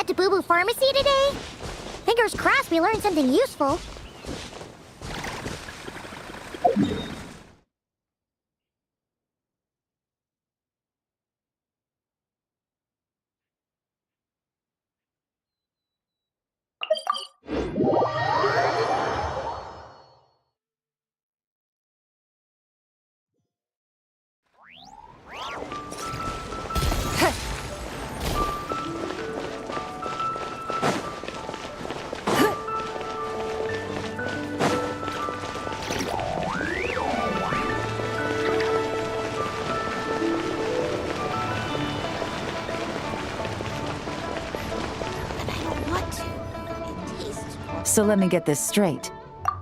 at the Boo Boo Pharmacy today? Fingers crossed we learned something useful. So let me get this straight.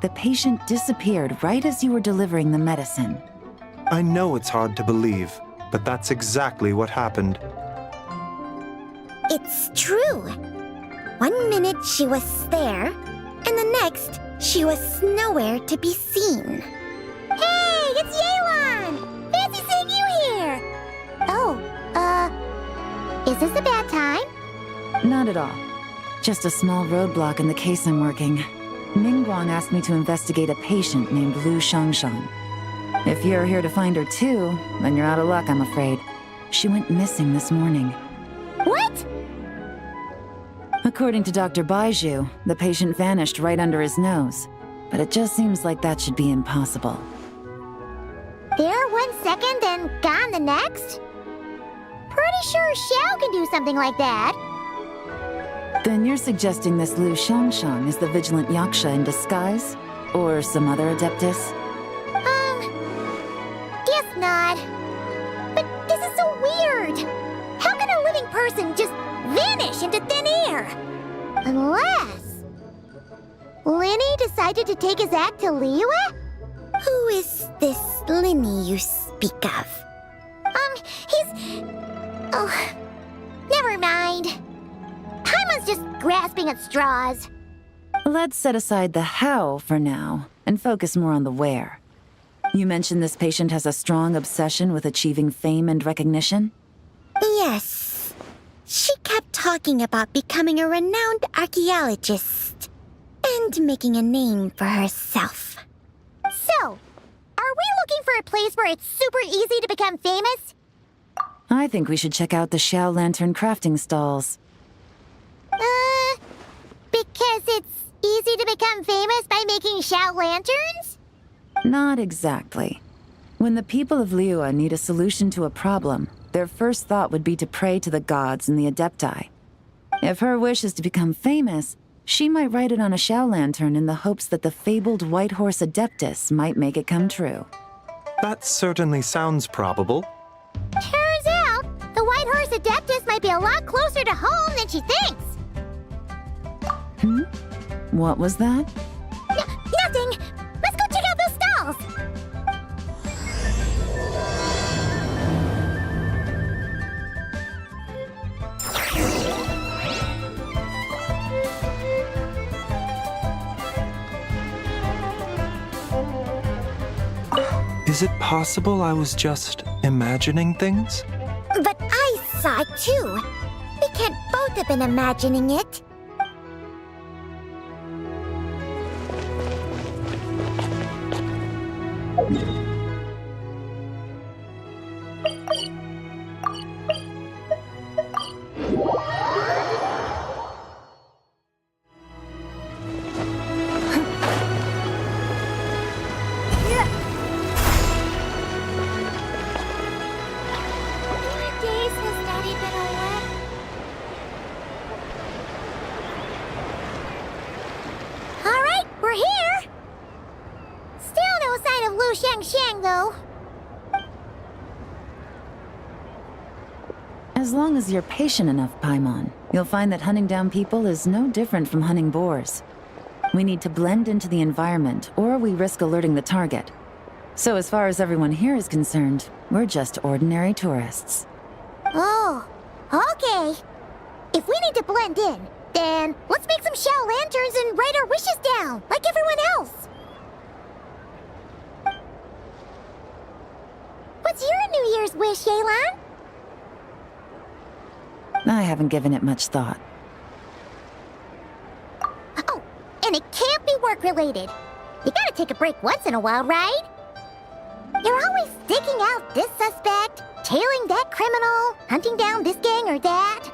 The patient disappeared right as you were delivering the medicine. I know it's hard to believe, but that's exactly what happened. It's true. 1 minute she was there, and the next she was nowhere to be seen. Hey, it's Yelan! Fancy seeing you here! Oh, is this a bad time? Not at all. Just a small roadblock in the case I'm working. Mingguang asked me to investigate a patient named Lu Shangshan. If you're here to find her too, then you're out of luck, I'm afraid. She went missing this morning. What? According to Dr. Baiju, the patient vanished right under his nose. But it just seems like that should be impossible. There 1 second, then gone the next? Pretty sure Xiao can do something like that. Then you're suggesting this Lu Shangshan is the vigilant Yaksha in disguise? Or some other adeptus? Guess not. But this is so weird. How can a living person just vanish into thin air? Unless Linny decided to take his act to Liyue? Who is this Linny you speak of? He's... Oh, never mind. Paimon's just grasping at straws. Let's set aside the how for now, and focus more on the where. You mentioned this patient has a strong obsession with achieving fame and recognition? Yes. She kept talking about becoming a renowned archaeologist and making a name for herself. So, are we looking for a place where it's super easy to become famous? I think we should check out the Xiao Lantern crafting stalls. Because it's easy to become famous by making Xiao Lanterns? Not exactly. When the people of Liyue need a solution to a problem, their first thought would be to pray to the gods and the Adepti. If her wish is to become famous, she might write it on a Xiao Lantern in the hopes that the fabled White Horse Adeptus might make it come true. That certainly sounds probable. Turns out, the White Horse Adeptus might be a lot closer to home than she thinks. What was that? Nothing! Let's go check out those stalls! Is it possible I was just imagining things? But I saw it too. We can't both have been imagining it. Though. As long as you're patient enough, Paimon, you'll find that hunting down people is no different from hunting boars. We need to blend into the environment, or we risk alerting the target. So as far as everyone here is concerned, we're just ordinary tourists. Oh, okay. If we need to blend in, then let's make some Xiao Lanterns and write our wishes down, like everyone else. What's your New Year's wish, Yelan? I haven't given it much thought. and it can't be work-related. You gotta take a break once in a while, right? You're always sticking out this suspect, tailing that criminal, hunting down this gang or that.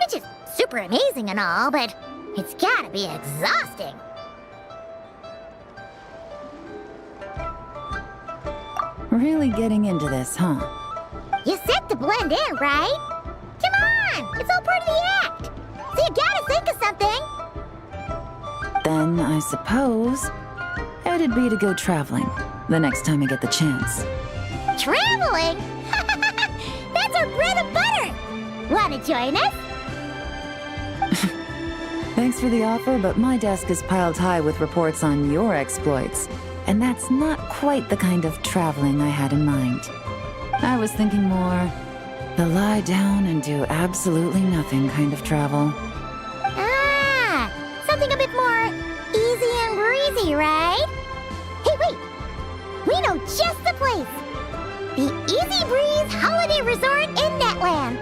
Which is super amazing and all, but it's gotta be exhausting. Really getting into this, huh? You set to blend in, right? Come on, it's all part of the act. So you gotta think of something. Then I suppose it'd be to go traveling the next time I get the chance. Traveling? That's our bread and butter. Wanna join us? Thanks for the offer, but my desk is piled high with reports on your exploits. And that's not quite the kind of traveling I had in mind. I was thinking more the lie down and do absolutely nothing kind of travel. Ah, something a bit more easy and breezy, right? Hey, wait! We know just the place! The Easy Breeze Holiday Resort in Netland!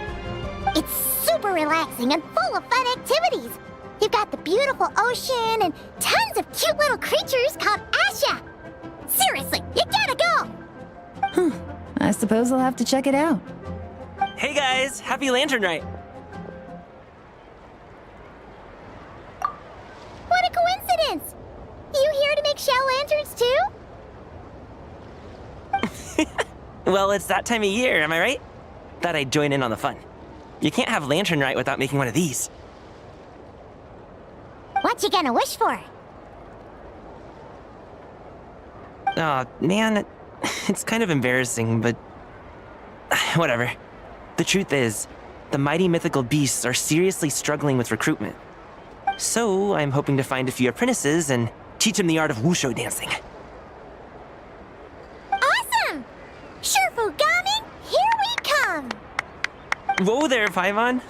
It's super relaxing and full of fun activities! You've got the beautiful ocean and tons of cute little creatures called Asha! Seriously, you gotta go! I suppose I'll have to check it out. Hey guys, happy Lantern Rite! What a coincidence! You here to make shell lanterns too? Well, it's that time of year, am I right? Thought I'd join in on the fun. You can't have Lantern Rite without making one of these. What you gonna wish for? Aw, man, it's kind of embarrassing, but whatever. The truth is, the mighty mythical beasts are seriously struggling with recruitment. So I'm hoping to find a few apprentices and teach them the art of wushu dancing. Awesome! Shurfugami, here we come! Whoa there, Paimon.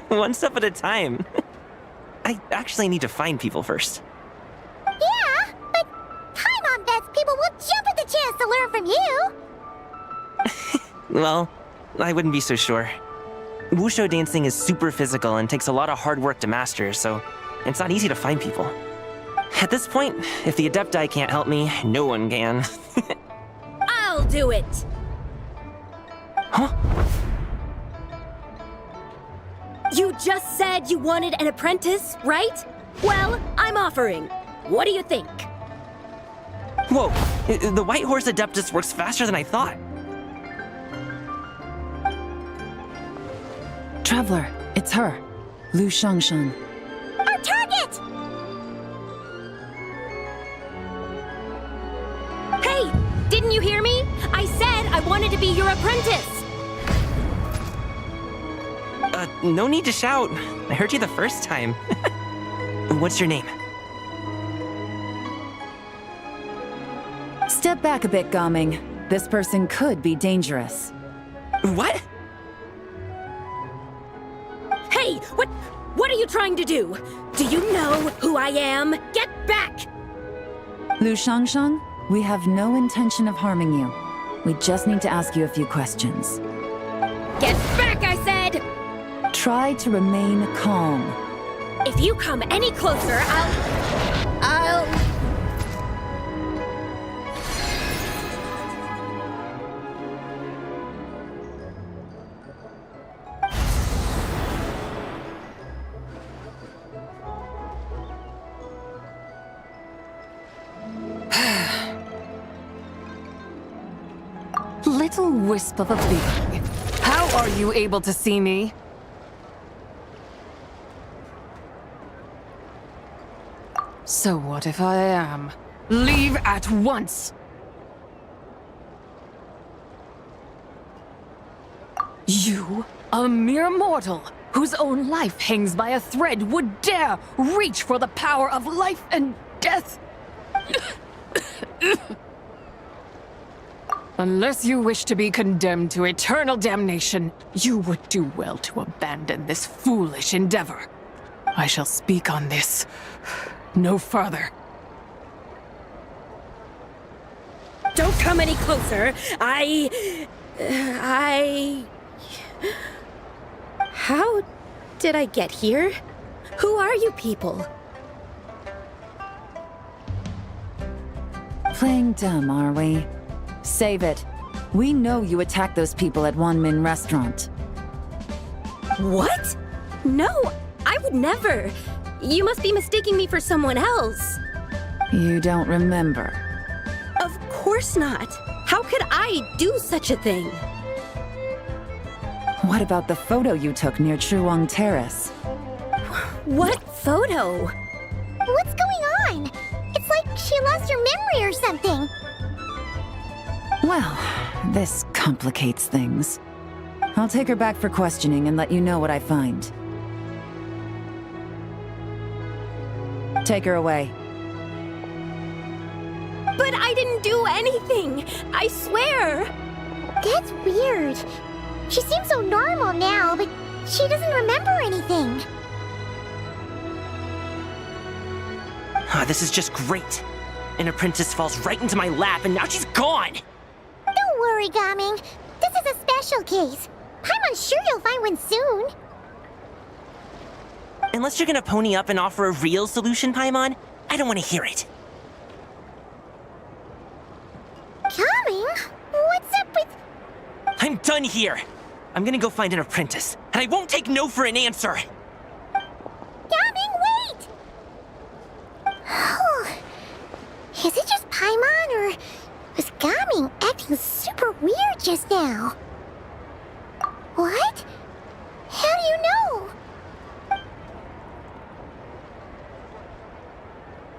One step at a time. I actually need to find people first. Yeah, but Paimon bets people will jump at the chance to learn from you! Well, I wouldn't be so sure. Wushu dancing is super physical and takes a lot of hard work to master, so it's not easy to find people. At this point, if the Adepti can't help me, no one can. I'll do it! Huh? You just said you wanted an apprentice, right? Well, I'm offering. What do you think? Whoa, the White Horse Adeptus works faster than I thought. Traveler, it's her. Lu Shangshan. Our target! Hey! Didn't you hear me? I said I wanted to be your apprentice! No need to shout. I heard you the first time. What's your name? Step back a bit, Gaming. This person could be dangerous. What? Hey! What are you trying to do? Do you know who I am? Get back! Lu Shangshang, we have no intention of harming you. We just need to ask you a few questions. Get back, I said! Try to remain calm. If you come any closer, I'll... Little wisp of a being. How are you able to see me? So what if I am? Leave at once! You, a mere mortal, whose own life hangs by a thread, would dare reach for the power of life and death? Unless you wish to be condemned to eternal damnation, you would do well to abandon this foolish endeavor. I shall speak on this no further. Don't come any closer. How did I get here? Who are you people? playing dumb, are we? Save it. We know you attacked those people at Wanmin Restaurant. What? No, I would never. You must be mistaking me for someone else. You don't remember. Of course not. How could I do such a thing? What about the photo you took near Truong Terrace? What photo? What's going on? It's like she lost her memory or something. Well, this complicates things. I'll take her back for questioning and let you know what I find. Take her away. But I didn't do anything! I swear! That's weird. She seems so normal now, but she doesn't remember anything. This is just great. An apprentice falls right into my lap, and now she's gone! Don't worry, Gaming. This is a special case. I'm sure you'll find one soon. Unless you're gonna pony up and offer a real solution, Paimon, I don't want to hear it. Gaming? What's up with... I'm done here. I'm gonna go find an apprentice, and I won't take no for an answer. Gaming, wait! Is it just Paimon, or was Gaming acting super weird just now? What? How do you know?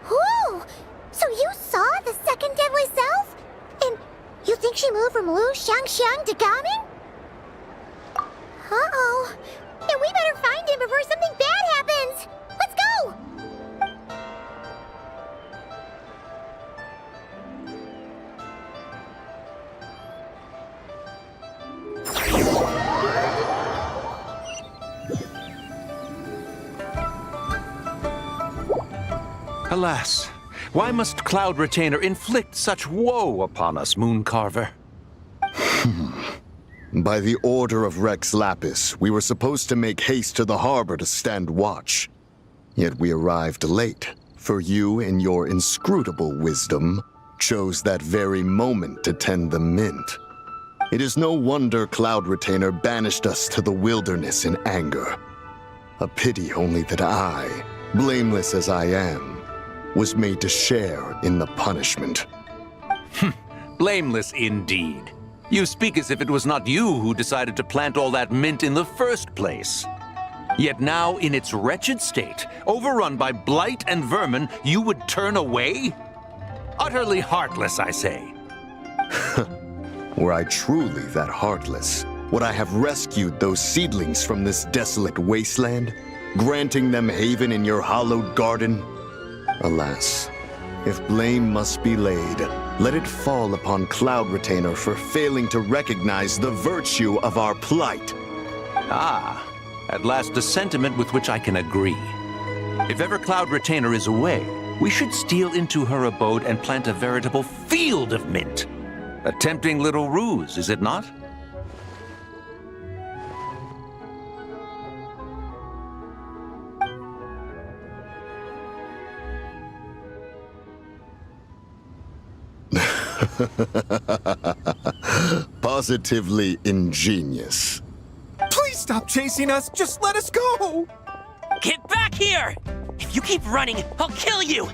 Whoa! So you saw the second deadly self? And you think she moved from Lu Xiangxiang to Gaming? Uh-oh. Then we better find him before something bad happens! Let's go! Alas, why must Cloud Retainer inflict such woe upon us, Mooncarver? By the order of Rex Lapis, we were supposed to make haste to the harbor to stand watch. Yet we arrived late, for you, in your inscrutable wisdom, chose that very moment to tend the mint. It is no wonder Cloud Retainer banished us to the wilderness in anger. A pity only that I, blameless as I am, was made to share in the punishment. Blameless indeed. You speak as if it was not you who decided to plant all that mint in the first place. Yet now, in its wretched state, overrun by blight and vermin, you would turn away? Utterly heartless, I say. Were I truly that heartless, would I have rescued those seedlings from this desolate wasteland, granting them haven in your hallowed garden? Alas, if blame must be laid, let it fall upon Cloud Retainer for failing to recognize the virtue of our plight. Ah, at last a sentiment with which I can agree. If ever Cloud Retainer is away, we should steal into her abode and plant a veritable field of mint. A tempting little ruse, is it not? Positively ingenious. Please stop chasing us! Just let us go! Get back here! If you keep running, I'll kill you!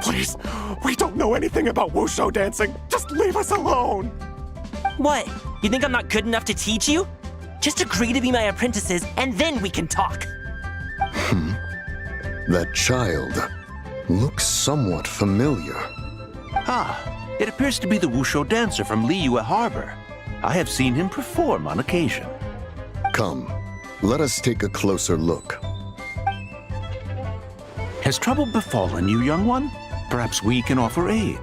Please, we don't know anything about wushu dancing. Just leave us alone! What? You think I'm not good enough to teach you? Just agree to be my apprentices, and then we can talk. That child looks somewhat familiar. Ah, it appears to be the Wushu dancer from Liyue Harbor. I have seen him perform on occasion. Come, let us take a closer look. Has trouble befallen you, young one? Perhaps we can offer aid.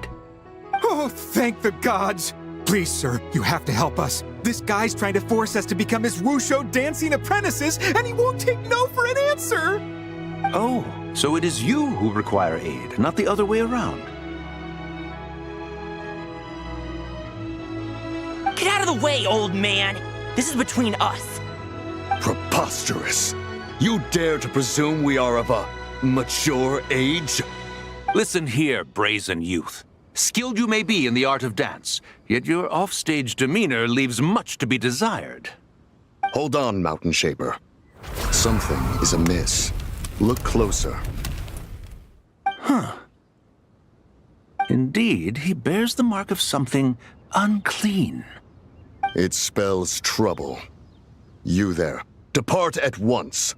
Oh, thank the gods! Please, sir, you have to help us. This guy's trying to force us to become his wushu dancing apprentices, and he won't take no for an answer! Oh, so it is you who require aid, not the other way around. Get out of the way, old man! This is between us. Preposterous! You dare to presume we are of a mature age? Listen here, brazen youth. Skilled you may be in the art of dance, yet your offstage demeanor leaves much to be desired. Hold on, Mountain Shaper. Something is amiss. Look closer. Indeed, he bears the mark of something unclean. It spells trouble. You there, depart at once.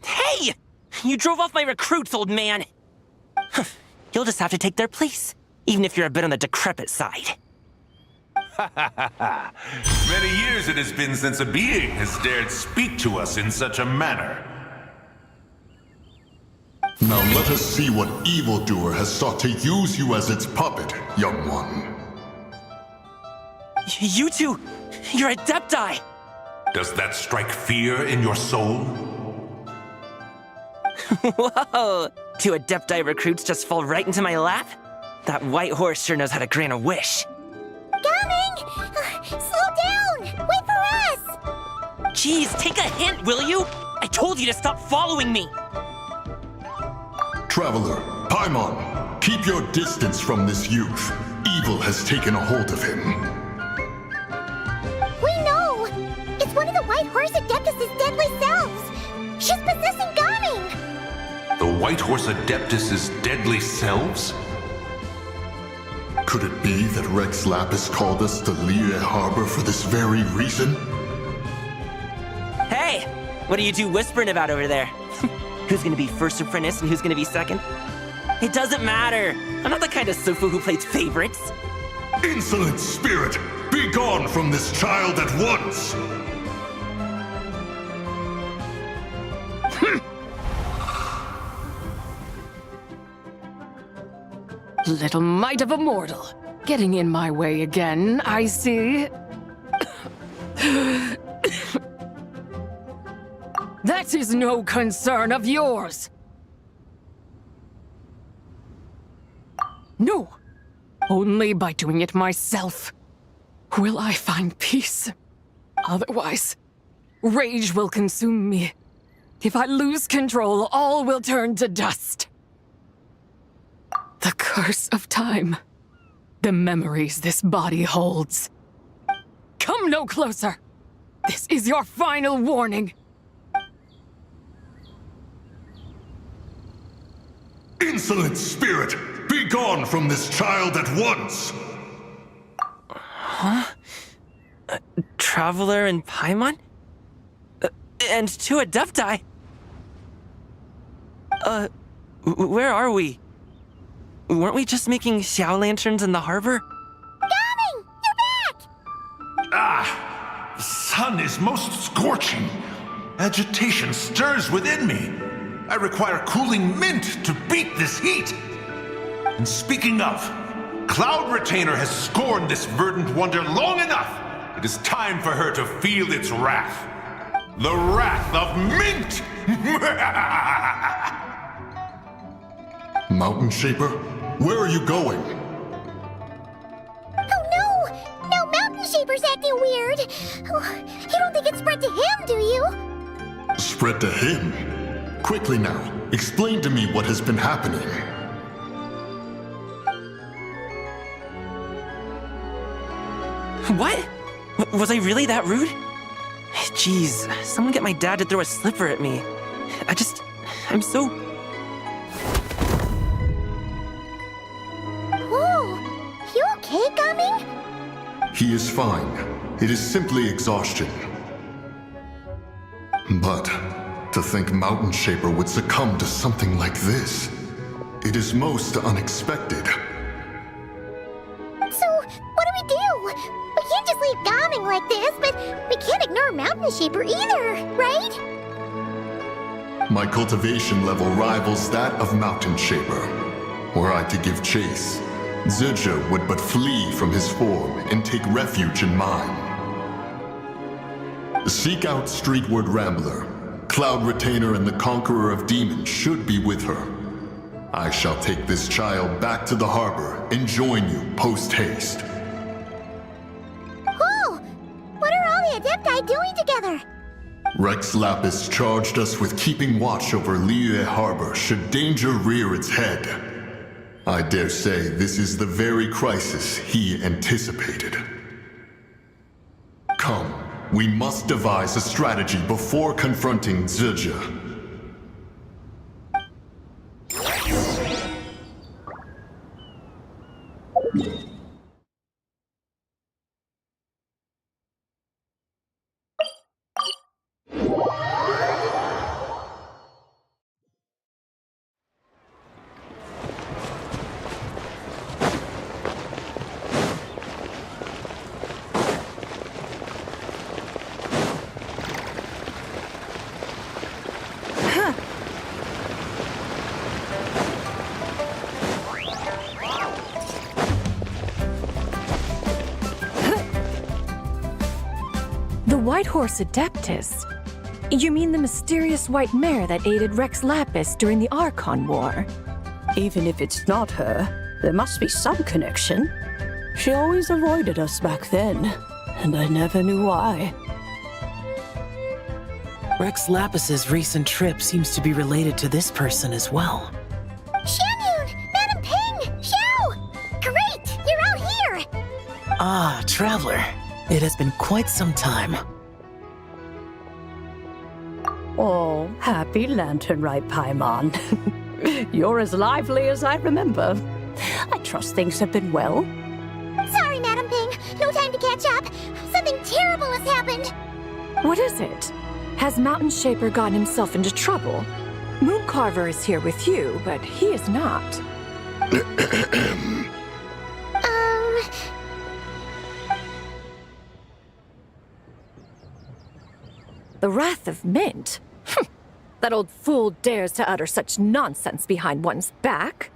Hey! You drove off my recruits, old man! You'll just have to take their place, even if you're a bit on the decrepit side. Many years it has been since a being has dared speak to us in such a manner. Now let us see what evildoer has sought to use you as its puppet, young one. You two, you're Adepti! Does that strike fear in your soul? Whoa! 2 Adepti recruits just fall right into my lap? That white horse sure knows how to grant a wish. Coming! Slow down! Wait for us! Jeez, take a hint, will you? I told you to stop following me! Traveler, Paimon, keep your distance from this youth. Evil has taken a hold of him. We know! It's one of the White Horse Adeptus' deadly selves! She's possessing Gaming! The White Horse Adeptus' deadly selves? Could it be that Rex Lapis called us to Liyue Harbor for this very reason? Hey! What are you two whispering about over there? Who's gonna be first apprentice and who's gonna be second? It doesn't matter! I'm not the kind of Sufu who plays favorites! Insolent spirit! Be gone from this child at once! Little mite of a mortal. Getting in my way again, I see. That is no concern of yours. No. Only by doing it myself will I find peace. Otherwise, rage will consume me. If I lose control, all will turn to dust. The curse of time. The memories this body holds. Come no closer. This is your final warning. Insolent spirit! Be gone from this child at once! Huh? Traveler and Paimon? And 2 Adepti? Where are we? Weren't we just making Xiao lanterns in the harbor? Gaming! You're back! Ah! The sun is most scorching. Agitation stirs within me. I require cooling mint to beat this heat. And speaking of, Cloud Retainer has scorned this verdant wonder long enough. It is time for her to feel its wrath. The wrath of mint! Mountain Shaper, where are you going? Oh no! No, Mountain Shaper's acting weird! Oh, you don't think it's spread to him, do you? Spread to him? Quickly now, explain to me what has been happening. What? Was I really that rude? Jeez, someone get my dad to throw a slipper at me. I'm so... Whoa! You okay, Gaming? He is fine. It is simply exhaustion. But to think Mountain Shaper would succumb to something like this, it is most unexpected. So, what do we do? We can't just leave Gaming like this, but we can't ignore Mountain Shaper either, right? My cultivation level rivals that of Mountain Shaper. Were I to give chase, Zizha would but flee from his form and take refuge in mine. Seek out Streetward Rambler. Cloud Retainer and the Conqueror of Demons should be with her. I shall take this child back to the harbor and join you post-haste. Cool! What are all the Adepti doing together? Rex Lapis charged us with keeping watch over Liyue Harbor should danger rear its head. I dare say this is the very crisis he anticipated. Come, we must devise a strategy before confronting Zizha. The White Horse Adeptus? You mean the mysterious white mare that aided Rex Lapis during the Archon War? Even if it's not her, there must be some connection. She always avoided us back then, and I never knew why. Rex Lapis's recent trip seems to be related to this person as well. Xianyun! Madam Ping! Xiao! Great! You're out here! Ah, Traveler. It has been quite some time. Oh, happy Lantern Rite, Paimon. You're as lively as I remember. I trust things have been well. Sorry, Madam Ping. No time to catch up. Something terrible has happened. What is it? Has Mountain Shaper gotten himself into trouble? Mooncarver is here with you, but he is not. The Wrath of Mint? That old fool dares to utter such nonsense behind one's back.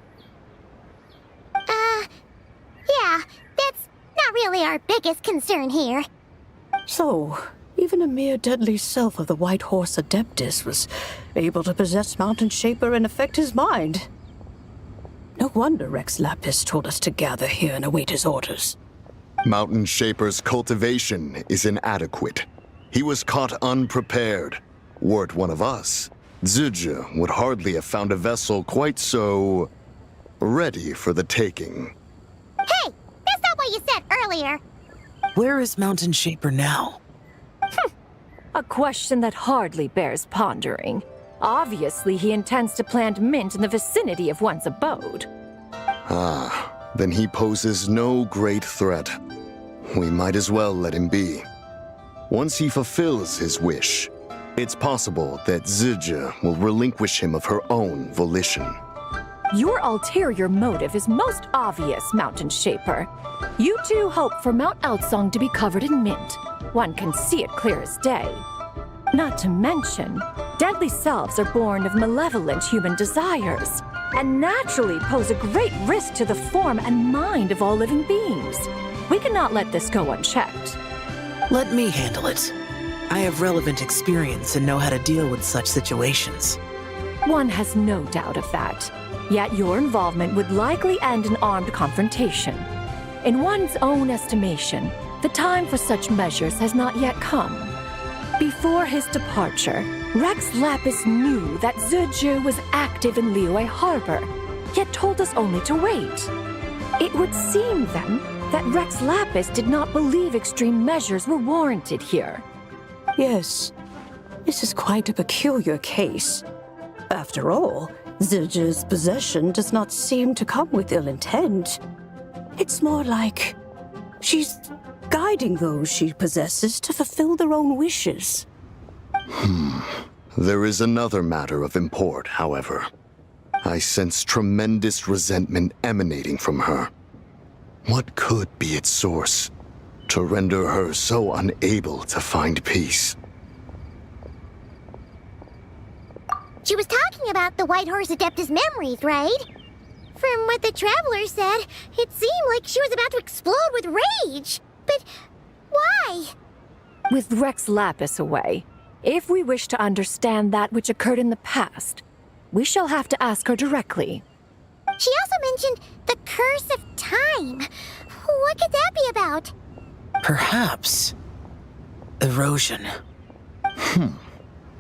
Yeah, that's not really our biggest concern here. So, even a mere deadly self of the White Horse Adeptus was able to possess Mountain Shaper and affect his mind. No wonder Rex Lapis told us to gather here and await his orders. Mountain Shaper's cultivation is inadequate. He was caught unprepared. Were it one of us, Zizha would hardly have found a vessel quite so ready for the taking. Hey, that's not what you said earlier. Where is Mountain Shaper now? A question that hardly bears pondering. Obviously, he intends to plant mint in the vicinity of one's abode. Ah, then he poses no great threat. We might as well let him be. Once he fulfills his wish, it's possible that Zizha will relinquish him of her own volition. Your ulterior motive is most obvious, Mountain Shaper. You two hope for Mount Outsong to be covered in mint. One can see it clear as day. Not to mention, deadly selves are born of malevolent human desires, and naturally pose a great risk to the form and mind of all living beings. We cannot let this go unchecked. Let me handle it. I have relevant experience and know how to deal with such situations. One has no doubt of that. Yet your involvement would likely end in armed confrontation. In one's own estimation, the time for such measures has not yet come. Before his departure, Rex Lapis knew that Zizha was active in Liyue Harbor, yet told us only to wait. It would seem, then, that Rex Lapis did not believe extreme measures were warranted here. Yes, this is quite a peculiar case. After all, Zizha's possession does not seem to come with ill intent. It's more like she's guiding those she possesses to fulfill their own wishes. There is another matter of import, however. I sense tremendous resentment emanating from her. What could be its source to render her so unable to find peace? She was talking about the White Horse Adeptus memories, right? From what the Traveler said, it seemed like she was about to explode with rage. But why? With Rex Lapis away, if we wish to understand that which occurred in the past, we shall have to ask her directly. She also mentioned the Curse of Time. What could that be about? Perhaps erosion.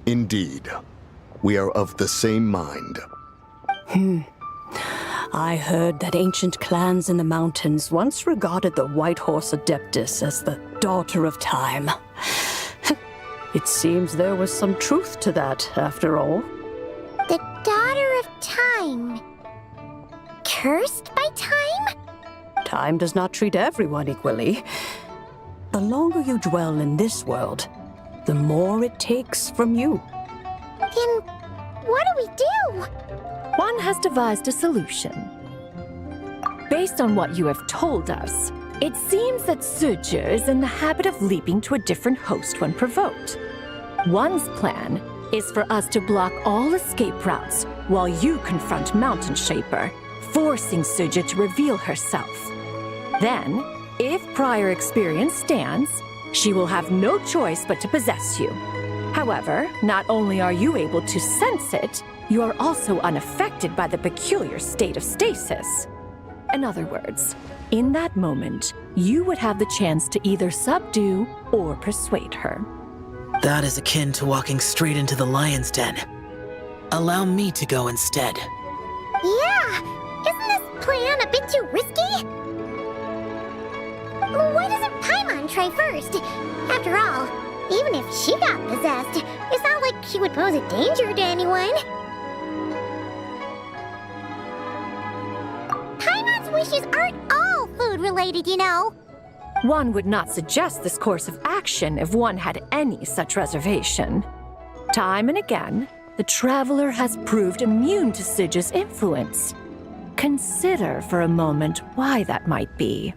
Indeed. We are of the same mind. I heard that ancient clans in the mountains once regarded the White Horse Adeptus as the daughter of time. It seems there was some truth to that, after all. The daughter of time. Cursed by time? Time does not treat everyone equally. The longer you dwell in this world, the more it takes from you. Then what do we do? One has devised a solution. Based on what you have told us, it seems that Zuje is in the habit of leaping to a different host when provoked. One's plan is for us to block all escape routes while you confront Mountain Shaper, forcing Zuje to reveal herself. Then, if prior experience stands, she will have no choice but to possess you. However, not only are you able to sense it, you are also unaffected by the peculiar state of stasis. In other words, in that moment, you would have the chance to either subdue or persuade her. That is akin to walking straight into the lion's den. Allow me to go instead. Yeah! Isn't this plan a bit too risky? Why doesn't Paimon try first? After all, even if she got possessed, it's not like she would pose a danger to anyone. Paimon's wishes aren't all food-related, you know. One would not suggest this course of action if one had any such reservation. Time and again, the traveler has proved immune to Zuje's influence. Consider for a moment why that might be.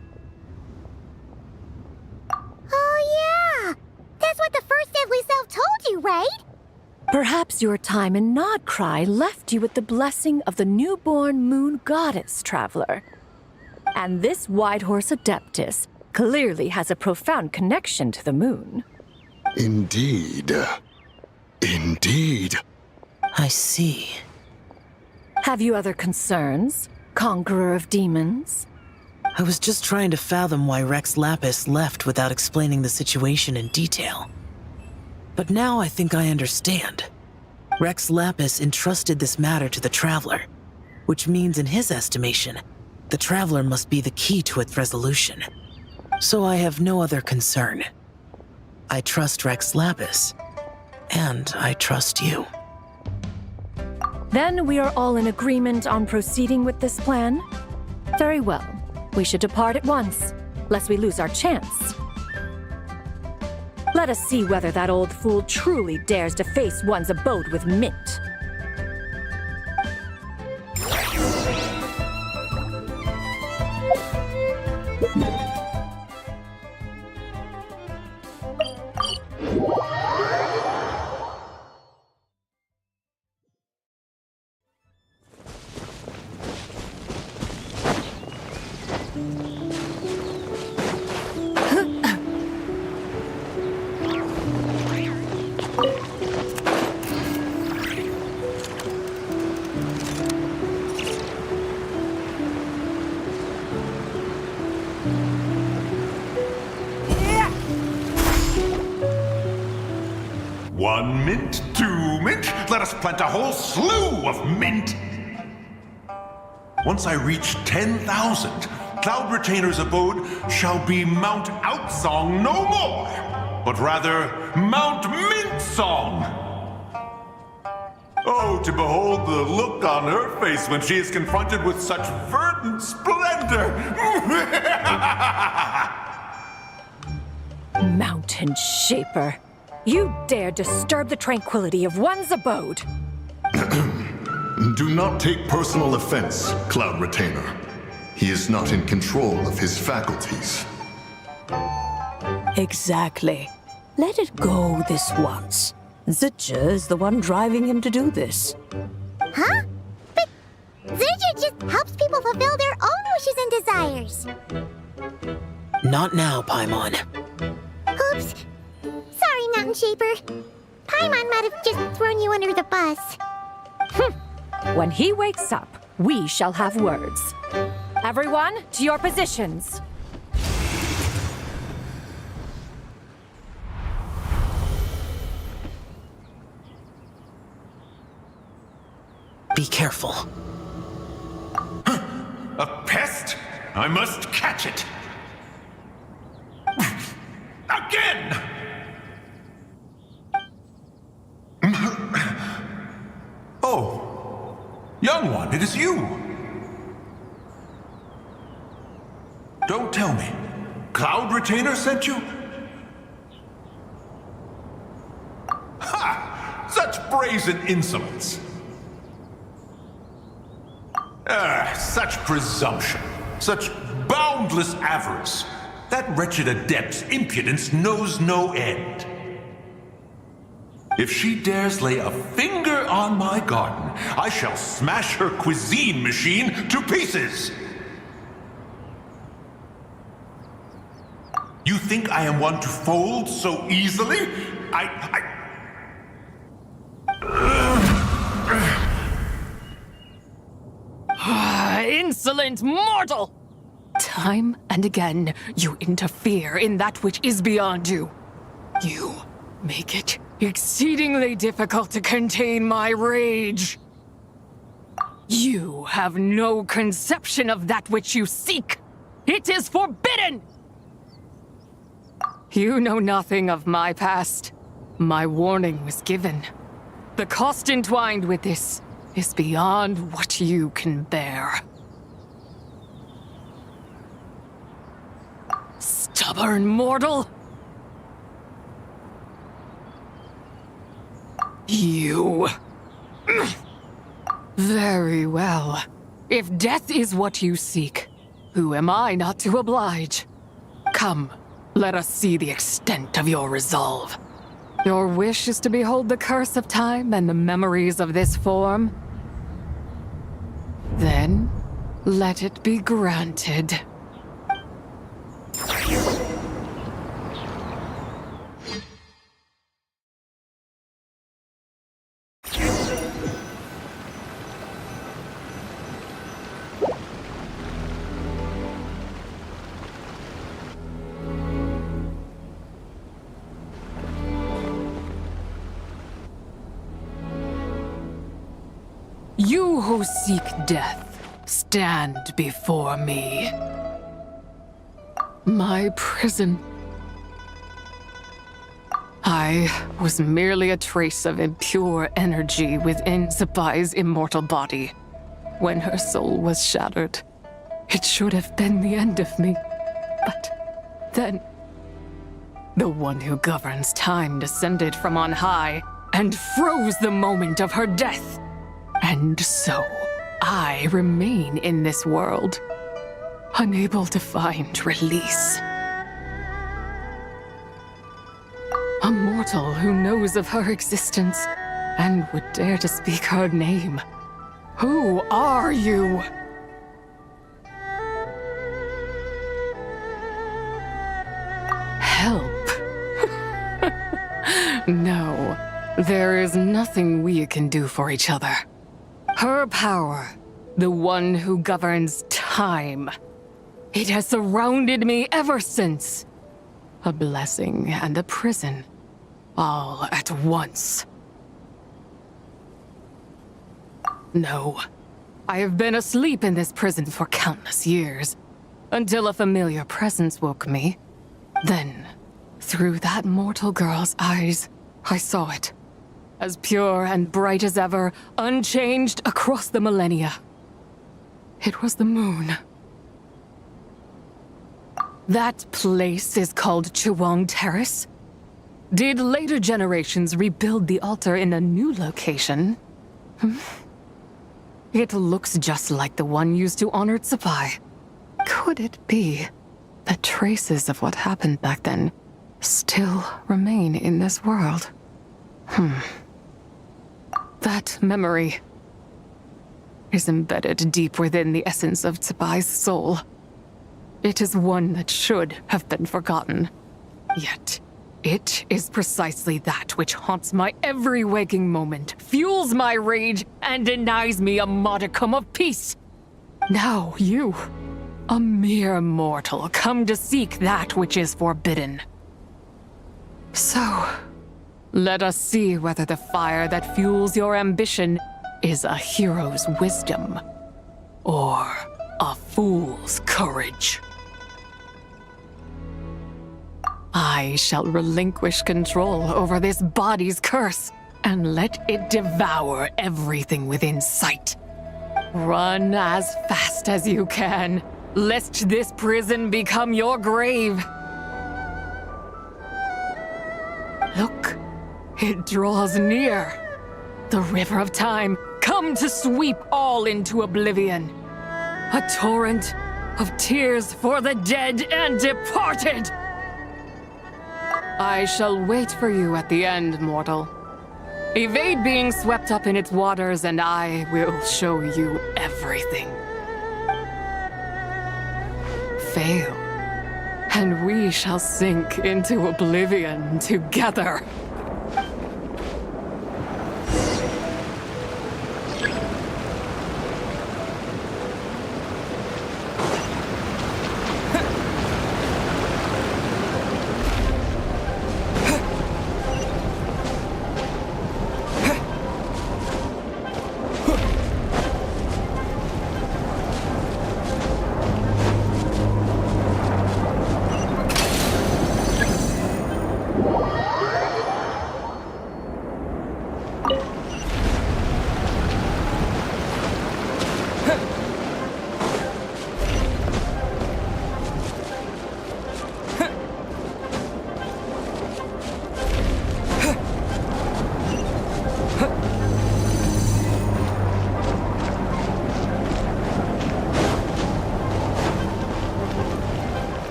Oh yeah! That's what the First Deadly Self told you, right? Perhaps your time in Nodcry left you with the blessing of the newborn moon goddess, traveler. And this White Horse Adeptus clearly has a profound connection to the moon. Indeed. Indeed. I see. Have you other concerns, Conqueror of Demons? I was just trying to fathom why Rex Lapis left without explaining the situation in detail. But now I think I understand. Rex Lapis entrusted this matter to the Traveler, which means in his estimation, the Traveler must be the key to its resolution. So I have no other concern. I trust Rex Lapis, and I trust you. Then we are all in agreement on proceeding with this plan? Very well. We should depart at once, lest we lose our chance. Let us see whether that old fool truly dares to face one's abode with Mint. One mint, two mint, let us plant a whole slew of mint. Once I reach 10,000, Cloud Retainer's abode shall be Mount Outsong no more, but rather Mount Mintsong. Oh, to behold the look on her face when she is confronted with such verdant splendor! Mountain Shaper, you dare disturb the tranquility of one's abode. Do not take personal offense, Cloud Retainer. He is not in control of his faculties. Exactly. Let it go this once. Zuje is the one driving him to do this. Huh? But Zuje just helps people fulfill their own wishes and desires. Not now, Paimon. Oops. Sorry, Mountain Shaper. Paimon might have just thrown you under the bus. When he wakes up, we shall have words. Everyone, to your positions. Be careful. A pest? I must catch it! Again! Oh, young one, it is you! Don't tell me. Cloud Retainer sent you? Ha! Such brazen insolence! Such presumption, such boundless avarice. That wretched adept's impudence knows no end. If she dares lay a finger on my garden, I shall smash her cuisine machine to pieces! You think I am one to fold so easily? Insolent mortal! Time and again, you interfere in that which is beyond you. You make it exceedingly difficult to contain my rage. You have no conception of that which you seek. It is forbidden! You know nothing of my past. My warning was given. The cost entwined with this is beyond what you can bear. Stubborn mortal! You... Very well. If death is what you seek, who am I not to oblige? Come, let us see the extent of your resolve. Your wish is to behold the curse of time and the memories of this form? Then, let it be granted. You who seek death, stand before me. My prison. I was merely a trace of impure energy within Zapai's immortal body. When her soul was shattered, it should have been the end of me. But then, the one who governs time descended from on high and froze the moment of her death. And so, I remain in this world, unable to find release. A mortal who knows of her existence and would dare to speak her name. Who are you? Help. No, there is nothing we can do for each other. Her power, the one who governs time. It has surrounded me ever since. A blessing and a prison, all at once. No, I have been asleep in this prison for countless years, until a familiar presence woke me. Then, through that mortal girl's eyes, I saw it. As pure and bright as ever, unchanged across the millennia. It was the moon. That place is called Chiwang Terrace. Did later generations rebuild the altar in a new location? It looks just like the one used to honor Zapai. Could it be that traces of what happened back then still remain in this world? That memory is embedded deep within the essence of Zapai's soul. It is one that should have been forgotten. Yet, it is precisely that which haunts my every waking moment, fuels my rage, and denies me a modicum of peace. Now you, a mere mortal, come to seek that which is forbidden. So, let us see whether the fire that fuels your ambition is a hero's wisdom or a fool's courage. I shall relinquish control over this body's curse and let it devour everything within sight. Run as fast as you can, lest this prison become your grave. Look, it draws near. The river of time, come to sweep all into oblivion. A torrent of tears for the dead and departed. I shall wait for you at the end, mortal. Evade being swept up in its waters, and I will show you everything. Fail, and we shall sink into oblivion together.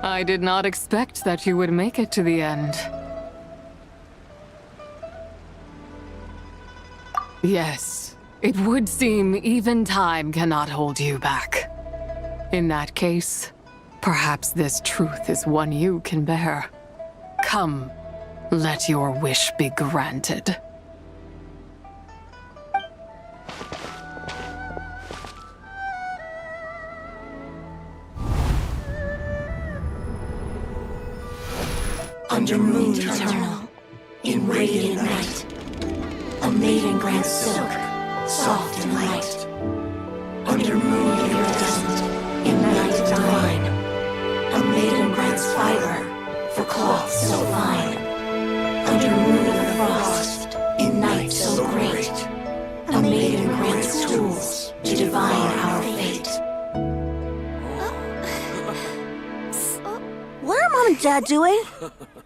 I did not expect that you would make it to the end. Yes, it would seem even time cannot hold you back. In that case, perhaps this truth is one you can bear. Come, let your wish be granted. Under moon eternal, in radiant night, a maiden grants silk, soft and light. Under moon iridescent, in night divine, a maiden grants fiber for cloth so fine. Under moon of the frost, in night so great, a maiden grants tools to divine our fate. What are Mom and Dad doing?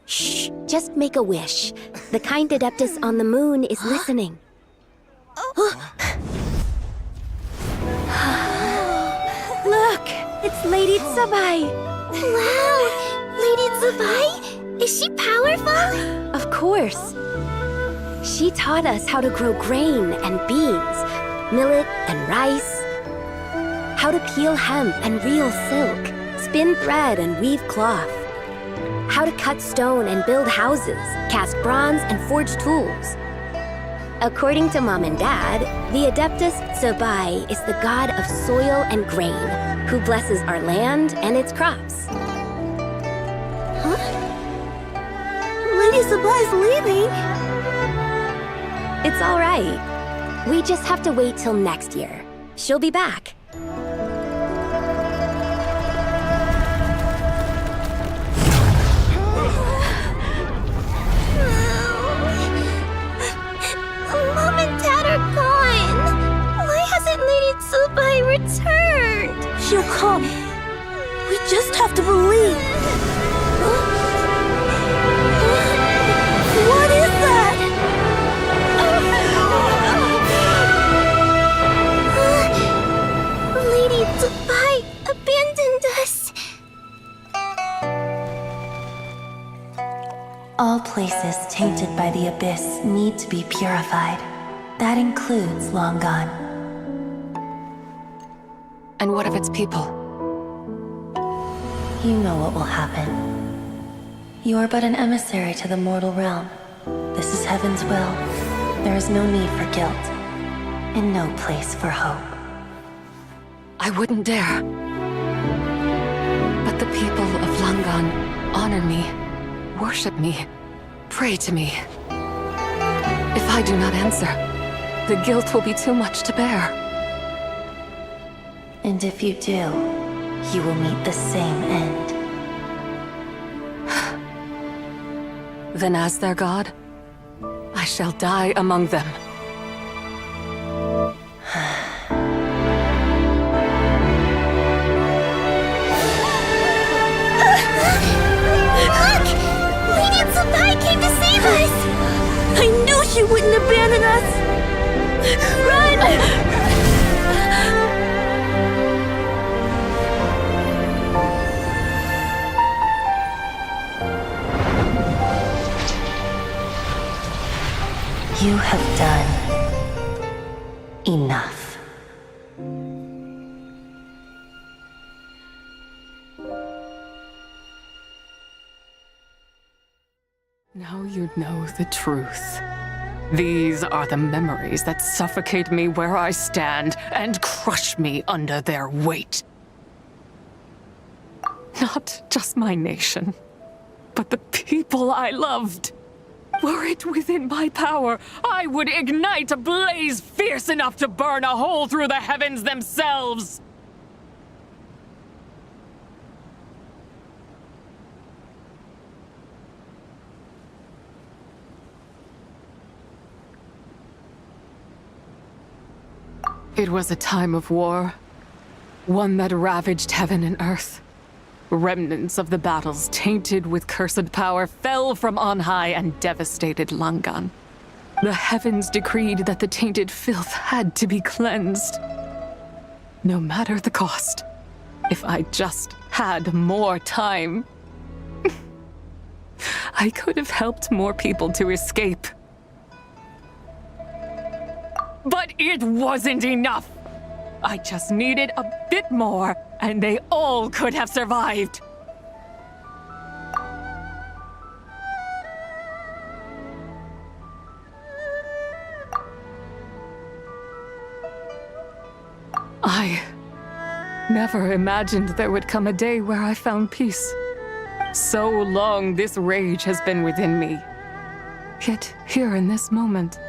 Shh, just make a wish. The kind Adeptus on the moon is listening. Look, it's Lady Tsabai. Wow, Lady Tsabai? Is she powerful? Of course. She taught us how to grow grain and beans, millet and rice, how to peel hemp and reel silk, spin thread and weave cloth, how to cut stone and build houses, cast bronze and forge tools. According to Mom and Dad, the Adeptus Tsabai is the god of soil and grain, who blesses our land and its crops. Huh? Lady Tsabai's leaving? It's all right. We just have to wait till next year. She'll be back. Mom and Dad are gone. Why hasn't Lady Tsabai returned? She'll come. We just have to believe. All places tainted by the abyss need to be purified. That includes Long Gone. And what of its people? You know what will happen. You are but an emissary to the mortal realm. This is Heaven's will. There is no need for guilt, and no place for hope. I wouldn't dare. But the people of Langan honor me, worship me, pray to me. If I do not answer, the guilt will be too much to bear. And if you do, you will meet the same end. Then as their god, I shall die among them. Look! Radiant Senpai came to save us! I knew she wouldn't abandon us! Run! You have done enough. Now you know the truth. These are the memories that suffocate me where I stand and crush me under their weight. Not just my nation, but the people I loved. Were it within my power, I would ignite a blaze fierce enough to burn a hole through the heavens themselves! It was a time of war, one that ravaged heaven and earth. Remnants of the battles, tainted with cursed power, fell from on high and devastated Langan. The heavens decreed that the tainted filth had to be cleansed. No matter the cost, if I just had more time, I could have helped more people to escape. But it wasn't enough! I just needed a bit more, and they all could have survived. I never imagined there would come a day where I found peace. So long this rage has been within me. Yet here in this moment,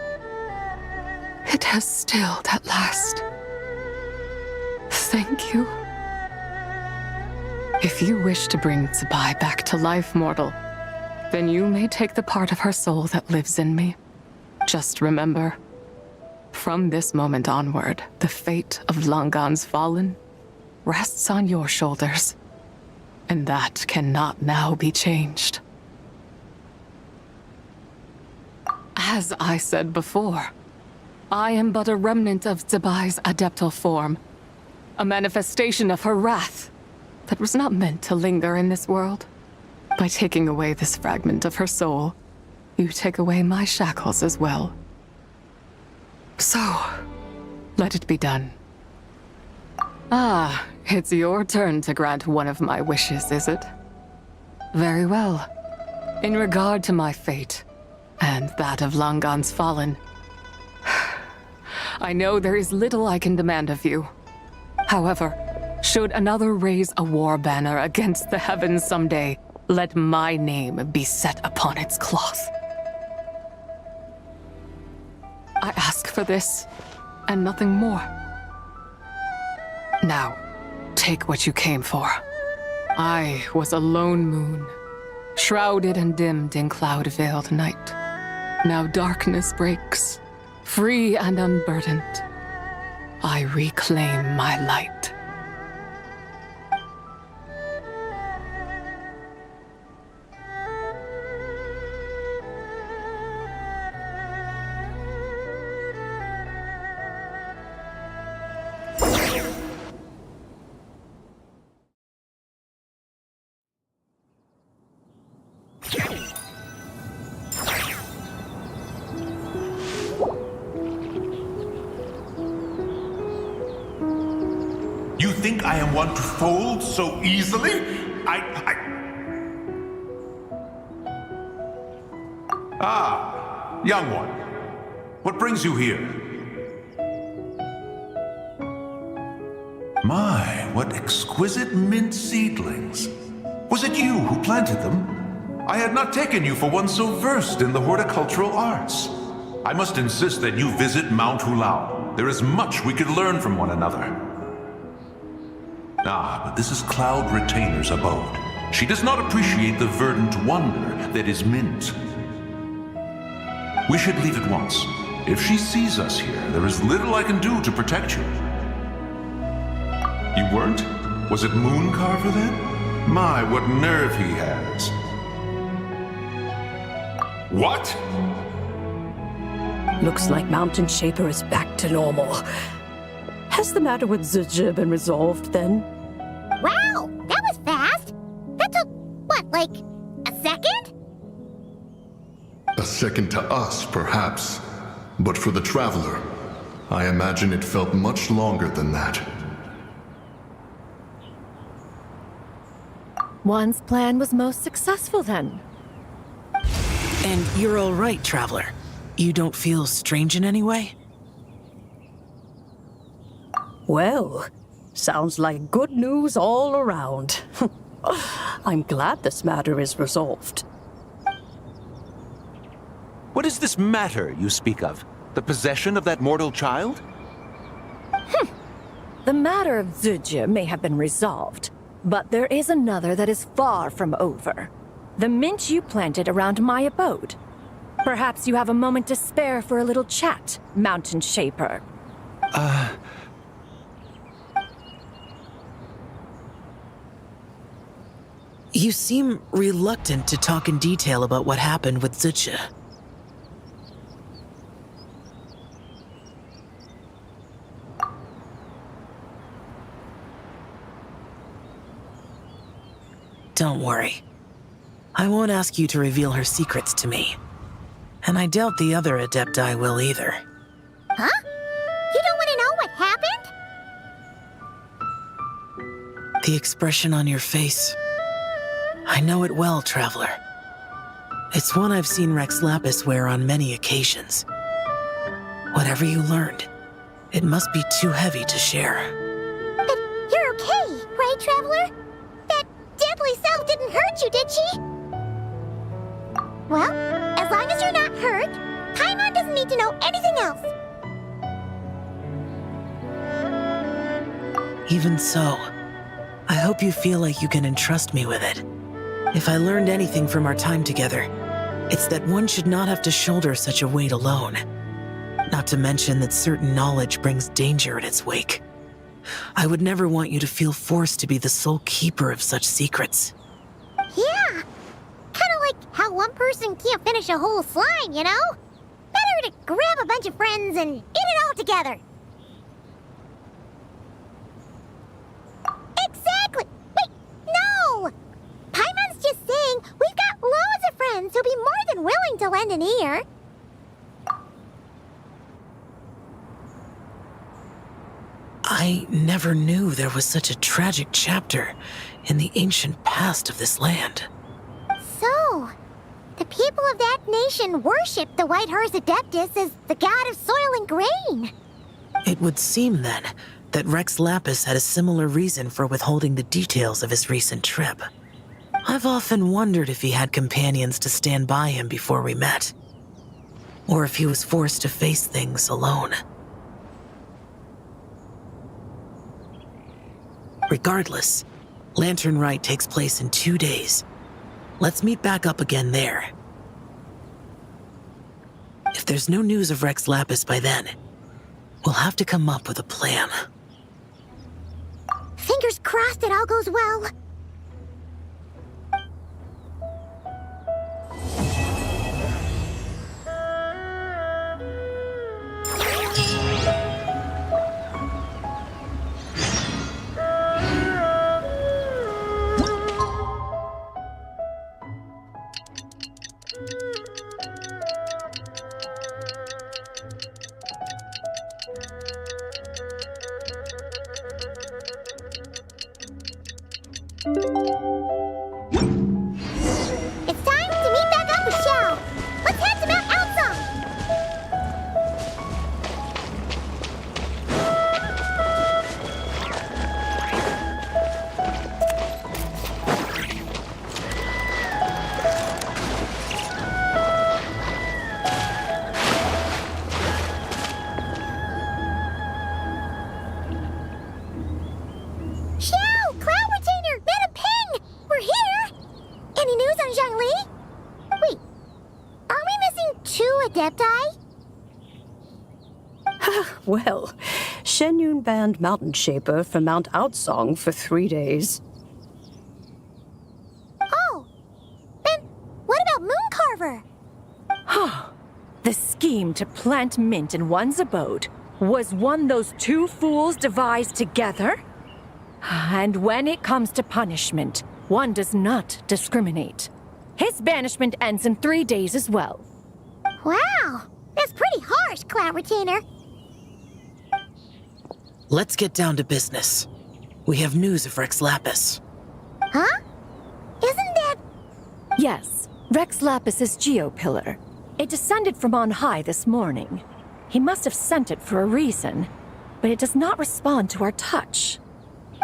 it has stilled at last. Thank you. If you wish to bring Tsubai back to life, mortal, then you may take the part of her soul that lives in me. Just remember, from this moment onward, the fate of Langan's fallen rests on your shoulders, and that cannot now be changed. As I said before, I am but a remnant of Tsubai's adeptal form, a manifestation of her wrath that was not meant to linger in this world. By taking away this fragment of her soul, you take away my shackles as well. So, let it be done. Ah, it's your turn to grant one of my wishes, is it? Very well. In regard to my fate, and that of Langan's fallen, I know there is little I can demand of you. However, should another raise a war banner against the heavens someday, let my name be set upon its cloth. I ask for this, and nothing more. Now, take what you came for. I was a lone moon, shrouded and dimmed in cloud-veiled night. Now darkness breaks, free and unburdened. I reclaim my light. think I am one to fold so easily? Ah, young one. What brings you here? My, what exquisite mint seedlings. Was it you who planted them? I had not taken you for one so versed in the horticultural arts. I must insist that you visit Mount Hulao. There is much we could learn from one another. Ah, but this is Cloud Retainer's abode. She does not appreciate the verdant wonder that is mint. We should leave at once. If she sees us here, there is little I can do to protect you. You weren't? Was it Mooncarver then? My, what nerve he has. What? Looks like Mountain Shaper is back to normal. Has the matter with Zizha been resolved then? Wow, that was fast. That took, what, like a second? A second to us, perhaps. But for the Traveler, I imagine it felt much longer than that. One's plan was most successful then. And you're all right, Traveler. You don't feel strange in any way? Well, sounds like good news all around. I'm glad this matter is resolved. What is this matter you speak of? The possession of that mortal child? The matter of Zizha may have been resolved, but there is another that is far from over. The mint you planted around my abode. Perhaps you have a moment to spare for a little chat, Mountain Shaper. You seem reluctant to talk in detail about what happened with Zizha. Don't worry. I won't ask you to reveal her secrets to me. And I doubt the other Adepti will either. Huh? You don't want to know what happened? The expression on your face. I know it well, Traveler. It's one I've seen Rex Lapis wear on many occasions. Whatever you learned, it must be too heavy to share. But you're okay, right, Traveler? That deadly self didn't hurt you, did she? Well, as long as you're not hurt, Paimon doesn't need to know anything else. Even so, I hope you feel like you can entrust me with it. If I learned anything from our time together, it's that one should not have to shoulder such a weight alone. Not to mention that certain knowledge brings danger in its wake. I would never want you to feel forced to be the sole keeper of such secrets. Yeah. Kind of like how one person can't finish a whole slime, you know? Better to grab a bunch of friends and eat it all together. Exactly! Wait, no! Paimon's just saying we've got loads of friends who'll be more than willing to lend an ear. I never knew there was such a tragic chapter in the ancient past of this land. So, the people of that nation worship the White Horse Adeptus as the god of soil and grain. It would seem, then, that Rex Lapis had a similar reason for withholding the details of his recent trip. I've often wondered if he had companions to stand by him before we met. Or if he was forced to face things alone. Regardless, Lantern Rite takes place in 2 days. Let's meet back up again there. If there's no news of Rex Lapis by then, we'll have to come up with a plan. Fingers crossed it all goes well. 2 Adepti? Well, Shenyun banned Mountain Shaper from Mount Outsong for 3 days. Oh, then what about Mooncarver? The scheme to plant mint in one's abode was one those two fools devised together? And when it comes to punishment, one does not discriminate. His banishment ends in 3 days as well. Wow, that's pretty harsh, Cloud Retainer. Let's get down to business. We have news of Rex Lapis. Huh? Isn't that... Yes, Rex Lapis's geopillar. It descended from on high this morning. He must have sent it for a reason, but it does not respond to our touch.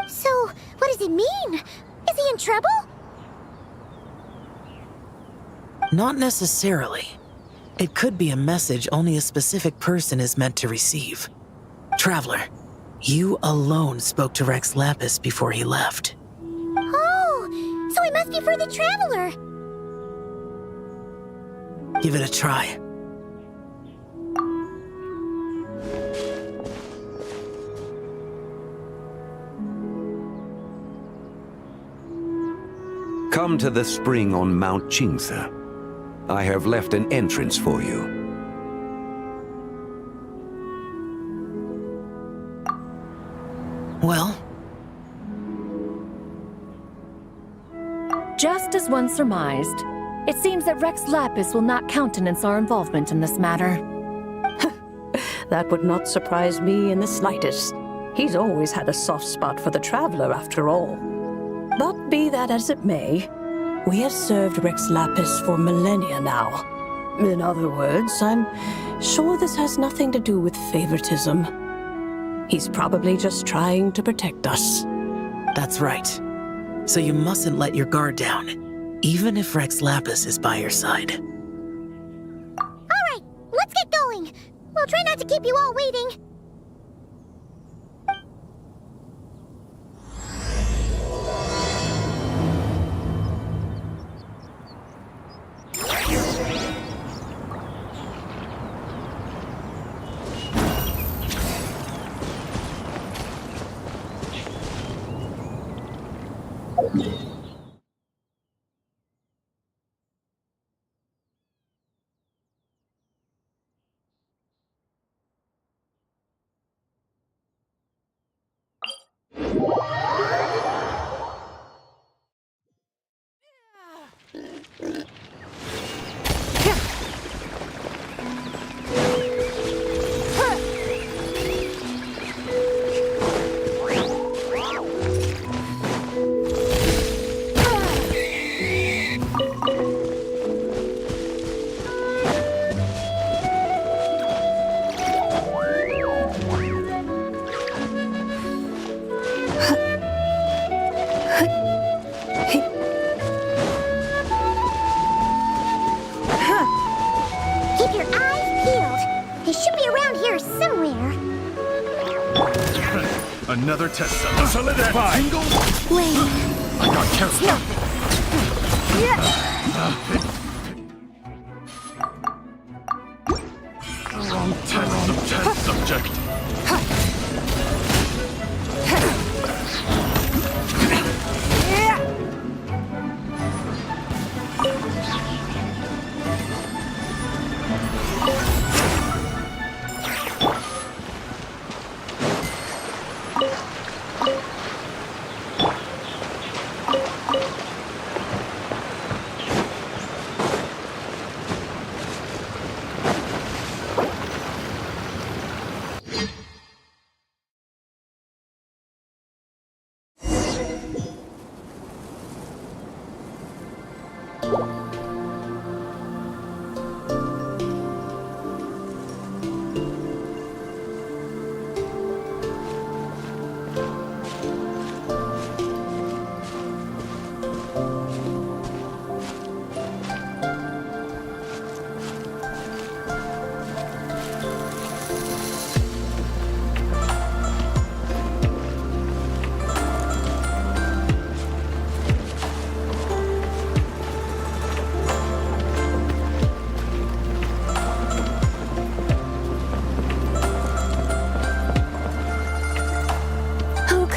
So, what does it mean? Is he in trouble? Not necessarily. It could be a message only a specific person is meant to receive. Traveler, you alone spoke to Rex Lapis before he left. Oh, so it must be for the Traveler. Give it a try. Come to the spring on Mount Qingse. I have left an entrance for you. Well? Just as one surmised, it seems that Rex Lapis will not countenance our involvement in this matter. That would not surprise me in the slightest. He's always had a soft spot for the Traveler, after all. But be that as it may, we have served Rex Lapis for millennia now. In other words, I'm sure this has nothing to do with favoritism. He's probably just trying to protect us. That's right. So you mustn't let your guard down, even if Rex Lapis is by your side. All right, let's get going. We'll try not to keep you all waiting. Keep your eyes peeled. They should be around here somewhere. Another test cell. Solidify! Wait. I got careful. Wrong test subject.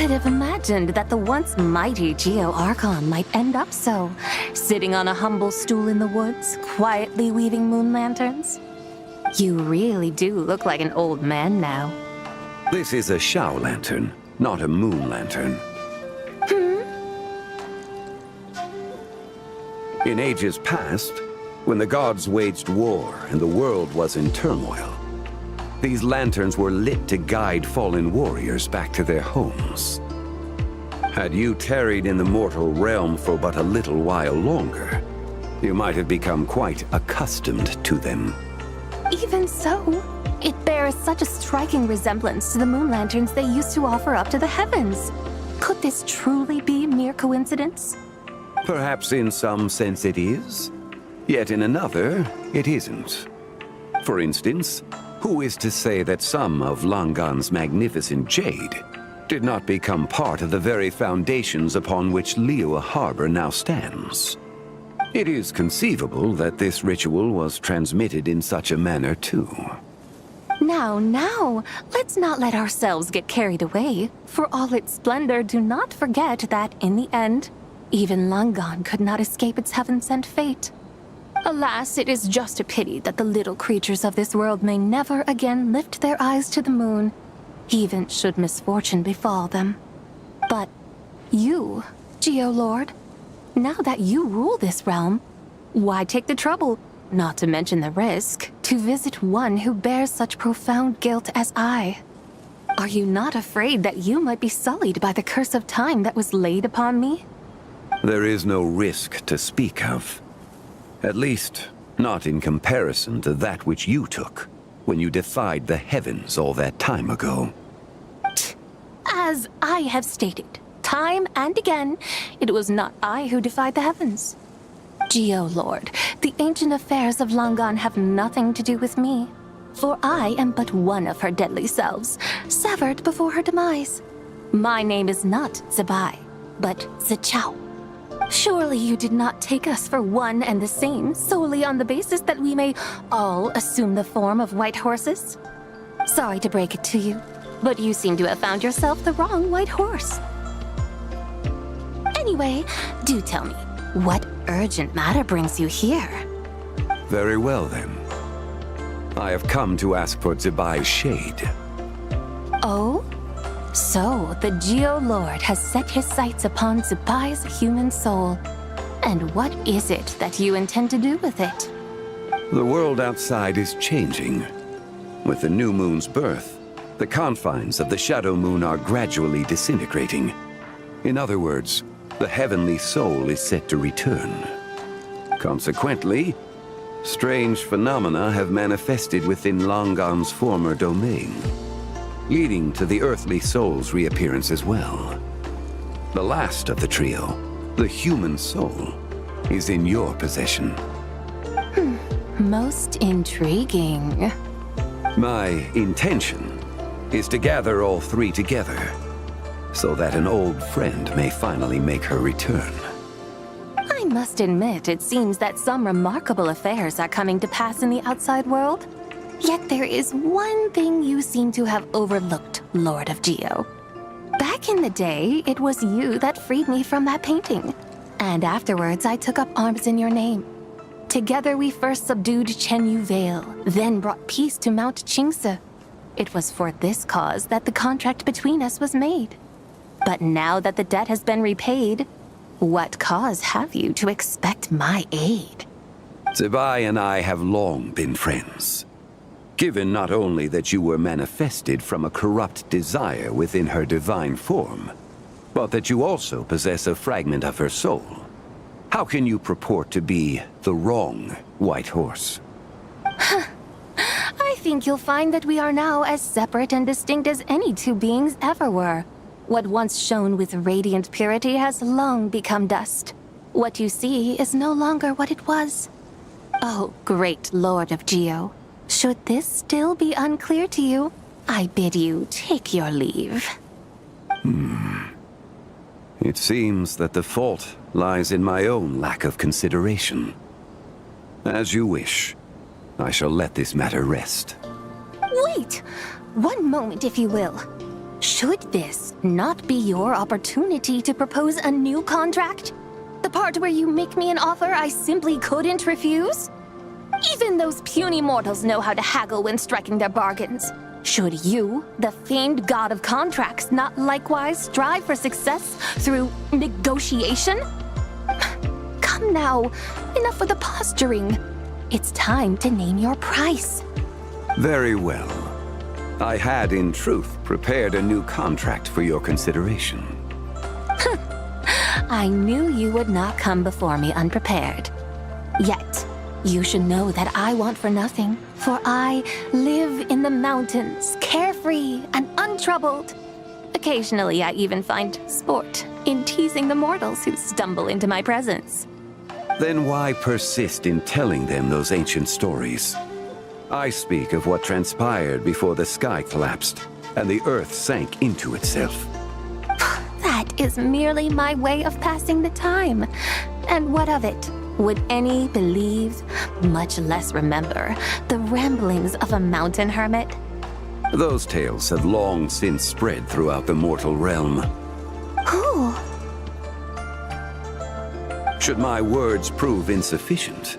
could have imagined that the once mighty Geo Archon might end up so, sitting on a humble stool in the woods, quietly weaving moon lanterns? You really do look like an old man now. This is a Shao lantern, not a moon lantern. In ages past, when the gods waged war and the world was in turmoil, these lanterns were lit to guide fallen warriors back to their homes. Had you tarried in the mortal realm for but a little while longer, you might have become quite accustomed to them. Even so, it bears such a striking resemblance to the moon lanterns they used to offer up to the heavens. Could this truly be mere coincidence? Perhaps in some sense it is, yet in another, it isn't. For instance, who is to say that some of Langan's magnificent jade did not become part of the very foundations upon which Liyue Harbor now stands? It is conceivable that this ritual was transmitted in such a manner too. Now, let's not let ourselves get carried away. For all its splendor, do not forget that, in the end, even Langan could not escape its heaven-sent fate. Alas, it is just a pity that the little creatures of this world may never again lift their eyes to the moon, even should misfortune befall them. But you, Geolord, now that you rule this realm, why take the trouble, not to mention the risk, to visit one who bears such profound guilt as I? Are you not afraid that you might be sullied by the curse of time that was laid upon me? There is no risk to speak of. At least, not in comparison to that which you took when you defied the heavens all that time ago. As I have stated, time and again, it was not I who defied the heavens. Geolord, the ancient affairs of Langan have nothing to do with me, for I am but one of her deadly selves, severed before her demise. My name is not Zibai, but Zichao. Surely you did not take us for one and the same solely on the basis that we may all assume the form of white horses? Sorry to break it to you, but you seem to have found yourself the wrong white horse. Anyway, do tell me, what urgent matter brings you here? Very well then. I have come to ask for Zibai's shade. Oh? So, the Geolord has set his sights upon Zibai's human soul. And what is it that you intend to do with it? The world outside is changing. With the new moon's birth, the confines of the Shadow Moon are gradually disintegrating. In other words, the heavenly soul is set to return. Consequently, strange phenomena have manifested within Langan's former domain, leading to the earthly soul's reappearance as well. The last of the trio, the human soul, is in your possession. Most intriguing. My intention is to gather all three together, so that an old friend may finally make her return. I must admit, it seems that some remarkable affairs are coming to pass in the outside world. Yet there is one thing you seem to have overlooked, Lord of Geo. Back in the day, it was you that freed me from that painting. And afterwards, I took up arms in your name. Together we first subdued Chenyu Vale, then brought peace to Mount Qingse. It was for this cause that the contract between us was made. But now that the debt has been repaid, what cause have you to expect my aid? Zibai and I have long been friends. Given not only that you were manifested from a corrupt desire within her divine form, but that you also possess a fragment of her soul, how can you purport to be the wrong white horse? I think you'll find that we are now as separate and distinct as any two beings ever were. What once shone with radiant purity has long become dust. What you see is no longer what it was. Oh, great Lord of Geo. Should this still be unclear to you, I bid you take your leave. It seems that the fault lies in my own lack of consideration. As you wish. I shall let this matter rest. Wait! One moment, if you will. Should this not be your opportunity to propose a new contract? The part where you make me an offer I simply couldn't refuse? Even those puny mortals know how to haggle when striking their bargains. Should you, the famed god of contracts, not likewise strive for success through negotiation? Come now, enough with the posturing. It's time to name your price. Very well. I had, in truth, prepared a new contract for your consideration. I knew you would not come before me unprepared. Yet, you should know that I want for nothing, for I live in the mountains, carefree and untroubled. Occasionally, I even find sport in teasing the mortals who stumble into my presence. Then why persist in telling them those ancient stories? I speak of what transpired before the sky collapsed and the earth sank into itself. That is merely my way of passing the time. And what of it? Would any believe, much less remember, the ramblings of a mountain hermit? Those tales have long since spread throughout the mortal realm. Who? Should my words prove insufficient,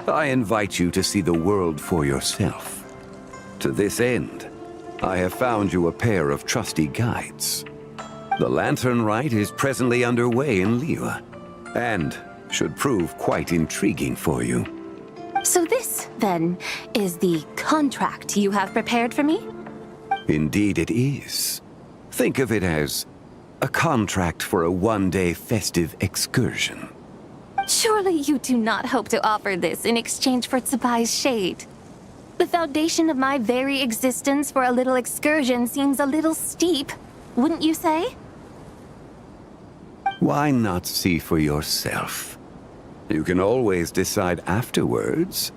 I invite you to see the world for yourself. To this end, I have found you a pair of trusty guides. The Lantern Rite is presently underway in Liyue, and should prove quite intriguing for you. So this, then, is the contract you have prepared for me? Indeed it is. Think of it as a contract for a one-day festive excursion. Surely you do not hope to offer this in exchange for Tsubai's shade. The foundation of my very existence for a little excursion seems a little steep, wouldn't you say? Why not see for yourself? You can always decide afterwards.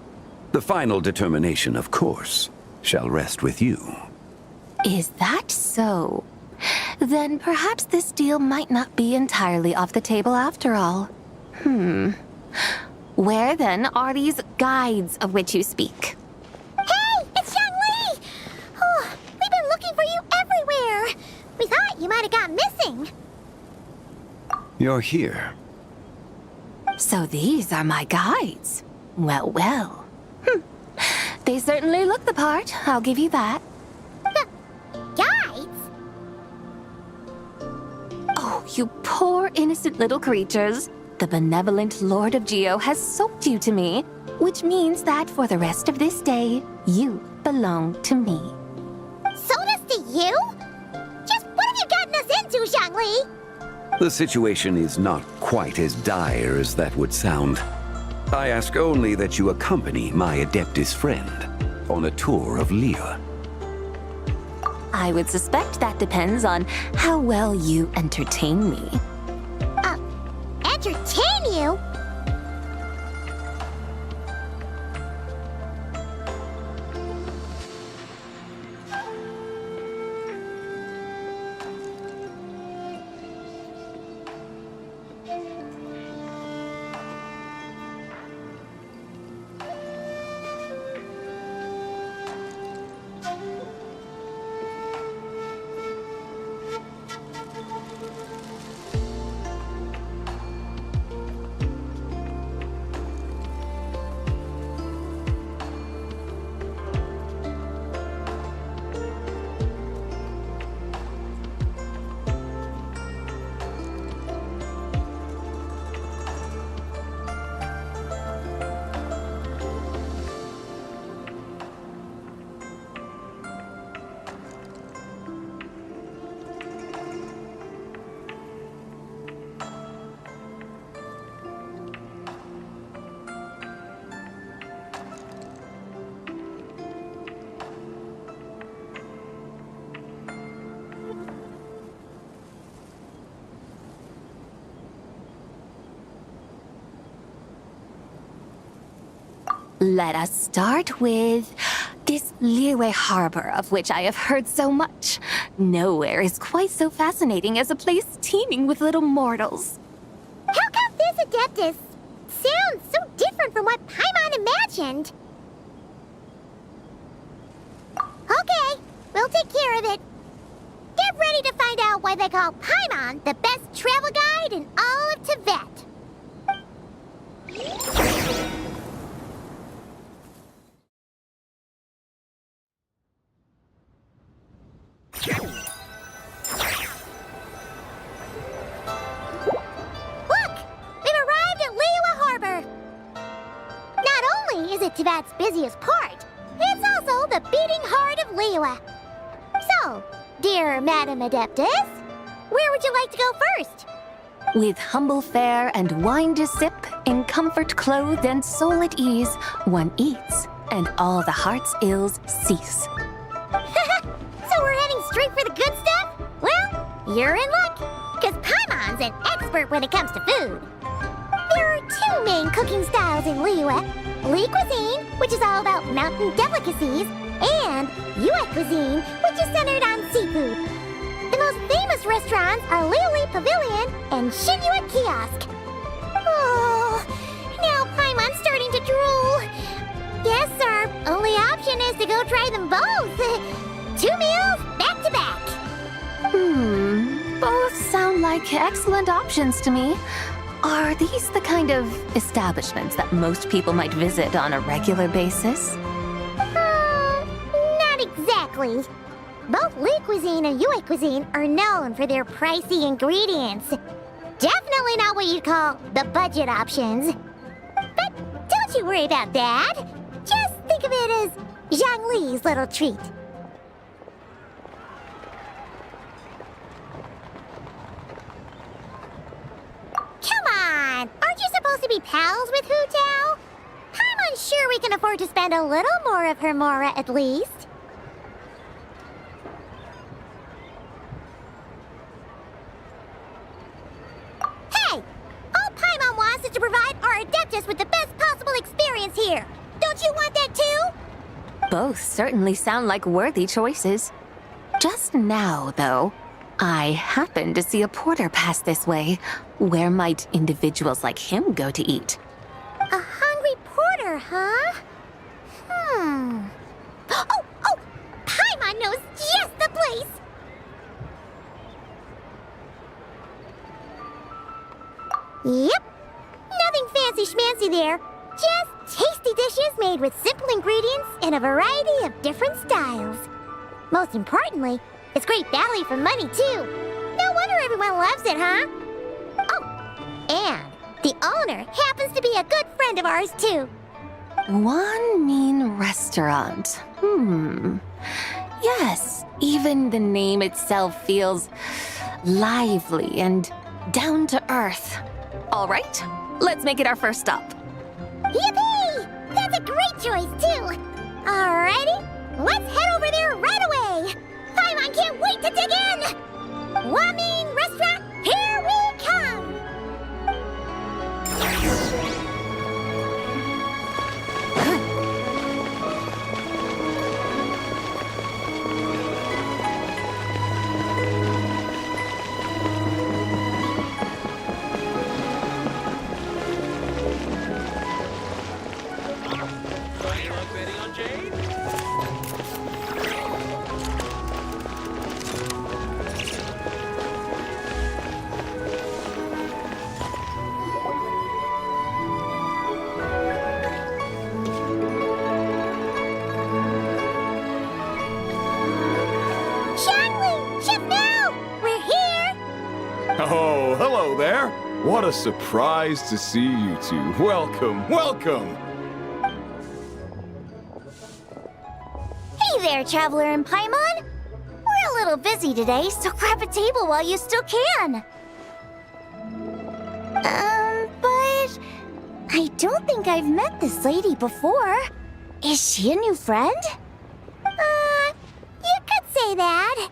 The final determination, of course, shall rest with you. Is that so? Then perhaps this deal might not be entirely off the table after all. Where then are these guides of which you speak? Hey, it's Xiangli! Oh, we've been looking for you everywhere. We thought you might have gone missing. You're here. So these are my guides. Well, well. They certainly look the part, I'll give you that. Guides? Oh, you poor innocent little creatures. The benevolent Lord of Geo has soaked you to me, which means that for the rest of this day, you belong to me. Sold us to you? Just what have you gotten us into, Xiangli? The situation is not quite as dire as that would sound. I ask only that you accompany my Adeptus friend on a tour of Liyue. I would suspect that depends on how well you entertain me. Entertain you? Let us start with this Liyue harbor of which I have heard so much. Nowhere is quite so fascinating as a place teeming with little mortals. How come this Adeptus sounds so different from what Paimon imagined? Okay, we'll take care of it. They're Get ready to find out why they call Paimon the best travel guide in all of Tibet. Look! We've arrived at Liyue Harbor. Not only is it Tibet's busiest port, it's also the beating heart of Liyue. So, dear Madam Adeptus, where would you like to go first? With humble fare and wine to sip, in comfort clothed and soul at ease, one eats, and all the heart's ills cease. So we're heading straight for the good stuff? Well, you're in luck, because Paimon's an expert when it comes to food. There are two main cooking styles in Liyue: Li cuisine, which is all about mountain delicacies, and Yue cuisine, which is centered on seafood. The most famous restaurants are Liyue Pavilion and Shinyue Kiosk. Oh, now Paimon's starting to drool. Guess our only option is to go try them both. 2 meals, back to back. Both sound like excellent options to me. Are these the kind of establishments that most people might visit on a regular basis? Not exactly. Both Li cuisine and Yue cuisine are known for their pricey ingredients. Definitely not what you'd call the budget options. But don't you worry about that. Just think of it as Zhang Li's little treat. Come on! Aren't you supposed to be pals with Hu Tao? I'm unsure we can afford to spend a little more of her mora at least. Hey! All Paimon wants is to provide our Adeptus with the best possible experience here. Don't you want that too? Both certainly sound like worthy choices. Just now, though, I happened to see a porter pass this way. Where might individuals like him go to eat? A hungry porter, huh? Oh! Paimon knows just the place! Yep. Nothing fancy schmancy there. Just tasty dishes made with simple ingredients in a variety of different styles. Most importantly, it's great value for money, too. No wonder everyone loves it, huh? Oh, and the owner happens to be a good friend of ours, too. One mean restaurant. Yes, even the name itself feels lively and down to earth. All right, let's make it our first stop. Yippee! That's a great choice, too. Alrighty, let's head over there right away. Paimon can't wait to dig in. Wamin Restaurant, here we come. Oh, hello there. What a surprise to see you two. Welcome, welcome. Hey there, Traveler and Paimon. We're a little busy today, so grab a table while you still can. But I don't think I've met this lady before. Is she a new friend? You could say that.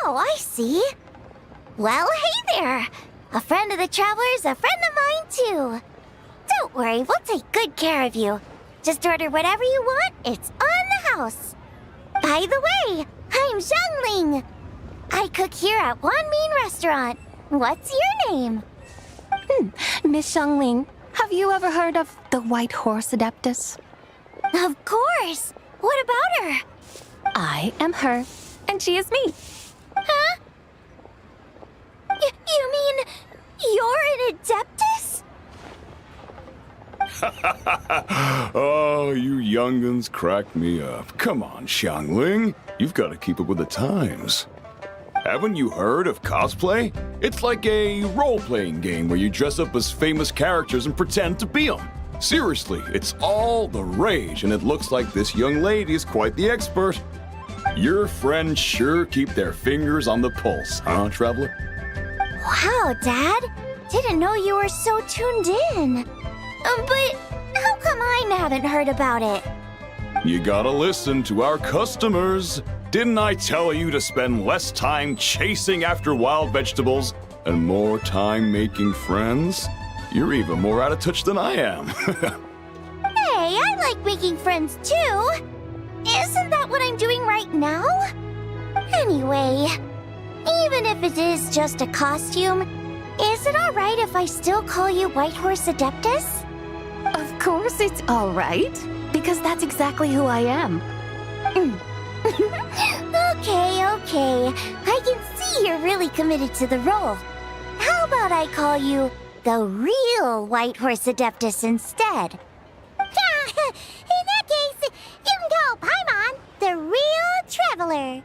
Oh, I see. Well, hey there. A friend of the Traveler's a friend of mine, too. Don't worry, we'll take good care of you. Just order whatever you want, it's on the house. By the way, I'm Zhangling. I cook here at Wanmin Restaurant. What's your name? Miss Xiangling, have you ever heard of the White Horse Adeptus? Of course. What about her? I am her. and she is me. Huh? You mean you're an Adeptus? Oh, you young'uns crack me up. Come on, Xiangling. You've got to keep up with the times. Haven't you heard of cosplay? It's like a role-playing game where you dress up as famous characters and pretend to be them. Seriously, it's all the rage, and it looks like this young lady is quite the expert. Your friends sure keep their fingers on the pulse, huh, Traveler? Wow, Dad. Didn't know you were so tuned in. But how come I haven't heard about it? You gotta listen to our customers. Didn't I tell you to spend less time chasing after wild vegetables and more time making friends? You're even more out of touch than I am. Hey, I like making friends too. Isn't that what I'm doing right now? Anyway, even if it is just a costume, is it alright if I still call you Whitehorse Adeptus? Of course it's all right, because that's exactly who I am. Okay. I can see you're really committed to the role. How about I call you the real Whitehorse Adeptus instead? In that case, you can call Paimon the real traveler.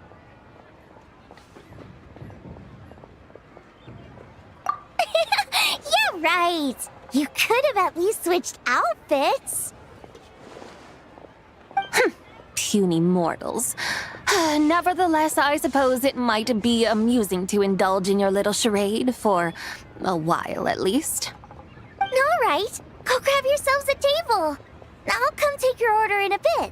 Yeah, right. You could have at least switched outfits. Puny mortals. Nevertheless, I suppose it might be amusing to indulge in your little charade for a while at least. All right, go grab yourselves a table. I'll come take your order in a bit.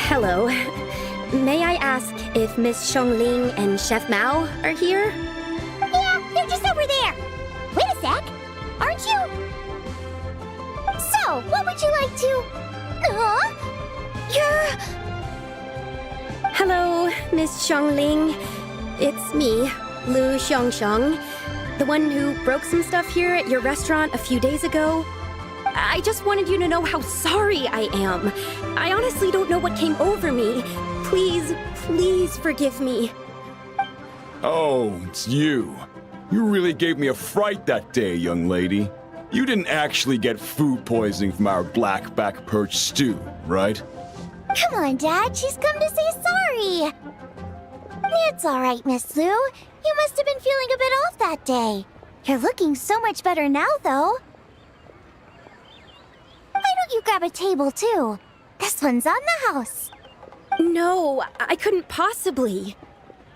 Hello. May I ask if Miss Xiangling and Chef Mao are here? Yeah, they're just over there. Wait a sec. Aren't you? So, what would you like to... You're... Hello, Miss Xiangling. It's me, Lu Xiangxiang, the one who broke some stuff here at your restaurant a few days ago. I just wanted you to know how sorry I am. I honestly don't know what came over me. Please forgive me. Oh, it's you. You really gave me a fright that day, young lady. You didn't actually get food poisoning from our blackback perch stew, right? Come on, Dad. She's come to say sorry. It's all right, Miss Lu. You must have been feeling a bit off that day. You're looking so much better now, though. Why don't you grab a table, too? This one's on the house. No, I couldn't possibly.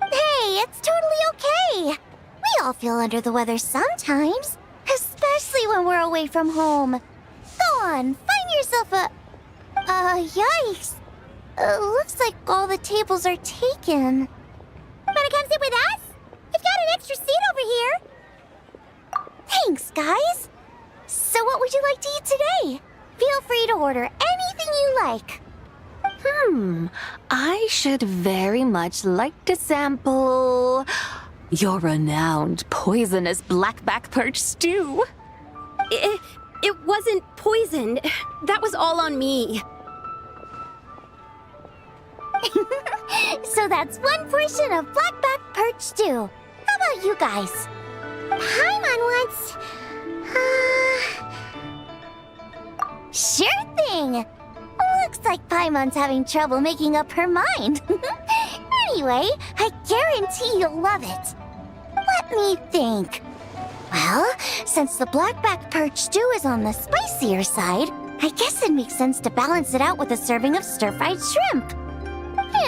Hey, it's totally okay. We all feel under the weather sometimes, especially when we're away from home. Go on, find yourself a... yikes. Looks like all the tables are taken. Wanna come sit with us? We've got an extra seat over here. Thanks, guys. So what would you like to eat today? Feel free to order anything you like. I should very much like to sample your renowned poisonous blackback perch stew. It wasn't poisoned. That was all on me. So that's one portion of blackback perch stew. How about you guys? Paimon wants... Sure thing! Looks like Paimon's having trouble making up her mind. Anyway, I guarantee you'll love it. Let me think. Well, since the blackback perch stew is on the spicier side, I guess it makes sense to balance it out with a serving of stir-fried shrimp.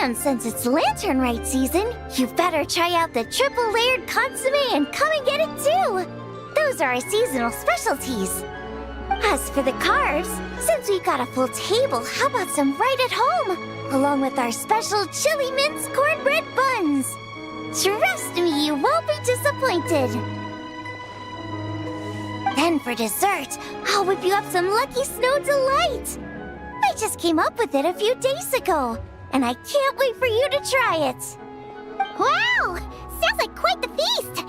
And since it's Lantern Rite season, you better try out the triple-layered consommé and come and get it too! Those are our seasonal specialties. As for the carbs, since we've got a full table, how about some right at home? Along with our special chili mince cornbread buns. Trust me, you won't be disappointed. Then for dessert, I'll whip you up some Lucky Snow Delight. I just came up with it a few days ago, and I can't wait for you to try it. Wow! Sounds like quite the feast!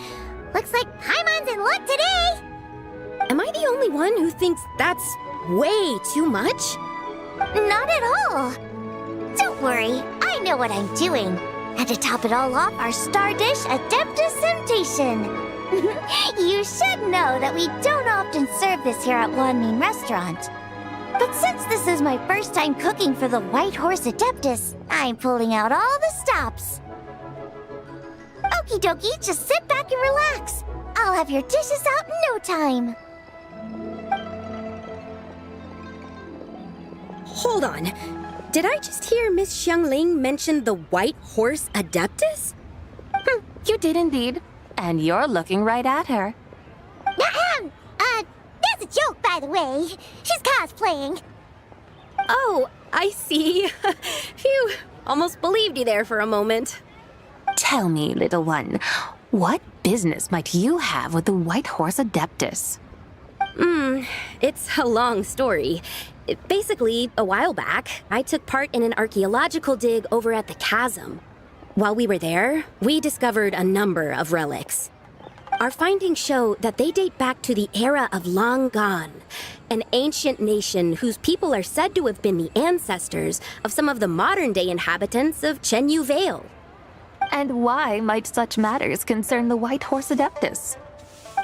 Looks like Paimon's in luck today! Am I the only one who thinks that's way too much? Not at all. Don't worry, I know what I'm doing. And to top it all off, our star dish, Adeptus Temptation. You should know that we don't often serve this here at Wanmin Restaurant. But since this is my first time cooking for the White Horse Adeptus, I'm pulling out all the stops. Okie dokie, just sit back and relax. I'll have your dishes out in no time. Hold on. Did I just hear Miss Xiangling mention the White Horse Adeptus? You did indeed. And you're looking right at her. That's a joke, by the way. She's cosplaying. Oh, I see. Phew, almost believed you there for a moment. Tell me, little one, what business might you have with the White Horse Adeptus? It's a long story. Basically, a while back, I took part in an archaeological dig over at the chasm. While we were there, we discovered a number of relics. Our findings show that they date back to the era of Long Gone, an ancient nation whose people are said to have been the ancestors of some of the modern-day inhabitants of Chenyu Vale. And why might such matters concern the White Horse Adeptus?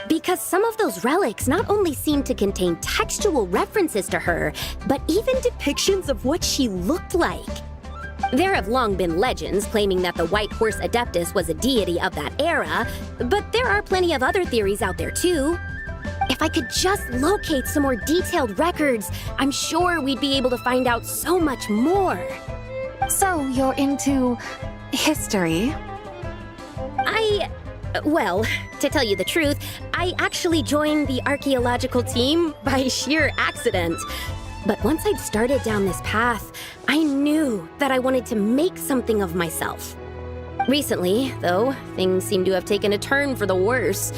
Because some of those relics not only seem to contain textual references to her, but even depictions of what she looked like. There have long been legends claiming that the White Horse Adeptus was a deity of that era, but there are plenty of other theories out there too. If I could just locate some more detailed records, I'm sure we'd be able to find out so much more. So you're into history? Well, to tell you the truth, I actually joined the archaeological team by sheer accident. But once I'd started down this path, I knew that I wanted to make something of myself. Recently, though, things seem to have taken a turn for the worse.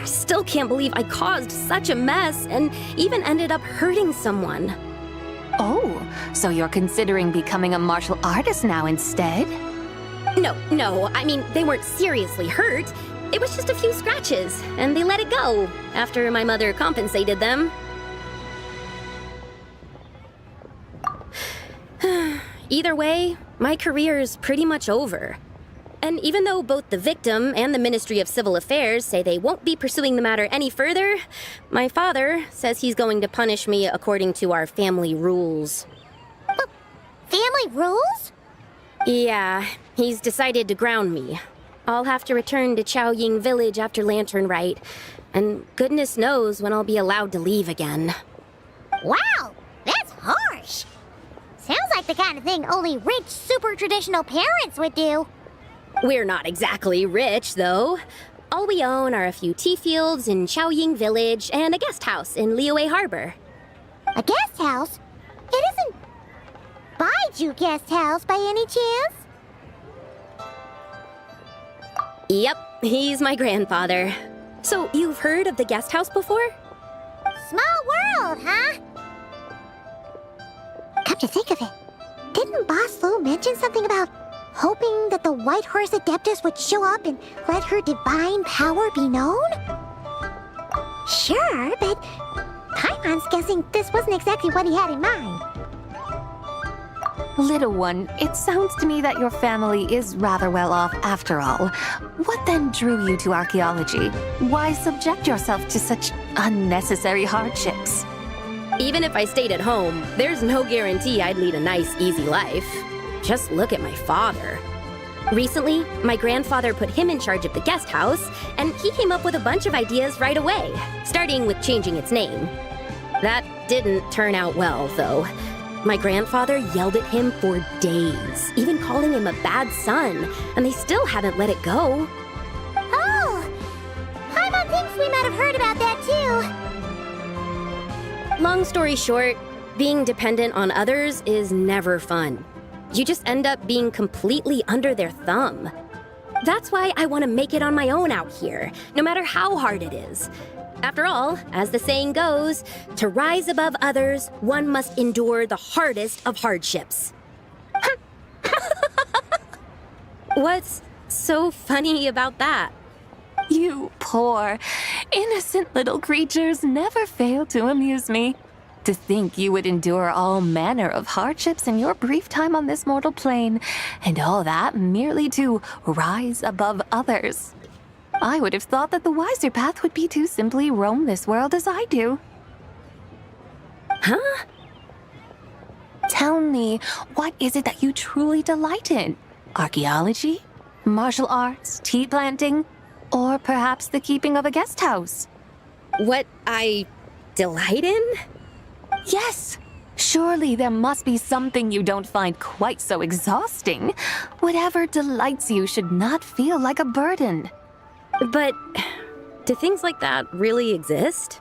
Still can't believe I caused such a mess and even ended up hurting someone. Oh, so you're considering becoming a martial artist now instead? No, I mean, they weren't seriously hurt. It was just a few scratches, and they let it go after my mother compensated them. Either way, my career's pretty much over. And even though both the victim and the Ministry of Civil Affairs say they won't be pursuing the matter any further, my father says he's going to punish me according to our family rules. Family rules? Yeah, he's decided to ground me. I'll have to return to Chaoying Village after Lantern Rite, and goodness knows when I'll be allowed to leave again. Wow, that's harsh. Sounds like the kind of thing only rich, super traditional parents would do. We're not exactly rich, though. All we own are a few tea fields in Chaoying Village and a guest house in Liyue Harbor. A guest house? It isn't Baiju Guest House by any chance? Yep, he's my grandfather. So, you've heard of the guest house before? Small world, huh? Come to think of it, didn't Boss Lu mention something about hoping that the White Horse Adeptus would show up and let her divine power be known? Sure, but Paimon's guessing this wasn't exactly what he had in mind. Little one, it sounds to me that your family is rather well off after all. What then drew you to archaeology? Why subject yourself to such unnecessary hardships? Even if I stayed at home, there's no guarantee I'd lead a nice, easy life. Just look at my father. Recently, my grandfather put him in charge of the guest house, and he came up with a bunch of ideas right away, starting with changing its name. That didn't turn out well, though. My grandfather yelled at him for days, even calling him a bad son, and they still haven't let it go. Oh! Paimon thinks we might have heard about that too. Long story short, being dependent on others is never fun. You just end up being completely under their thumb. That's why I want to make it on my own out here, no matter how hard it is. After all, as the saying goes, to rise above others, one must endure the hardest of hardships. What's so funny about that? You poor, innocent little creatures never fail to amuse me. To think you would endure all manner of hardships in your brief time on this mortal plane, and all that merely to rise above others. I would have thought that the wiser path would be to simply roam this world as I do. Huh? Tell me, what is it that you truly delight in? Archaeology? Martial arts? Tea planting? Or perhaps the keeping of a guest house? What I delight in? Yes. Surely there must be something you don't find quite so exhausting. Whatever delights you should not feel like a burden. But do things like that really exist?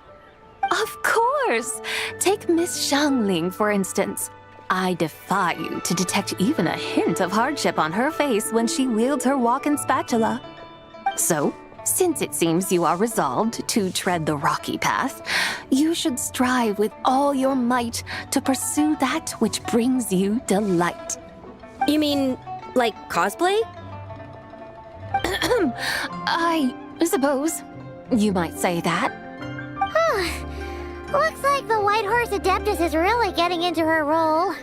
Of course! Take Miss Xiangling, for instance. I defy you to detect even a hint of hardship on her face when she wields her walking spatula. So, since it seems you are resolved to tread the rocky path, you should strive with all your might to pursue that which brings you delight. You mean, like cosplay? I suppose you might say that. Looks like the White Horse Adeptus is really getting into her role.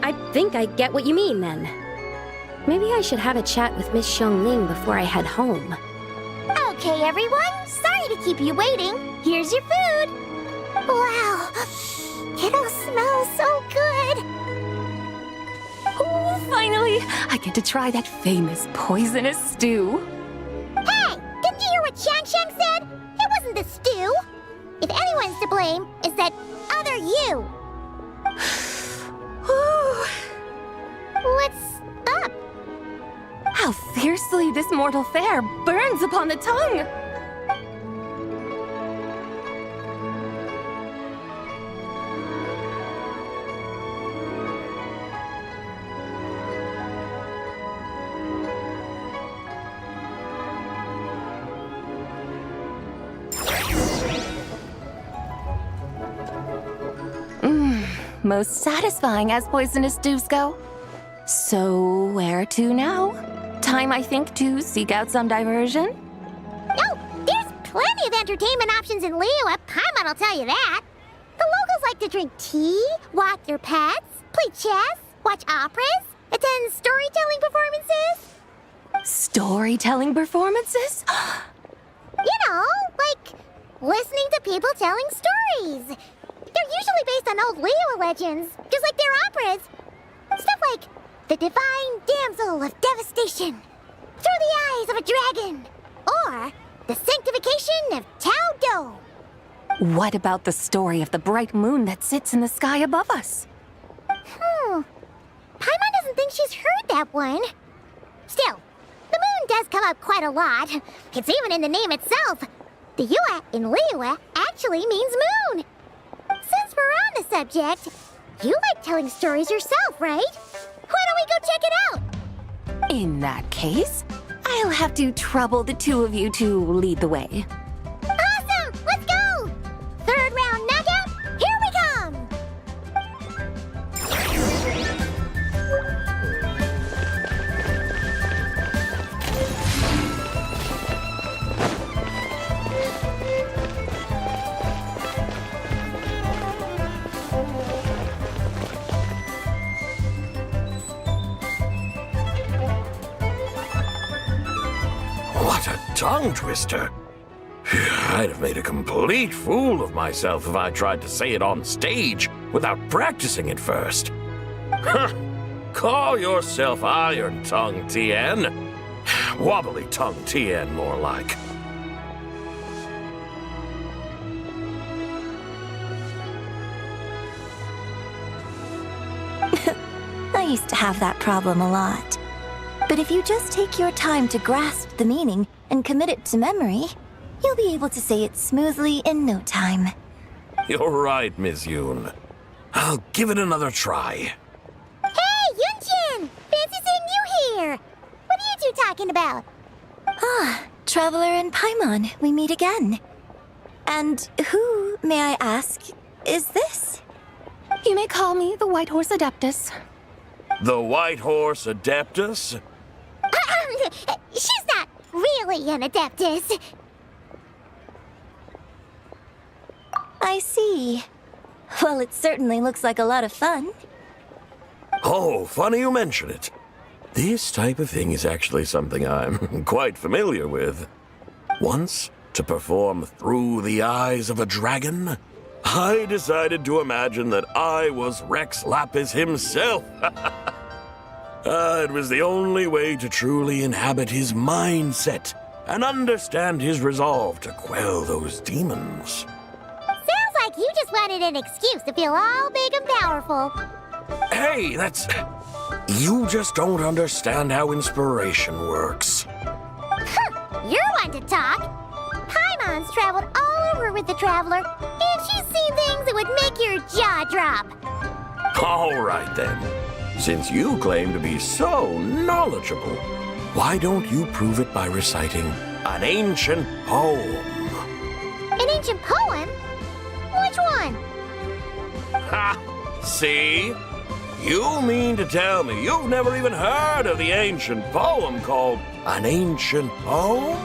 I think I get what you mean then. Maybe I should have a chat with Miss Xiangling before I head home. Okay, everyone. Sorry to keep you waiting. Here's your food. Wow. It all smells so good. Oh, finally! I get to try that famous poisonous stew. Hey! Didn't you hear what Shang said? It wasn't the stew. If anyone's to blame, it's that other you. What's up? How fiercely this mortal fare burns upon the tongue! Most satisfying as poisonous stews go. So, where to now? Time, I think, to seek out some diversion? Oh, there's plenty of entertainment options in Liyue. Paimon will tell you that. The locals like to drink tea, walk their pets, play chess, watch operas, attend storytelling performances. Storytelling performances? You know, like listening to people telling stories. They're usually based on old Liyue legends, just like their operas. Stuff like The Divine Damsel of Devastation, Through the Eyes of a Dragon, or The Sanctification of Tao Do. What about the story of the bright moon that sits in the sky above us? Paimon doesn't think she's heard that one. Still, the moon does come up quite a lot. It's even in the name itself. The Yue in Liyue actually means moon. Since we're on the subject, you like telling stories yourself, right? Why don't we go check it out? In that case, I'll have to trouble the two of you to lead the way. Awesome! Let's go! Third round knockout, here we come! What a tongue twister! I'd have made a complete fool of myself if I tried to say it on stage without practicing it first. Call yourself Iron Tongue, Tien. Wobbly Tongue, Tien, more like. used to have that problem a lot. But if you just take your time to grasp the meaning and commit it to memory, you'll be able to say it smoothly in no time. You're right, Miss Yoon. I'll give it another try. Hey, Yunjin! Fancy seeing you here! What are you two talking about? Ah, Traveler and Paimon, we meet again. And who, may I ask, is this? You may call me the White Horse Adeptus. The White Horse Adeptus? She's not really an Adeptus. I see. Well, it certainly looks like a lot of fun. Oh, funny you mention it. This type of thing is actually something I'm quite familiar with. Once, to perform Through the Eyes of a Dragon, I decided to imagine that I was Rex Lapis himself. It was the only way to truly inhabit his mindset and understand his resolve to quell those demons. Sounds like you just wanted an excuse to feel all big and powerful. Hey, that's... You just don't understand how inspiration works. You're one to talk. Paimon's traveled all over with the Traveler, and she's seen things that would make your jaw drop. All right, then. Since you claim to be so knowledgeable, why don't you prove it by reciting an ancient poem? An ancient poem? Which one? Ha! See? You mean to tell me you've never even heard of the ancient poem called An Ancient Poem?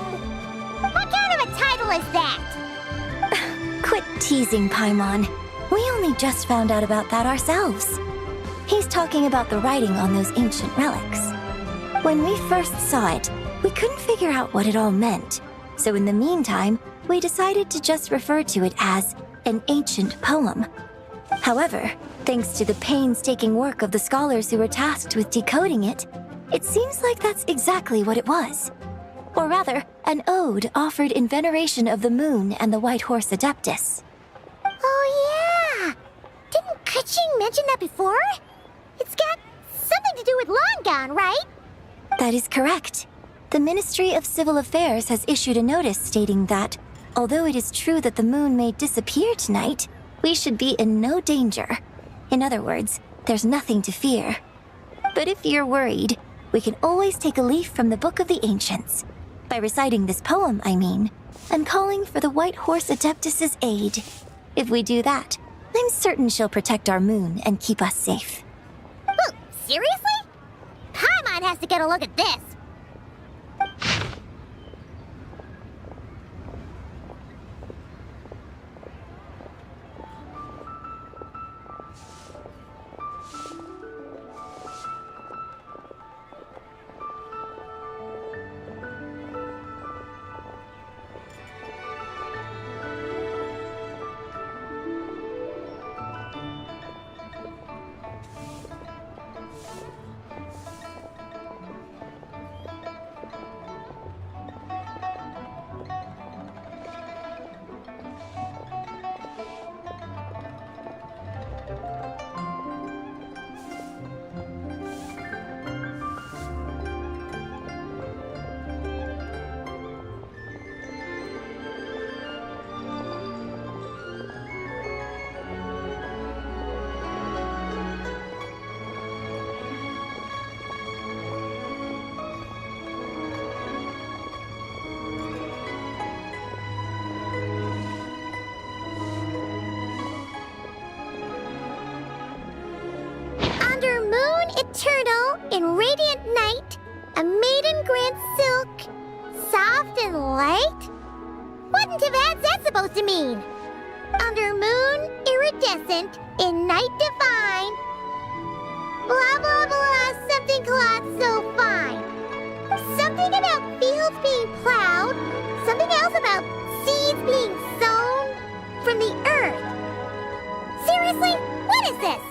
What kind of a title is that? Quit teasing, Paimon. We only just found out about that ourselves. He's talking about the writing on those ancient relics. When we first saw it, we couldn't figure out what it all meant. So in the meantime, we decided to just refer to it as an ancient poem. However, thanks to the painstaking work of the scholars who were tasked with decoding it, it seems like that's exactly what it was. Or rather, an ode offered in veneration of the moon and the White Horse Adeptus. Oh yeah! Didn't Kuching mention that before? It's got something to do with Long Gone, right? That is correct. The Ministry of Civil Affairs has issued a notice stating that, although it is true that the moon may disappear tonight, we should be in no danger. In other words, there's nothing to fear. But if you're worried, we can always take a leaf from the Book of the Ancients. By reciting this poem, I mean, and calling for the White Horse Adeptus's aid. If we do that, I'm certain she'll protect our moon and keep us safe. Oh, seriously? Paimon has to get a look at this. Eternal in radiant night, a maiden grants silk, soft and light? What in Tibet's that supposed to mean? Under moon, iridescent, in night divine. Blah blah blah, something cloth so fine. Something about fields being plowed, something else about seeds being sown from the earth. Seriously, what is this?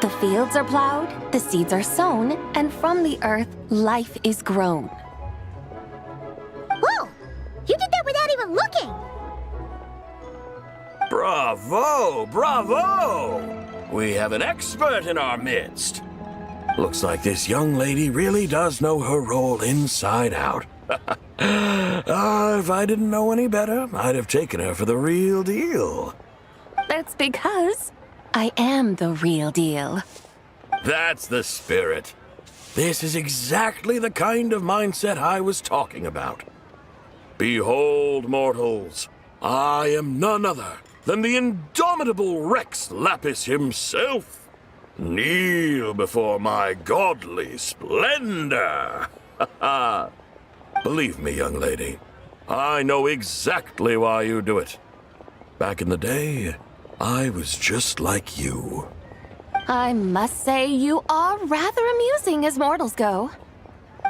The fields are plowed, the seeds are sown, and from the earth, life is grown. Whoa! You did that without even looking! Bravo! Bravo! We have an expert in our midst. Looks like this young lady really does know her role inside out. If I didn't know any better, I'd have taken her for the real deal. That's because I am the real deal. That's the spirit. This is exactly the kind of mindset I was talking about. Behold, mortals, I am none other than the indomitable Rex Lapis himself. Kneel before my godly splendor. Believe me, young lady, I know exactly why you do it. Back in the day, I was just like you. I must say you are rather amusing as mortals go.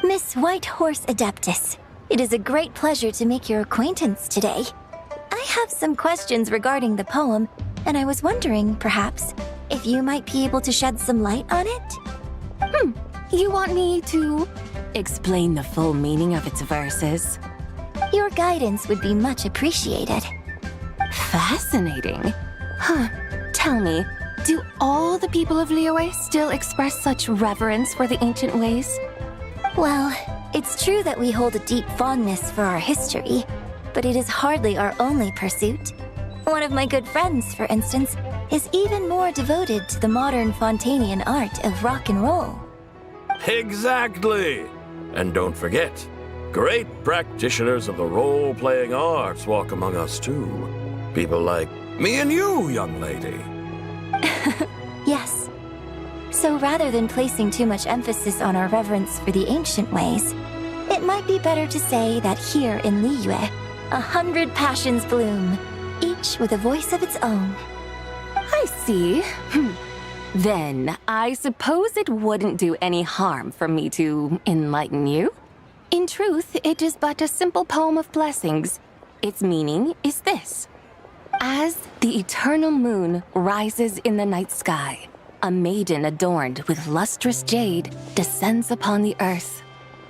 Miss White Horse Adeptus, it is a great pleasure to make your acquaintance today. I have some questions regarding the poem, and I was wondering, perhaps, if you might be able to shed some light on it? You want me to explain the full meaning of its verses? Your guidance would be much appreciated. Fascinating. Tell me, do all the people of Liyue still express such reverence for the ancient ways? Well, it's true that we hold a deep fondness for our history, but it is hardly our only pursuit. One of my good friends, for instance, is even more devoted to the modern Fontanian art of rock and roll. Exactly! And don't forget, great practitioners of the role-playing arts walk among us too. People like me and you, young lady. Yes. So rather than placing too much emphasis on our reverence for the ancient ways, it might be better to say that here in Liyue, 100 passions bloom, each with a voice of its own. I see. Then, I suppose it wouldn't do any harm for me to enlighten you. In truth, it is but a simple poem of blessings. Its meaning is this. As the eternal moon rises in the night sky, a maiden adorned with lustrous jade descends upon the earth.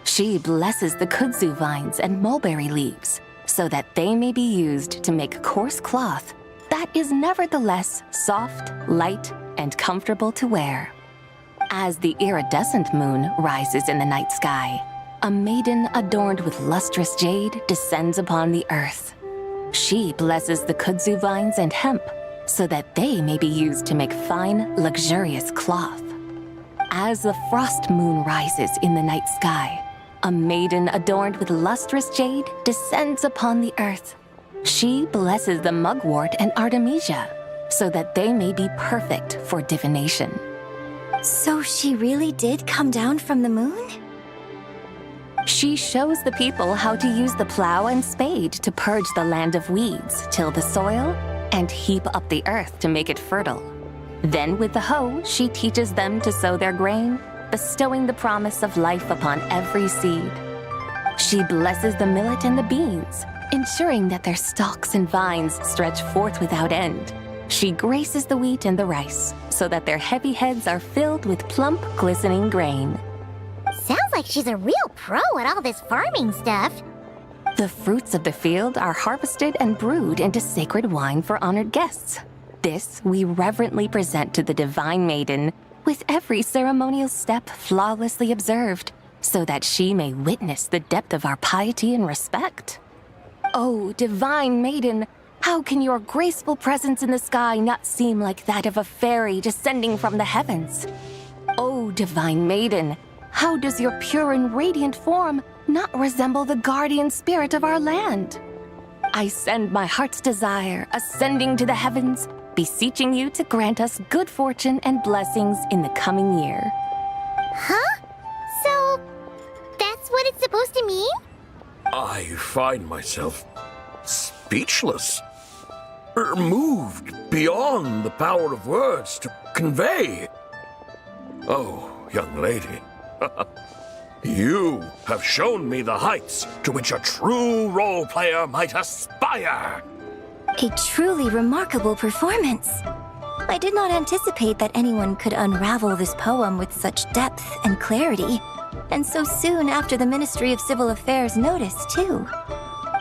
She blesses the kudzu vines and mulberry leaves so that they may be used to make coarse cloth that is nevertheless soft, light, and comfortable to wear. As the iridescent moon rises in the night sky, a maiden adorned with lustrous jade descends upon the earth. She blesses the kudzu vines and hemp so that they may be used to make fine, luxurious cloth. As the frost moon rises in the night sky, a maiden adorned with lustrous jade descends upon the earth. She blesses the mugwort and artemisia so that they may be perfect for divination. So she really did come down from the moon? She shows the people how to use the plow and spade to purge the land of weeds, till the soil, and heap up the earth to make it fertile. Then with the hoe, she teaches them to sow their grain, bestowing the promise of life upon every seed. She blesses the millet and the beans, ensuring that their stalks and vines stretch forth without end. She graces the wheat and the rice, so that their heavy heads are filled with plump, glistening grain. Sounds like she's a real pro at all this farming stuff. The fruits of the field are harvested and brewed into sacred wine for honored guests. This we reverently present to the divine maiden, with every ceremonial step flawlessly observed, so that she may witness the depth of our piety and respect. Oh, divine maiden, how can your graceful presence in the sky not seem like that of a fairy descending from the heavens? Oh, divine maiden, how does your pure and radiant form not resemble the guardian spirit of our land? I send my heart's desire, ascending to the heavens, beseeching you to grant us good fortune and blessings in the coming year. Huh? So, that's what it's supposed to mean? I find myself speechless, moved beyond the power of words to convey. Oh, young lady, you have shown me the heights to which a true role player might aspire. A truly remarkable performance. I did not anticipate that anyone could unravel this poem with such depth and clarity, and so soon after the Ministry of Civil Affairs noticed, too.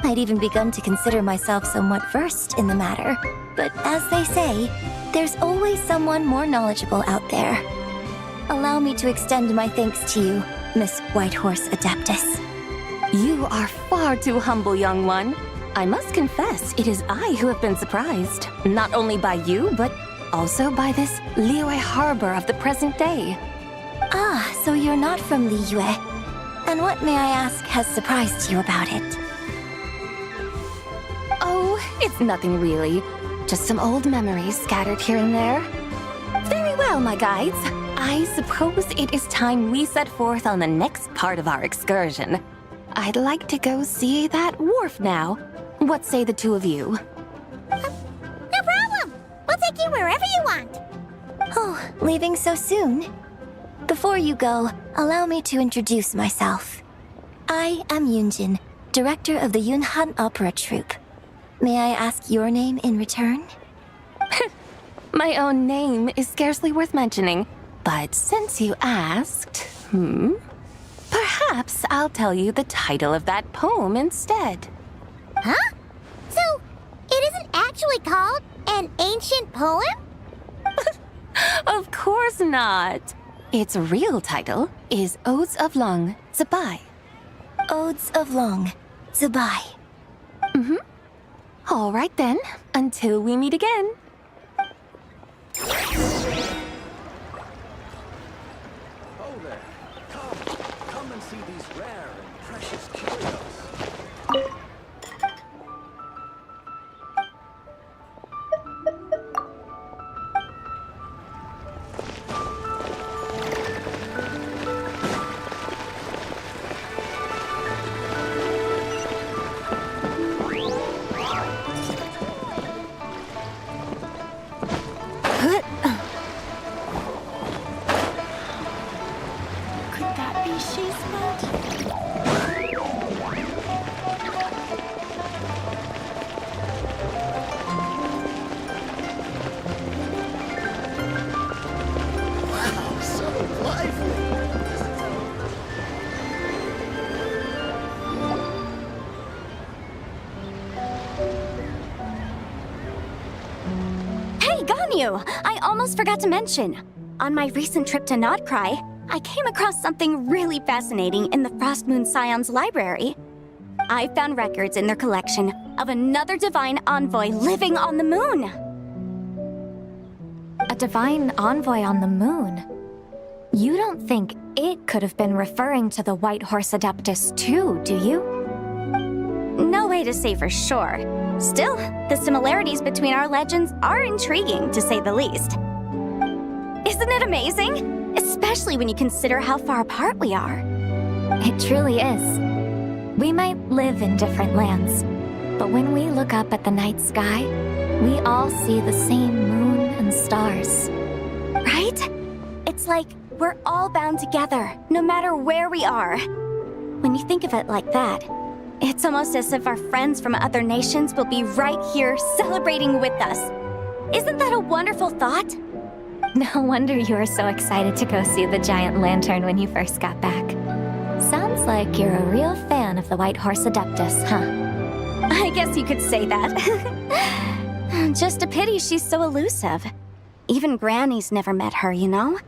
I'd even begun to consider myself somewhat versed in the matter, but as they say, there's always someone more knowledgeable out there. allow me to extend my thanks to you, Miss Whitehorse Adeptus. You are far too humble, young one. I must confess, it is I who have been surprised, not only by you, but also by this Liyue harbor of the present day. Ah, so you're not from Liyue. And what, may I ask, has surprised you about it? Oh, it's nothing really. Just some old memories scattered here and there. Very well, my guides. I suppose it is time we set forth on the next part of our excursion. I'd like to go see that wharf now. What say the two of you? No problem! We'll take you wherever you want. Oh, leaving so soon? Before you go, allow me to introduce myself. I am Yunjin, director of the Yunhan Opera Troupe. May I ask your name in return? My own name is scarcely worth mentioning, but since you asked, perhaps I'll tell you the title of that poem instead. Huh? So, it isn't actually called an ancient poem? Of course not. Its real title is Odes of Long Zabai. Odes of Long Zabai. All right then, until we meet again. Oh there. Come and see these rare and precious curios. Could that be She's Wow, so lively. Hey, Ganyu! I almost forgot to mention. On my recent trip to Nodcry, I came across something really fascinating in the Frostmoon Scion's library. I found records in their collection of another divine envoy living on the moon. A divine envoy on the moon? You don't think it could have been referring to the Whitehorse Adeptus too, do you? No way to say for sure. Still, the similarities between our legends are intriguing, to say the least. Isn't it amazing? Especially when you consider how far apart we are. It truly is. We might live in different lands, but when we look up at the night sky, we all see the same moon and stars. Right? It's like we're all bound together, no matter where we are. When you think of it like that, it's almost as if our friends from other nations will be right here celebrating with us. Isn't that a wonderful thought? No wonder you were so excited to go see the giant lantern when you first got back. Sounds like you're a real fan of the Whitehorse Adeptus, huh? I guess you could say that. Just a pity she's so elusive. Even Granny's never met her, you know?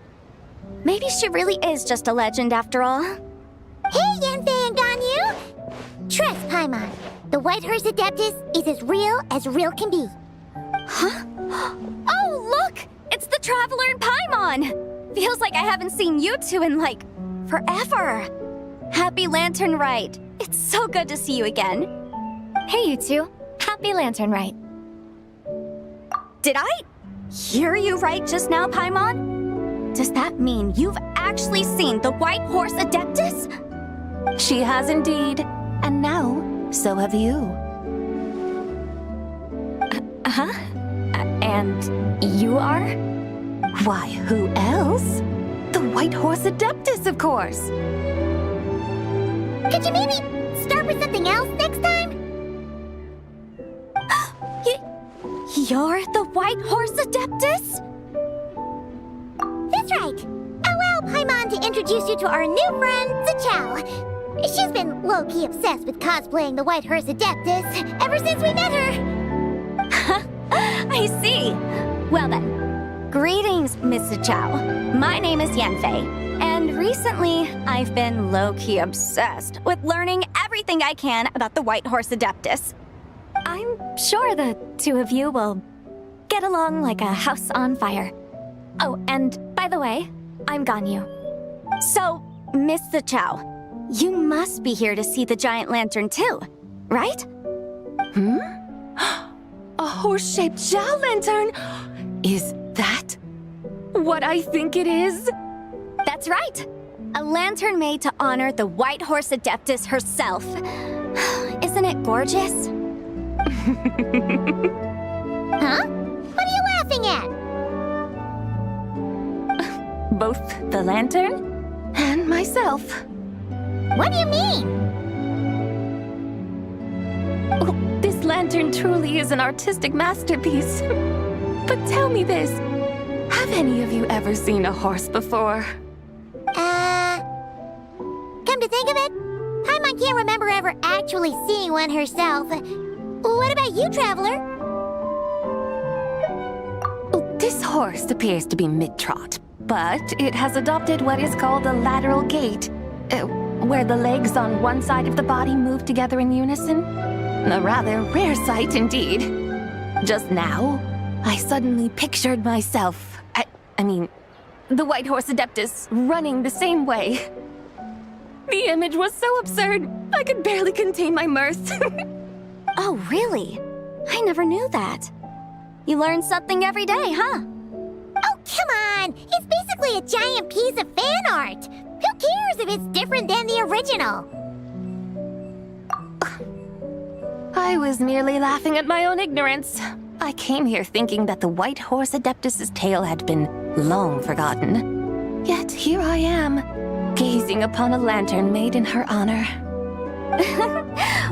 Maybe she really is just a legend after all. Hey, Yanfei and Ganyu! Trust, Paimon. The Whitehorse Adeptus is as real can be. Huh? Oh, look! It's the Traveler and Paimon! Feels like I haven't seen you two in, like, forever. Happy Lantern Rite. It's so good to see you again. Hey, you two. Happy Lantern Rite. Did I hear you right just now, Paimon? Does that mean you've actually seen the Whitehorse Adeptus? She has indeed. And now, so have you. Huh? And you are? Why, who else? The Whitehorse Adeptus, of course. Could you maybe start with something else next time? You're the Whitehorse Adeptus? That's right. Allow Paimon to introduce you to our new friend, Zichao. She's been low-key obsessed with cosplaying the Whitehorse Adeptus ever since we met her. I see. Well then, greetings, Mrs. Chow. My name is Yanfei, and recently I've been low-key obsessed with learning everything I can about the White Horse Adeptus. I'm sure the two of you will get along like a house on fire. Oh, and by the way, I'm Ganyu. So, Mr. Chow, you must be here to see the giant lantern too, right? A horse-shaped Zhao lantern? Is that what I think it is? That's right. A lantern made to honor the White Horse Adeptus herself. Isn't it gorgeous? Huh? What are you laughing at? Both the lantern and myself. What do you mean? Oh, this lantern truly is an artistic masterpiece. But tell me this, have any of you ever seen a horse before? Come to think of it, Paimon can't remember ever actually seeing one herself. What about you, Traveler? This horse appears to be mid-trot, but it has adopted what is called a lateral gait, where the legs on one side of the body move together in unison. A rather rare sight indeed. Just now, I suddenly pictured myself, I mean, the White Horse Adeptus running the same way. The image was so absurd, I could barely contain my mirth. Oh, really? I never knew that. You learn something every day, huh? Oh, come on! It's basically a giant piece of fan art! Who cares if it's different than the original? I was merely laughing at my own ignorance. I came here thinking that the White Horse Adeptus's tale had been long forgotten. Yet here I am, gazing upon a lantern made in her honor.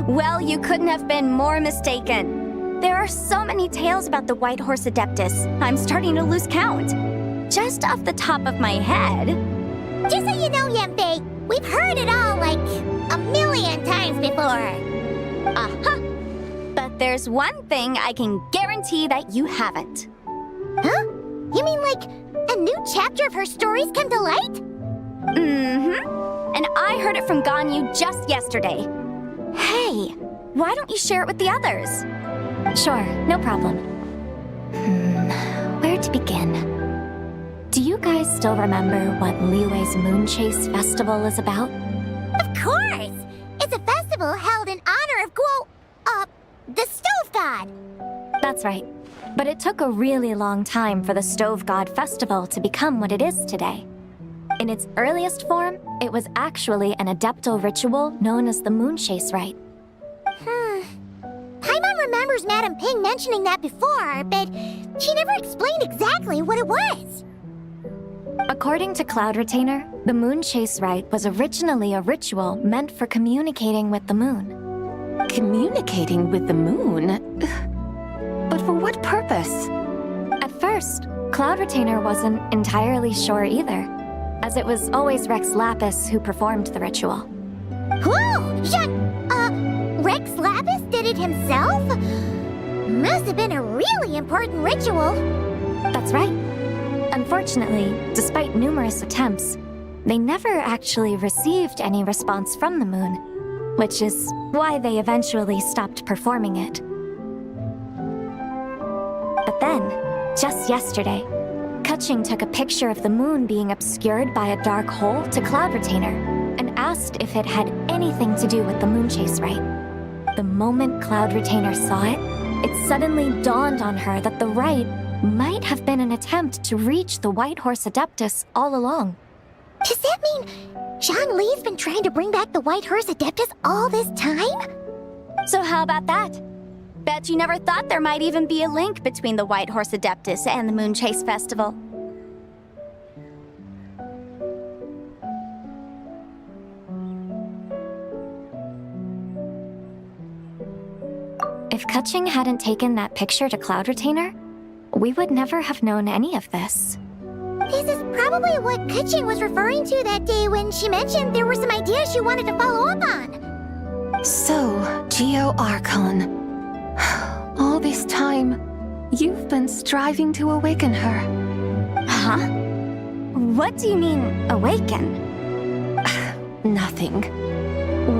Well, you couldn't have been more mistaken. There are so many tales about the White Horse Adeptus, I'm starting to lose count. Just off the top of my head... Just so you know, Yanfei, we've heard it all like a million times before. Uh-huh. But there's one thing I can guarantee that you haven't. Huh? You mean like a new chapter of her stories come to light? Mm-hmm. And I heard it from Ganyu just yesterday. Hey, why don't you share it with the others? Sure, no problem. Where to begin? Do you guys still remember what Liyue's Moon Chase Festival is about? Of course! It's a festival held in honor of the Stove God! That's right. But it took a really long time for the Stove God Festival to become what it is today. In its earliest form, it was actually an adeptal ritual known as the Moon Chase Rite. Paimon remembers Madame Ping mentioning that before, but she never explained exactly what it was. According to Cloud Retainer, the Moon Chase Rite was originally a ritual meant for communicating with the moon. Communicating with the moon? But for what purpose? At first, Cloud Retainer wasn't entirely sure either, as it was always Rex Lapis who performed the ritual. Whoa! Rex Lapis did it himself? Must have been a really important ritual. That's right. Unfortunately, despite numerous attempts, they never actually received any response from the moon, which is why they eventually stopped performing it. But then, just yesterday, Kutching took a picture of the moon being obscured by a dark hole to Cloud Retainer and asked if it had anything to do with the Moon Chase Rite. The moment Cloud Retainer saw it, it suddenly dawned on her that the rite might have been an attempt to reach the White Horse Adeptus all along. Does that mean Zhang Li's been trying to bring back the White Horse Adeptus all this time? So how about that? Bet you never thought there might even be a link between the White Horse Adeptus and the Moon Chase Festival. If Kutching hadn't taken that picture to Cloud Retainer, we would never have known any of this. This is probably what Kutching was referring to that day when she mentioned there were some ideas she wanted to follow up on. So, Geo Archon. All this time, you've been striving to awaken her. Huh? Huh? What do you mean, awaken? Nothing.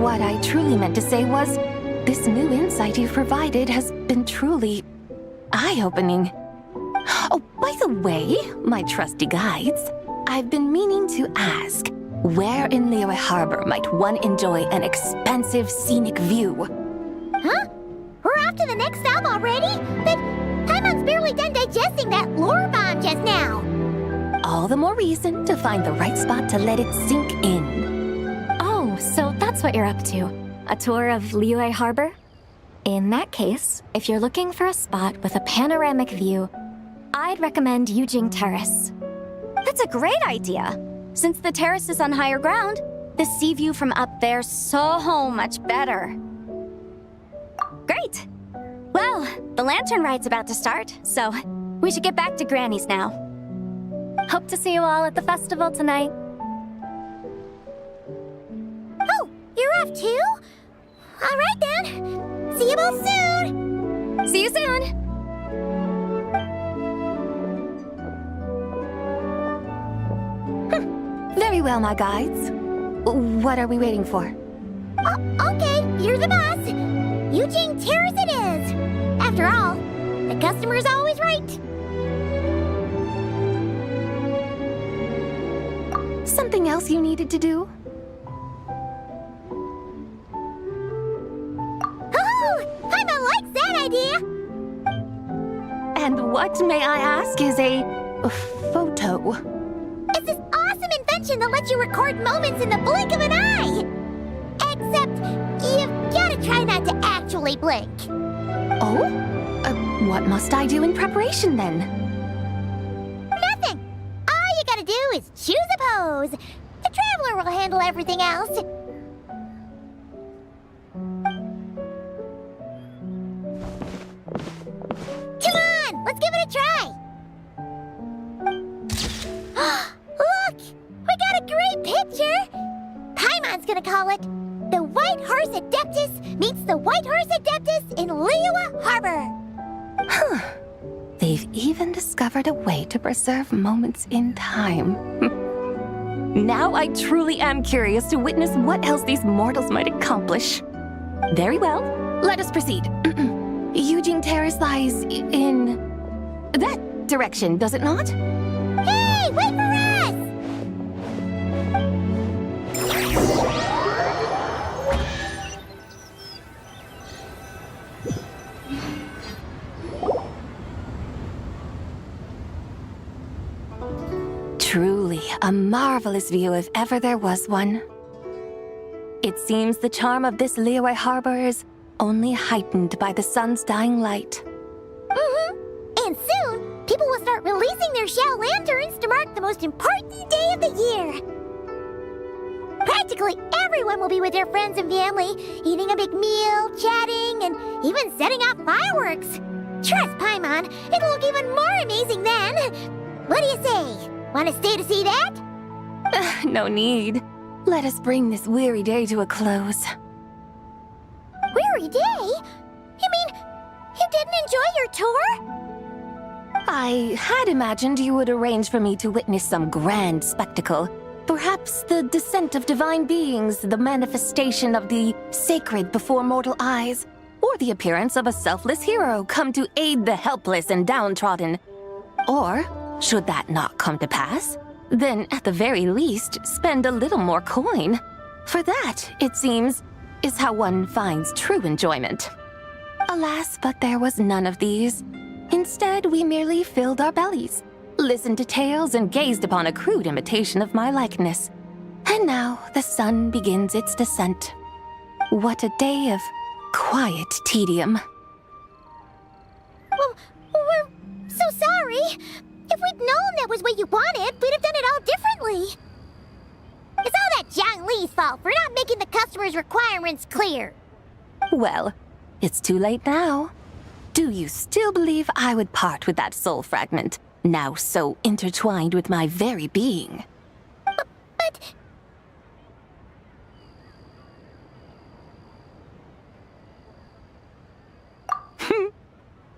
What I truly meant to say was, this new insight you've provided has been truly eye-opening. Oh, by the way, my trusty guides, I've been meaning to ask, where in Liyue Harbor might one enjoy an expansive scenic view? Huh? We're off to the next stop already? But Paimon's barely done digesting that lore bomb just now. All the more reason to find the right spot to let it sink in. Oh, so that's what you're up to. A tour of Liyue Harbor? In that case, if you're looking for a spot with a panoramic view, I'd recommend Yujing Terrace. That's a great idea! Since the terrace is on higher ground, the sea view from up there's so much better. Great! Well, the lantern ride's about to start, so we should get back to Granny's now. Hope to see you all at the festival tonight. Oh, you're off too? All right then. See you both soon. See you soon. Very well, my guides. What are we waiting for? Okay, you're the boss. Yujing Terrace it is. After all, the customer's always right. Something else you needed to do? Oh, Paimon likes that idea. And what, may I ask, is a photo? It's this awesome invention that lets you record moments in the blink of an eye. Except, you've got to try not to actually blink. Oh? What must I do in preparation then? Nothing. All you gotta do is choose a pose. The Traveler will handle everything else. Come on, let's give it a try. Look, we got a great picture. Paimon's gonna call it The White Horse Adeptus Meets the White Horse Adeptus in Liyue Harbor. Huh. They've even discovered a way to preserve moments in time. Now I truly am curious to witness what else these mortals might accomplish. Very well, let us proceed. Yujing Terrace lies in that direction, does it not? Hey, wait for us! Truly a marvelous view if ever there was one. It seems the charm of this Liyue Harbor is only heightened by the sun's dying light. And soon, people will start releasing their shell lanterns to mark the most important day of the year. Practically everyone will be with their friends and family, eating a big meal, chatting, and even setting off fireworks. Trust Paimon, it'll look even more amazing then. What do you say? Want to stay to see that? No need. Let us bring this weary day to a close. Weary day? You mean you didn't enjoy your tour? I had imagined you would arrange for me to witness some grand spectacle. Perhaps the descent of divine beings, the manifestation of the sacred before mortal eyes, or the appearance of a selfless hero come to aid the helpless and downtrodden. Or, should that not come to pass, then at the very least spend a little more coin. For that, it seems, is how one finds true enjoyment. Alas, but there was none of these. Instead, we merely filled our bellies, listened to tales, and gazed upon a crude imitation of my likeness. And now the sun begins its descent. What a day of quiet tedium. Well, we're so sorry. If we'd known that was what you wanted, we'd have done it all differently. It's all that Zhang Li's fault for not making the customer's requirements clear. Well, it's too late now. Do you still believe I would part with that soul fragment, now so intertwined with my very being? But...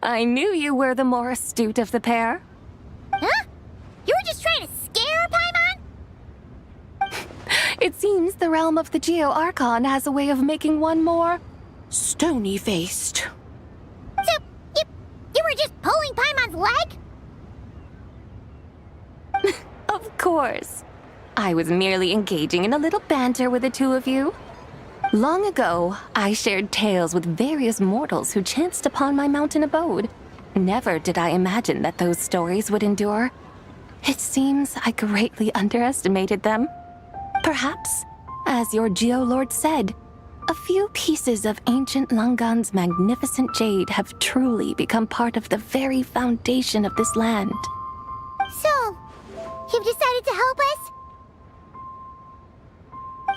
I knew you were the more astute of the pair. Huh? You were just trying the realm of the Geo-Archon has a way of making one more stony-faced. So, you were just pulling Paimon's leg? Of course. I was merely engaging in a little banter with the two of you. Long ago, I shared tales with various mortals who chanced upon my mountain abode. Never did I imagine that those stories would endure. It seems I greatly underestimated them. Perhaps, as your Geolord said, a few pieces of ancient Langan's magnificent jade have truly become part of the very foundation of this land. So, you've decided to help us?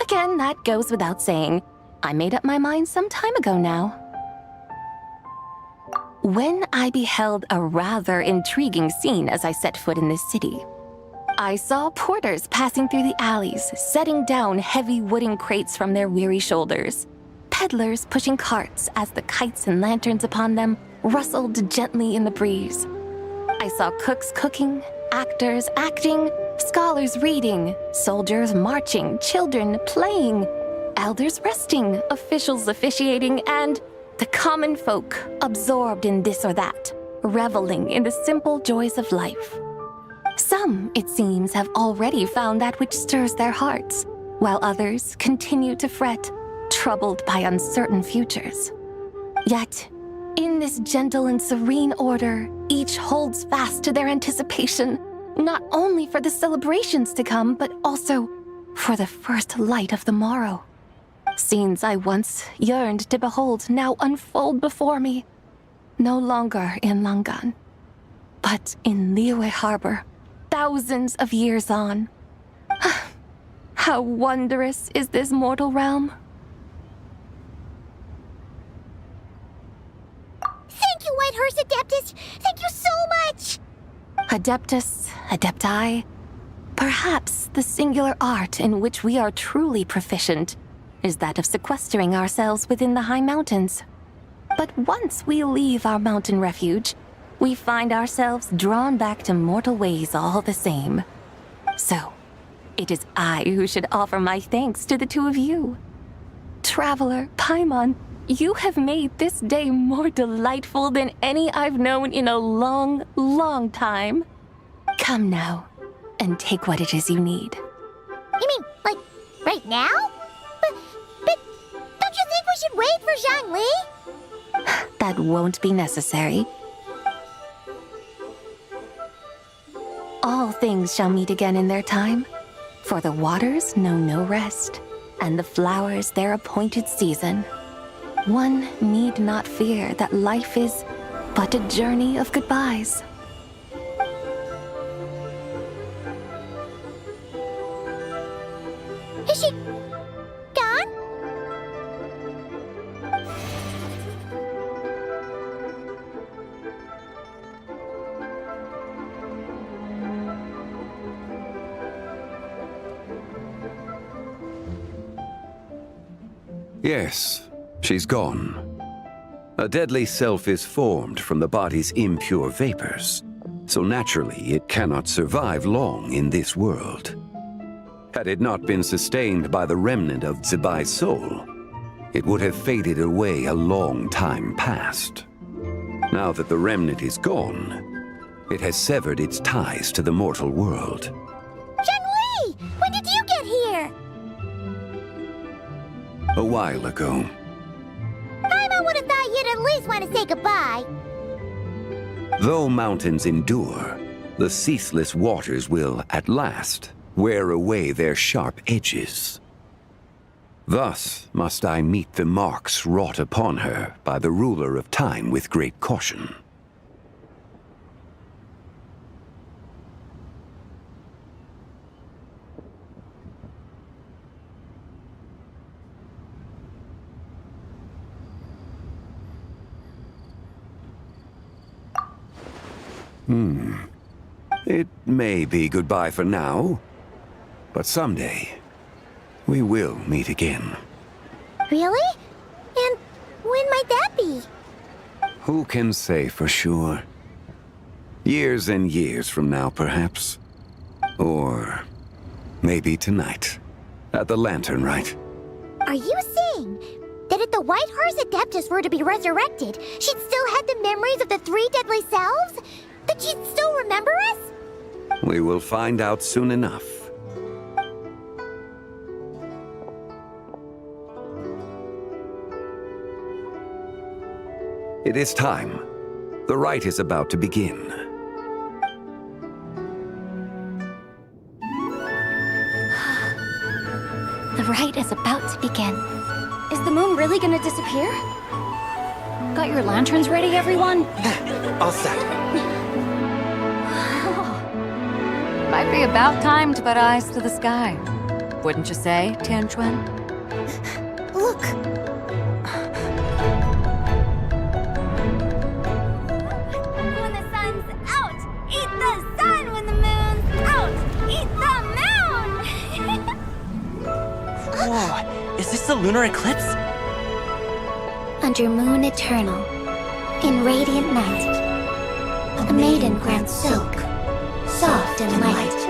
Again, that goes without saying. I made up my mind some time ago now. When I beheld a rather intriguing scene as I set foot in this city, I saw porters passing through the alleys, setting down heavy wooden crates from their weary shoulders, peddlers pushing carts as the kites and lanterns upon them rustled gently in the breeze. I saw cooks cooking, actors acting, scholars reading, soldiers marching, children playing, elders resting, officials officiating, and the common folk absorbed in this or that, reveling in the simple joys of life. Some, it seems, have already found that which stirs their hearts, while others continue to fret, troubled by uncertain futures. Yet, in this gentle and serene order, each holds fast to their anticipation, not only for the celebrations to come, but also for the first light of the morrow. Scenes I once yearned to behold now unfold before me, no longer in Langan, but in Liyue Harbor, thousands of years on. How wondrous is this mortal realm! Thank you, Whitehorse Adeptus! Thank you so much! Adeptus, Adepti, perhaps the singular art in which we are truly proficient is that of sequestering ourselves within the high mountains. But once we leave our mountain refuge, we find ourselves drawn back to mortal ways all the same. So, it is I who should offer my thanks to the two of you. Traveler, Paimon, you have made this day more delightful than any I've known in a long, long time. Come now, and take what it is you need. You mean, like, right now? But don't you think we should wait for Zhangli? That won't be necessary. All things shall meet again in their time, for the waters know no rest, and the flowers their appointed season. One need not fear that life is but a journey of goodbyes. Is she gone? Yes, she's gone. A deadly self is formed from the body's impure vapors, so naturally it cannot survive long in this world. Had it not been sustained by the remnant of Zibai's soul, it would have faded away a long time past. Now that the remnant is gone, it has severed its ties to the mortal world. Zhangli! When did you get here? A while ago. Paimon would have thought you'd at least want to say goodbye. Though mountains endure, the ceaseless waters will, at last, wear away their sharp edges. Thus must I meet the marks wrought upon her by the ruler of time with great caution. It may be goodbye for now, but someday we will meet again. Really? And when might that be? Who can say for sure? Years and years from now, perhaps. Or maybe tonight, At the lantern, right? Are you saying that if the White Horse Adeptus were to be resurrected, she'd still have the memories of the 3 deadly selves? That she'd still remember us? We will find out soon enough. It is time. The rite is about to begin. The rite is about to begin. Is the moon really gonna disappear? Got your lanterns ready, everyone? All set. Might be about time to put eyes to the sky. Wouldn't you say, Tianchuan? Look! When the sun's out, eat the sun. When the moon's out, eat the moon. Whoa, is this the lunar eclipse? Under moon eternal, in radiant night, a maiden grants silk, soft and light.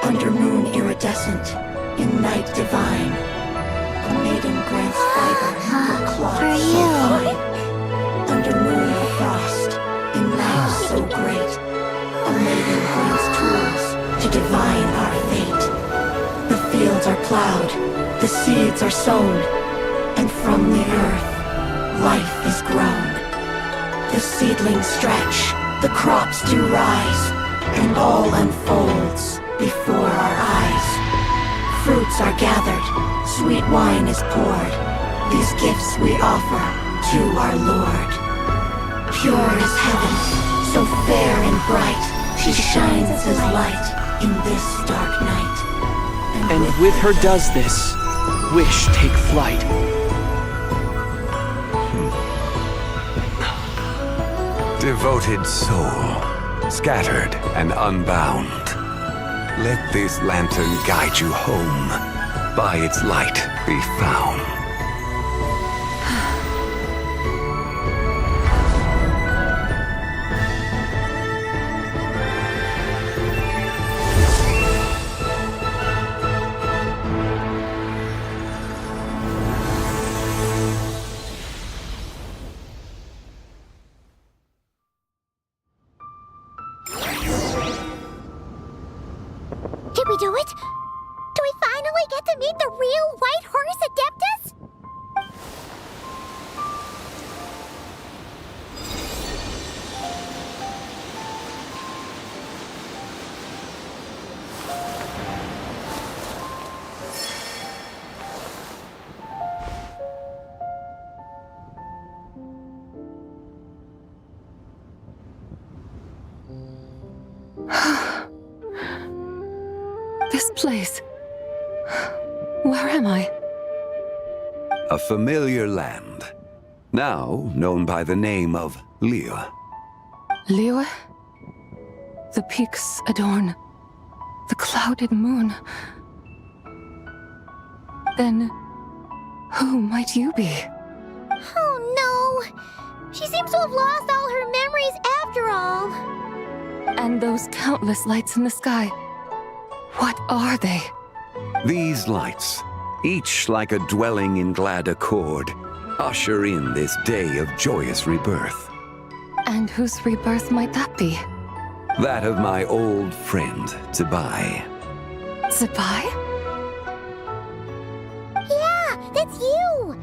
Under moon iridescent, in night divine, a maiden grants fiber for cloth For so you. fine. Under moon of frost, in night so great, a maiden grants tools to divine our fate. The fields are plowed, the seeds are sown, and from the earth, life is grown. The seedlings stretch, the crops do rise, and all unfolds before our eyes. Fruits are gathered, sweet wine is poured. These gifts we offer to our Lord. Pure as heaven, so fair and bright, she shines as light in this dark night. And with her does this, wish take flight. Devoted soul, scattered and unbound. Let this lantern guide you home. By its light be found. Did we do it? Do we finally get to meet the real White Horse Adeptus? This place. Where am I? A familiar land, now known by the name of Liyue. Liyue? The peaks adorn the clouded moon. Then, who might you be? Oh no! She seems to have lost all her memories after all. And those countless lights in the sky. What are they? These lights, each like a dwelling in glad accord, usher in this day of joyous rebirth. And whose rebirth might that be? That of my old friend, Zabai. Zabai? Yeah, that's you!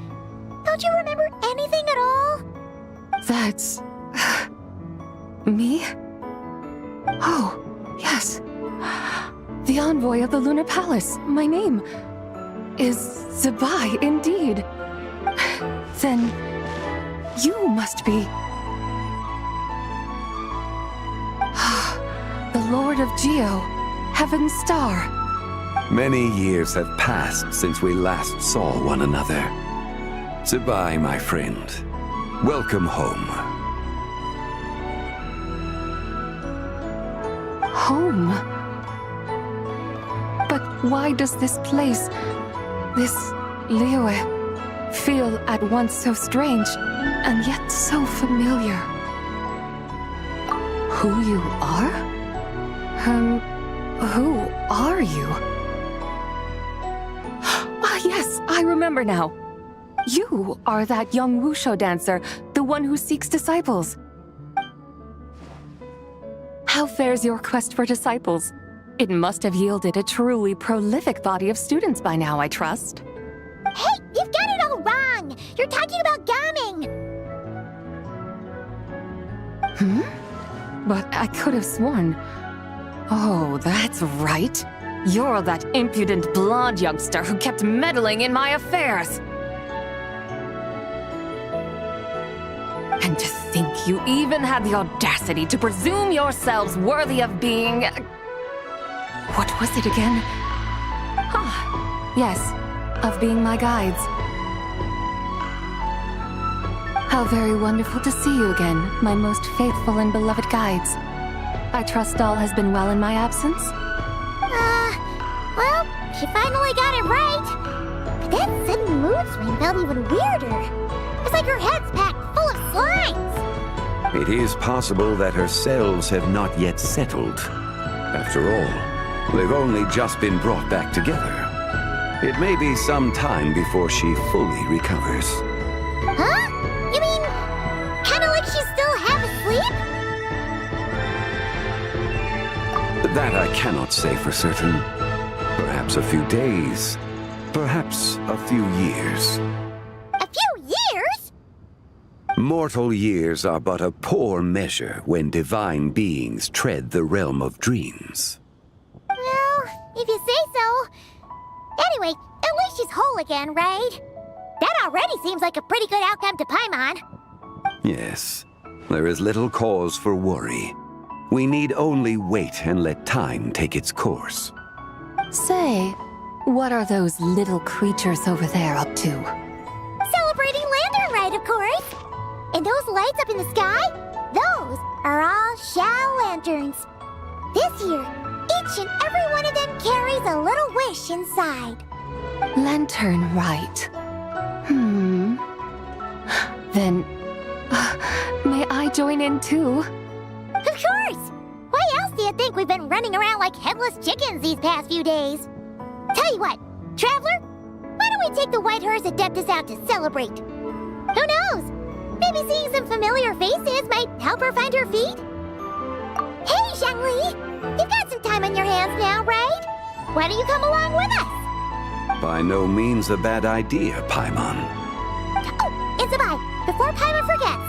Don't you remember anything at all? That's... me? Oh, yes. The envoy of the Lunar Palace. My name is Zabai, indeed. Then you must be... the Lord of Geo, Heaven's Star. Many years have passed since we last saw one another. Zabai, my friend, welcome home. Home? But why does this place, this Liyue, feel at once so strange and yet so familiar? Who you are? Who are you? I remember now. You are that young Wushu dancer, the one who seeks disciples. How fares your quest for disciples? It must have yielded a truly prolific body of students by now, I trust. Hey, you've got it all wrong! You're talking about gaming! But I could have sworn... Oh, that's right. You're that impudent blonde youngster who kept meddling in my affairs. And to think you even had the audacity to presume yourselves worthy of being... What was it again? Ah, yes, of being my guides. How very wonderful to see you again, my most faithful and beloved guides. I trust all has been well in my absence? Well, she finally got it right. But that sudden mood swing felt even weirder. It's like her head's packed full of slimes. It is possible that her cells have not yet settled. After all, they've only just been brought back together. It may be some time before she fully recovers. Huh? You mean, kinda like she's still half asleep? That I cannot say for certain. Perhaps a few days, perhaps a few years. A few years? Mortal years are but a poor measure when divine beings tread the realm of dreams. Well, if you say so. Anyway, at least she's whole again, right? That already seems like a pretty good outcome to Paimon. Yes, there is little cause for worry. We need only wait and let time take its course. Say, what are those little creatures over there up to? Celebrating Lantern Rite, of course. And those lights up in the sky? Those are all Shao lanterns. This year, each and every one of them carries a little wish inside. Lantern Rite. Then, may I join in too? Of course! Why else do you think we've been running around like headless chickens these past few days? Tell you what, Traveler, why don't we take the White Horse Adeptus out to celebrate? Who knows? Maybe seeing some familiar faces might help her find her feet? Hey, Zhangli! You've got some time on your hands now, right? Why don't you come along with us? By no means a bad idea, Paimon. Oh, and Zabai, before Paimon forgets,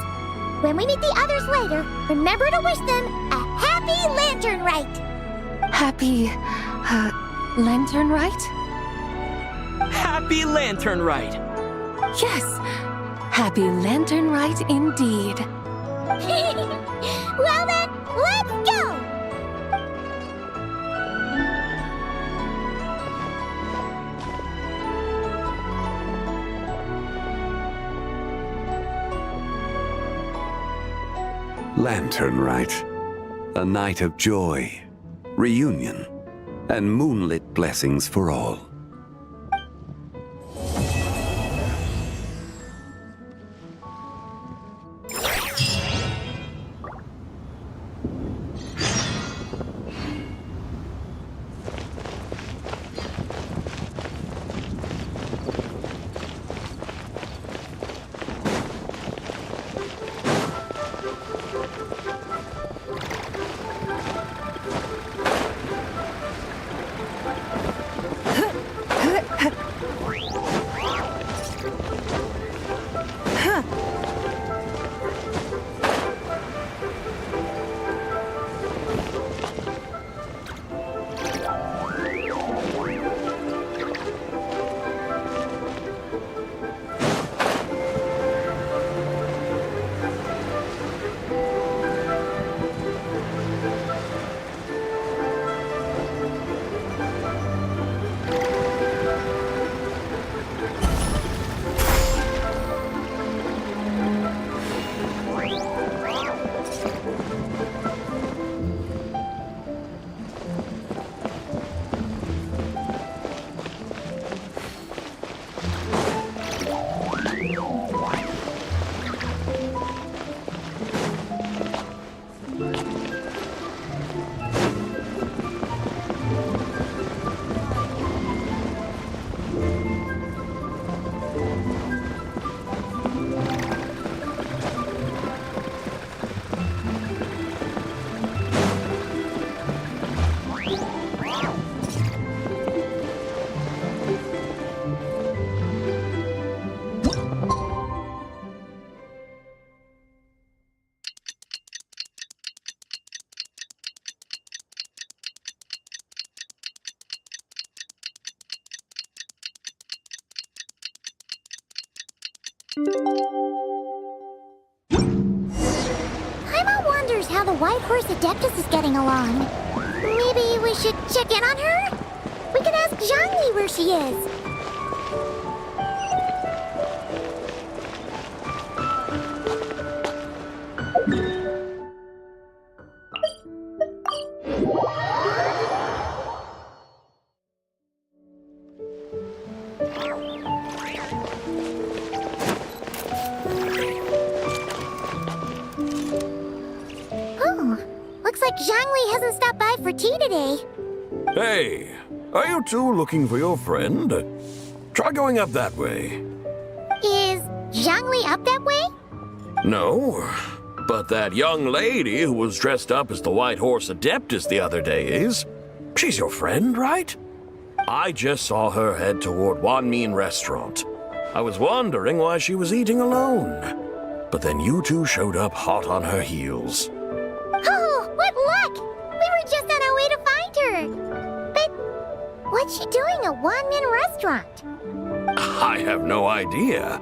when we meet the others later, remember to wish them a happy Lantern Rite! Happy... Lantern Rite? Happy Lantern Rite! Yes! Happy Lantern Rite indeed. Well then, let's go! Lantern Rite. A night of joy, reunion, and moonlit blessings for all. how the White Horse Adeptus is getting along. Maybe we should check in on her? We could ask Zhangli where she is. Looks like Zhangli hasn't stopped by for tea today. Hey, are you two looking for your friend? Try going up that way. Is Zhangli up that way? No, but that young lady who was dressed up as the White Horse Adeptus the other day is. She's your friend, right? I just saw her head toward Wanmin Restaurant. I was wondering why she was eating alone. But then you two showed up hot on her heels. Oh, what luck! We were just on our way to find her. But what's she doing at Wanmin Restaurant? I have no idea.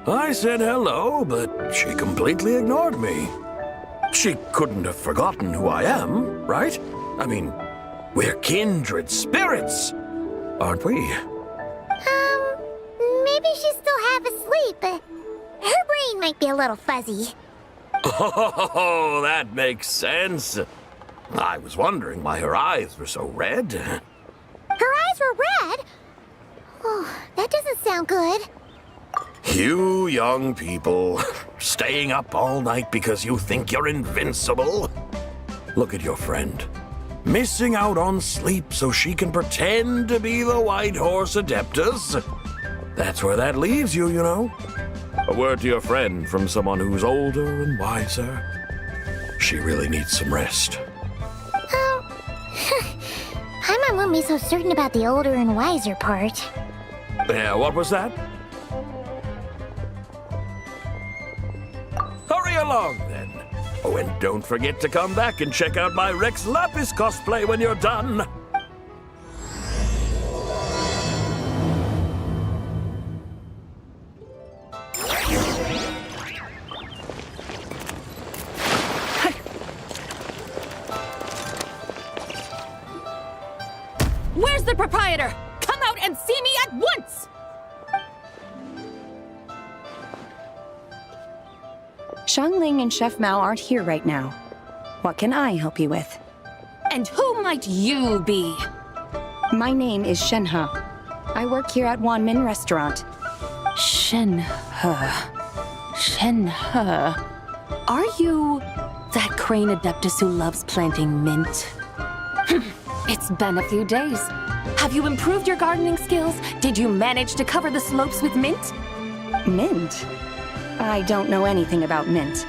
I said hello, but she completely ignored me. She couldn't have forgotten who I am, right? I mean, we're kindred spirits, aren't we? Maybe she's still half asleep, but her brain might be a little fuzzy. Oh, that makes sense. I was wondering why her eyes were so red. Her eyes were red? Oh, that doesn't sound good. You young people, staying up all night because you think you're invincible. Look at your friend. Missing out on sleep so she can pretend to be the White Horse Adeptus. That's where that leaves you, you know. A word to your friend from someone who's older and wiser. She really needs some rest. My mom won't be so certain about the older and wiser part. Yeah, what was that? Hurry along, then. Oh, and don't forget to come back and check out my Rex Lapis cosplay when you're done. Where's the proprietor? Come out and see me at once! Xiangling and Chef Mao aren't here right now. What can I help you with? And who might you be? My name is Shenhe. I work here at Wanmin Restaurant. Shenhe. Shenhe. Are you that crane adeptus who loves planting mint? It's been a few days. Have you improved your gardening skills? Did you manage to cover the slopes with mint? Mint? I don't know anything about mint.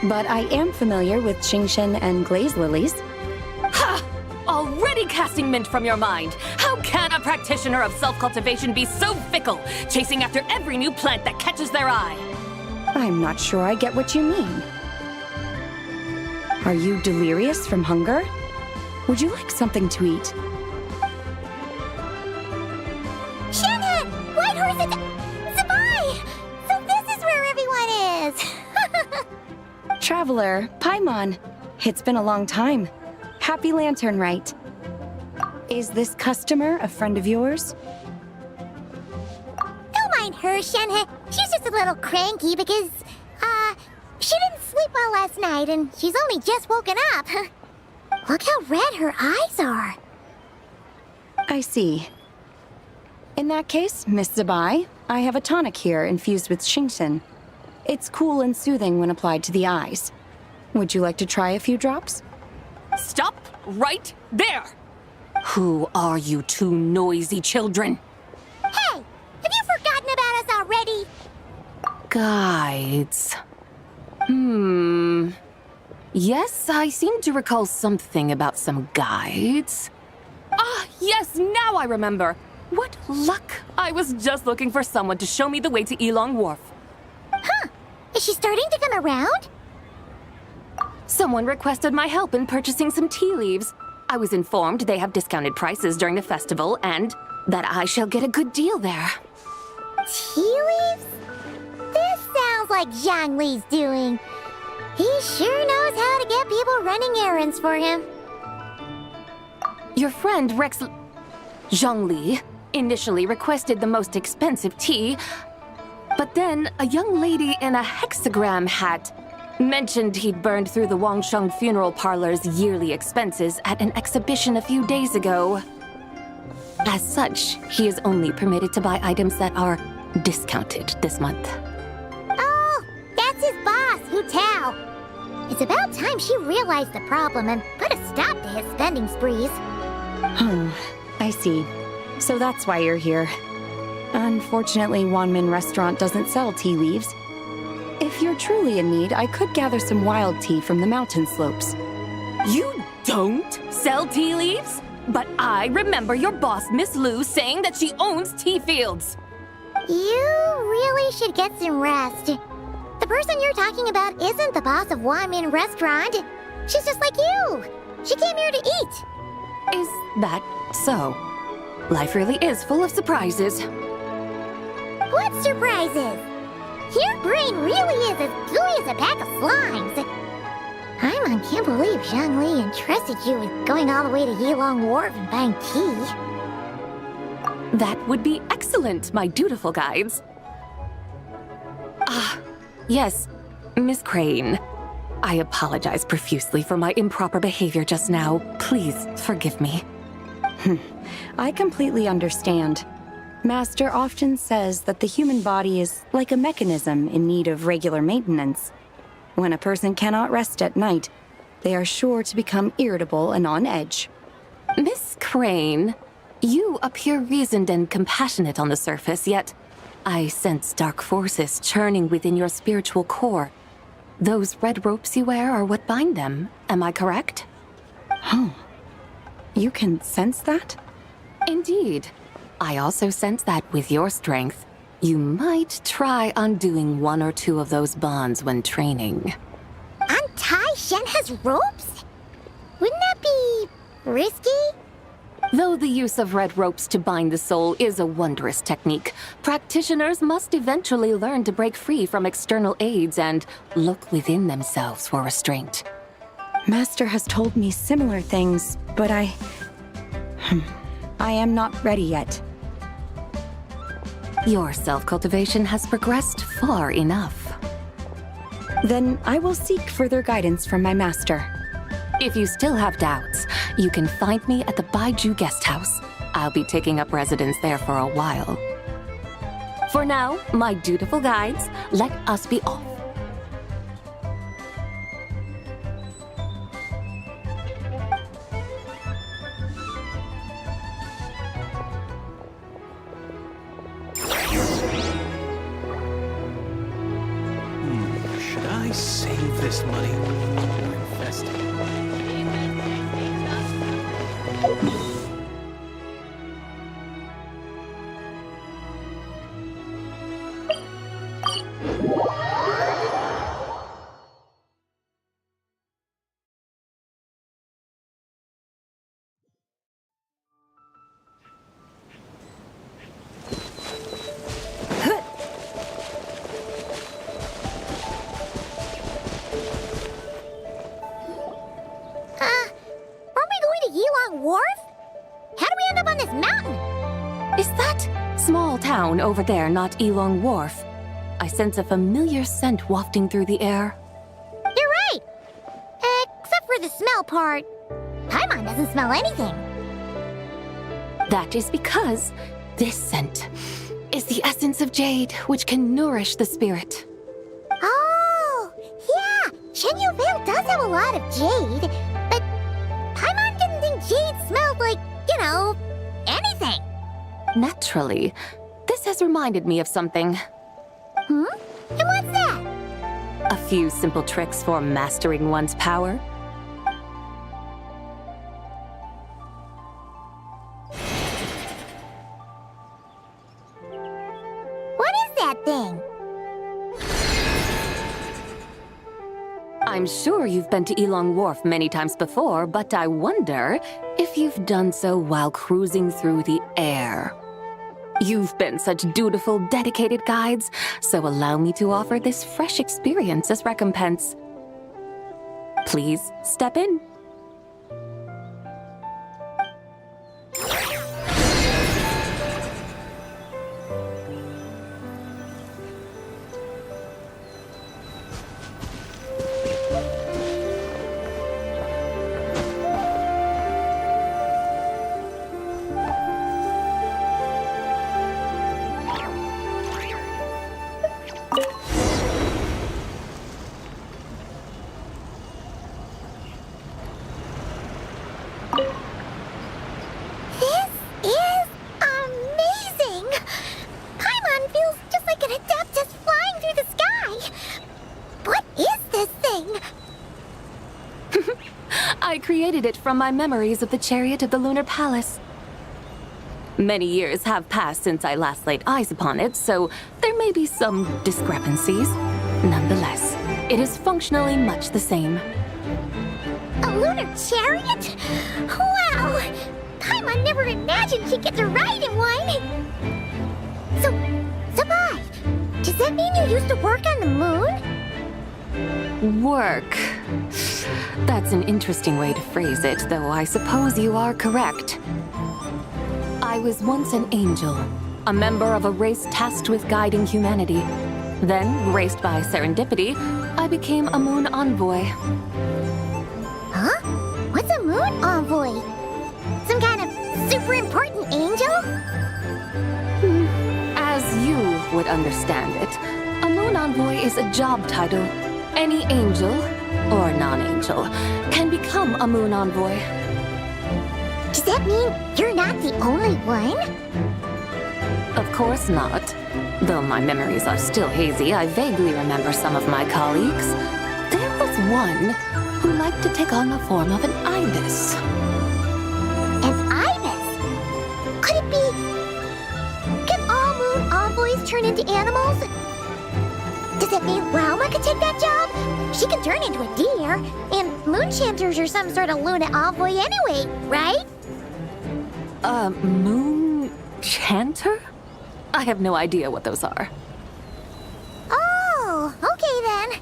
But I am familiar with Qingshen and glaze lilies. Ha! Already casting mint from your mind. How can a practitioner of self-cultivation be so fickle, chasing after every new plant that catches their eye? I'm not sure I get what you mean. Are you delirious from hunger? Would you like something to eat? Shenhe! White Horse Zabai! So this is where everyone is! Traveler, Paimon. It's been a long time. Happy Lantern Rite. Is this customer a friend of yours? Don't mind her, Shenhe. She's just a little cranky because, she didn't sleep well last night and she's only just woken up. Look how red her eyes are. I see. In that case, Miss Zabai, I have a tonic here infused with Qingshen. It's cool and soothing when applied to the eyes. Would you like to try a few drops? Stop right there! Who are you two noisy children? Hey! Have you forgotten about us already? Guides. Yes, I seem to recall something about some guides. Ah, yes, now I remember. What luck! I was just looking for someone to show me the way to Elong Wharf. Huh. Is she starting to come around? Someone requested my help in purchasing some tea leaves. I was informed they have discounted prices during the festival and that I shall get a good deal there. Tea leaves? This sounds like Zhangli's doing. He sure knows how to get people running errands for him. Your friend Rex Zhongli initially requested the most expensive tea, but then a young lady in a hexagram hat mentioned he'd burned through the Wangsheng funeral parlor's yearly expenses at an exhibition a few days ago. As such, he is only permitted to buy items that are discounted this month. Oh, that's his boss, Hu Tao. It's about time she realized the problem and put a stop to his spending sprees. I see. So that's why you're here. Unfortunately, Wanmin Restaurant doesn't sell tea leaves. If you're truly in need, I could gather some wild tea from the mountain slopes. You don't sell tea leaves? But I remember your boss, Miss Lu, saying that she owns tea fields. You really should get some rest. The person you're talking about isn't the boss of Wanmin Restaurant. She's just like you. She came here to eat. Is that so? Life really is full of surprises. What surprises? Your brain really is as gooey as a pack of slimes. I can't believe Zhongli entrusted you with going all the way to Yilong Wharf and buying tea. That would be excellent, my dutiful guides. Yes, Miss Crane. I apologize profusely for my improper behavior just now. Please forgive me. I completely understand. Master often says that the human body is like a mechanism in need of regular maintenance. When a person cannot rest at night, they are sure to become irritable and on edge. Miss Crane, you appear reasoned and compassionate on the surface, yet I sense dark forces churning within your spiritual core. Those red ropes you wear are what bind them, am I correct? You can sense that? Indeed. I also sense that with your strength, you might try undoing one or two of those bonds when training. Untie Shen has ropes? Wouldn't that be risky? Though the use of red ropes to bind the soul is a wondrous technique, practitioners must eventually learn to break free from external aids and look within themselves for restraint. Master has told me similar things, but I am not ready yet. Your self-cultivation has progressed far enough. Then I will seek further guidance from my master. If you still have doubts, you can find me at the Baiju Guest House. I'll be taking up residence there for a while. For now, my dutiful guides, let us be off. Should I save this money or invest it? Over there, not Yilong Wharf. I sense a familiar scent wafting through the air. You're right! Except for the smell part. Paimon doesn't smell anything. That is because this scent is the essence of jade, which can nourish the spirit. Oh, yeah! Shen Yuvale does have a lot of jade, but Paimon didn't think jade smelled like, anything. Naturally. This has reminded me of something. And what's that? A few simple tricks for mastering one's power. What is that thing? I'm sure you've been to Yilong Wharf many times before, but I wonder if you've done so while cruising through the air. You've been such dutiful, dedicated guides, so allow me to offer this fresh experience as recompense. Please step in. I created it from my memories of the chariot of the Lunar Palace. Many years have passed since I last laid eyes upon it, so there may be some discrepancies. Nonetheless, it is functionally much the same. A lunar chariot? Wow! Paimon never imagined she'd get to ride in one! So, Sabai, does that mean you used to work on the moon? Work. That's an interesting way to phrase it, though I suppose you are correct. I was once an angel, a member of a race tasked with guiding humanity. Then, graced by serendipity, I became a moon envoy. Huh? What's a moon envoy? Some kind of super important angel? As you would understand it, a moon envoy is a job title. Any angel, or non-angel, can become a moon envoy. Does that mean you're not the only one? Of course not. Though my memories are still hazy, I vaguely remember some of my colleagues. There was one who liked to take on the form of an ibis. An ibis? Could it be... Can all moon envoys turn into animals? Does that mean Rauma could take that job? She can turn into a deer, and moon chanters are some sort of Luna envoy anyway, right? Moon chanter? I have no idea what those are. Oh, okay then.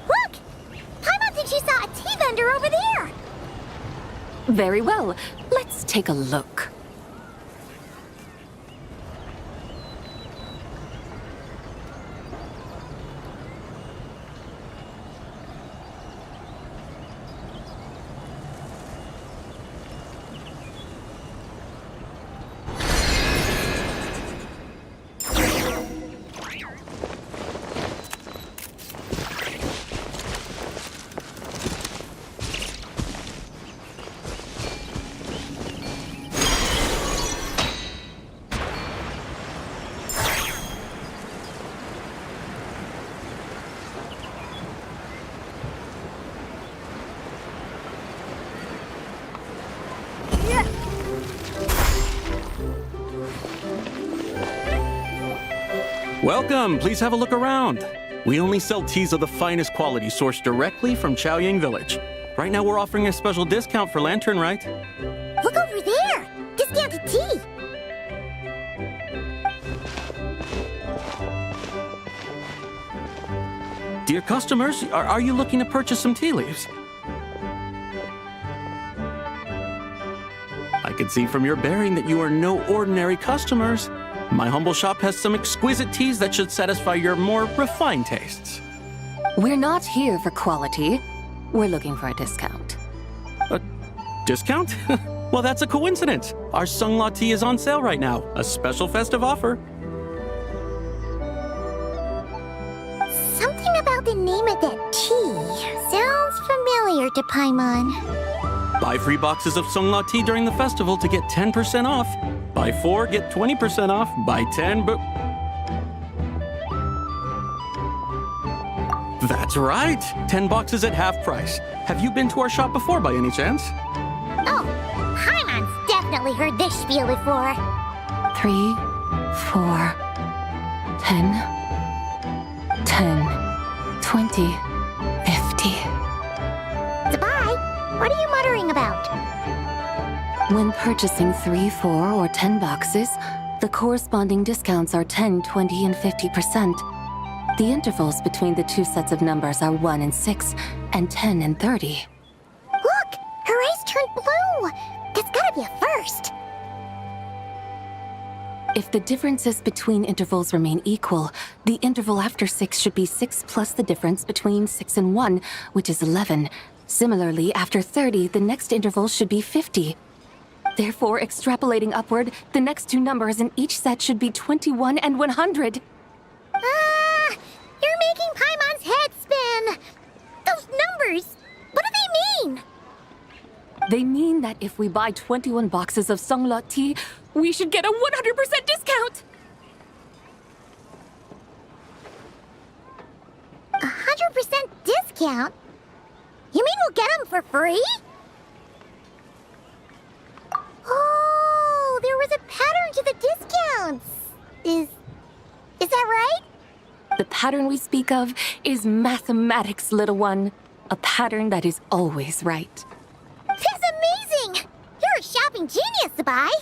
Look! Paimon thinks she saw a tea vendor over there! Very well. Let's take a look. Welcome, please have a look around. We only sell teas of the finest quality sourced directly from Chaoying Village. Right now we're offering a special discount for Lantern Rite. Look over there! Discounted tea! Dear customers, are you looking to purchase some tea leaves? I can see from your bearing that you are no ordinary customers. My humble shop has some exquisite teas that should satisfy your more refined tastes. We're not here for quality. We're looking for a discount. A discount? Well, that's a coincidence. Our Sunglaw tea is on sale right now. A special festive offer. Something about the name of that tea sounds familiar to Paimon. Buy 3 boxes of Sunglaw tea during the festival to get 10% off. Buy 4, get 20% off. Buy 10, but... That's right! 10 boxes at half price. Have you been to our shop before by any chance? Oh, Paimon's definitely heard this spiel before. 3, 4, 10, 20, 50. Sabai, what are you muttering about? When purchasing 3, 4, or 10 boxes, the The corresponding discounts are 10, 20, and 50%. The intervals between the two sets of numbers are 1 and 6, and 10 and 30. Look! Her eyes turned blue! That's gotta be a first! If the differences between intervals remain equal, the interval after 6 should be 6 plus the difference between 6 and 1, which is 11. Similarly, after 30, the next interval should be 50. Therefore, extrapolating upward, the next two numbers in each set should be 21 and 100. You're making Paimon's head spin! Those numbers, what do they mean? They mean that if we buy 21 boxes of Songlot tea, we should get a 100% discount! 100% discount? You mean we'll get them for free? Oh, there was a pattern to the discounts! Is that right? The pattern we speak of is mathematics, little one. A pattern that is always right. That's amazing! You're a shopping genius, Zabai!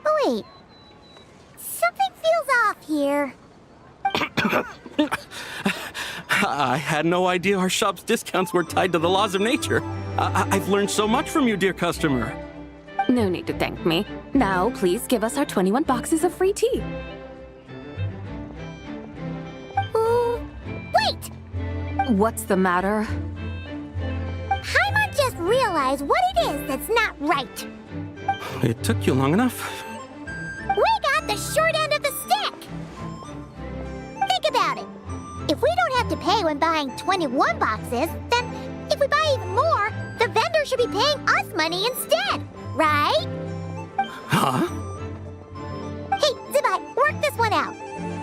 Oh wait, something feels off here. I had no idea our shop's discounts were tied to the laws of nature. I've learned so much from you, dear customer. No need to thank me. Now, please give us our 21 boxes of free tea. Wait! What's the matter? Paimon just realized what it is that's not right. It took you long enough. We got the short end of the stick! Think about it. If we don't have to pay when buying 21 boxes, then if we buy even more, the vendor should be paying us money instead, right? Huh? Hey, Zabai, work this one out.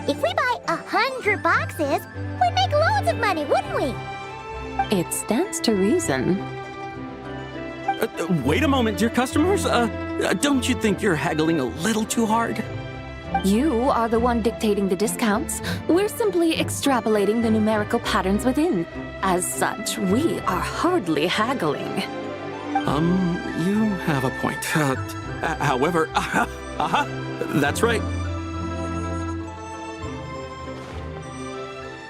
If we buy 100 boxes, we'd make loads of money, wouldn't we? It stands to reason. Wait a moment, dear customers. Don't you think you're haggling a little too hard? You are the one dictating the discounts. We're simply extrapolating the numerical patterns within. As such, we are hardly haggling. You have a point. However, that's right.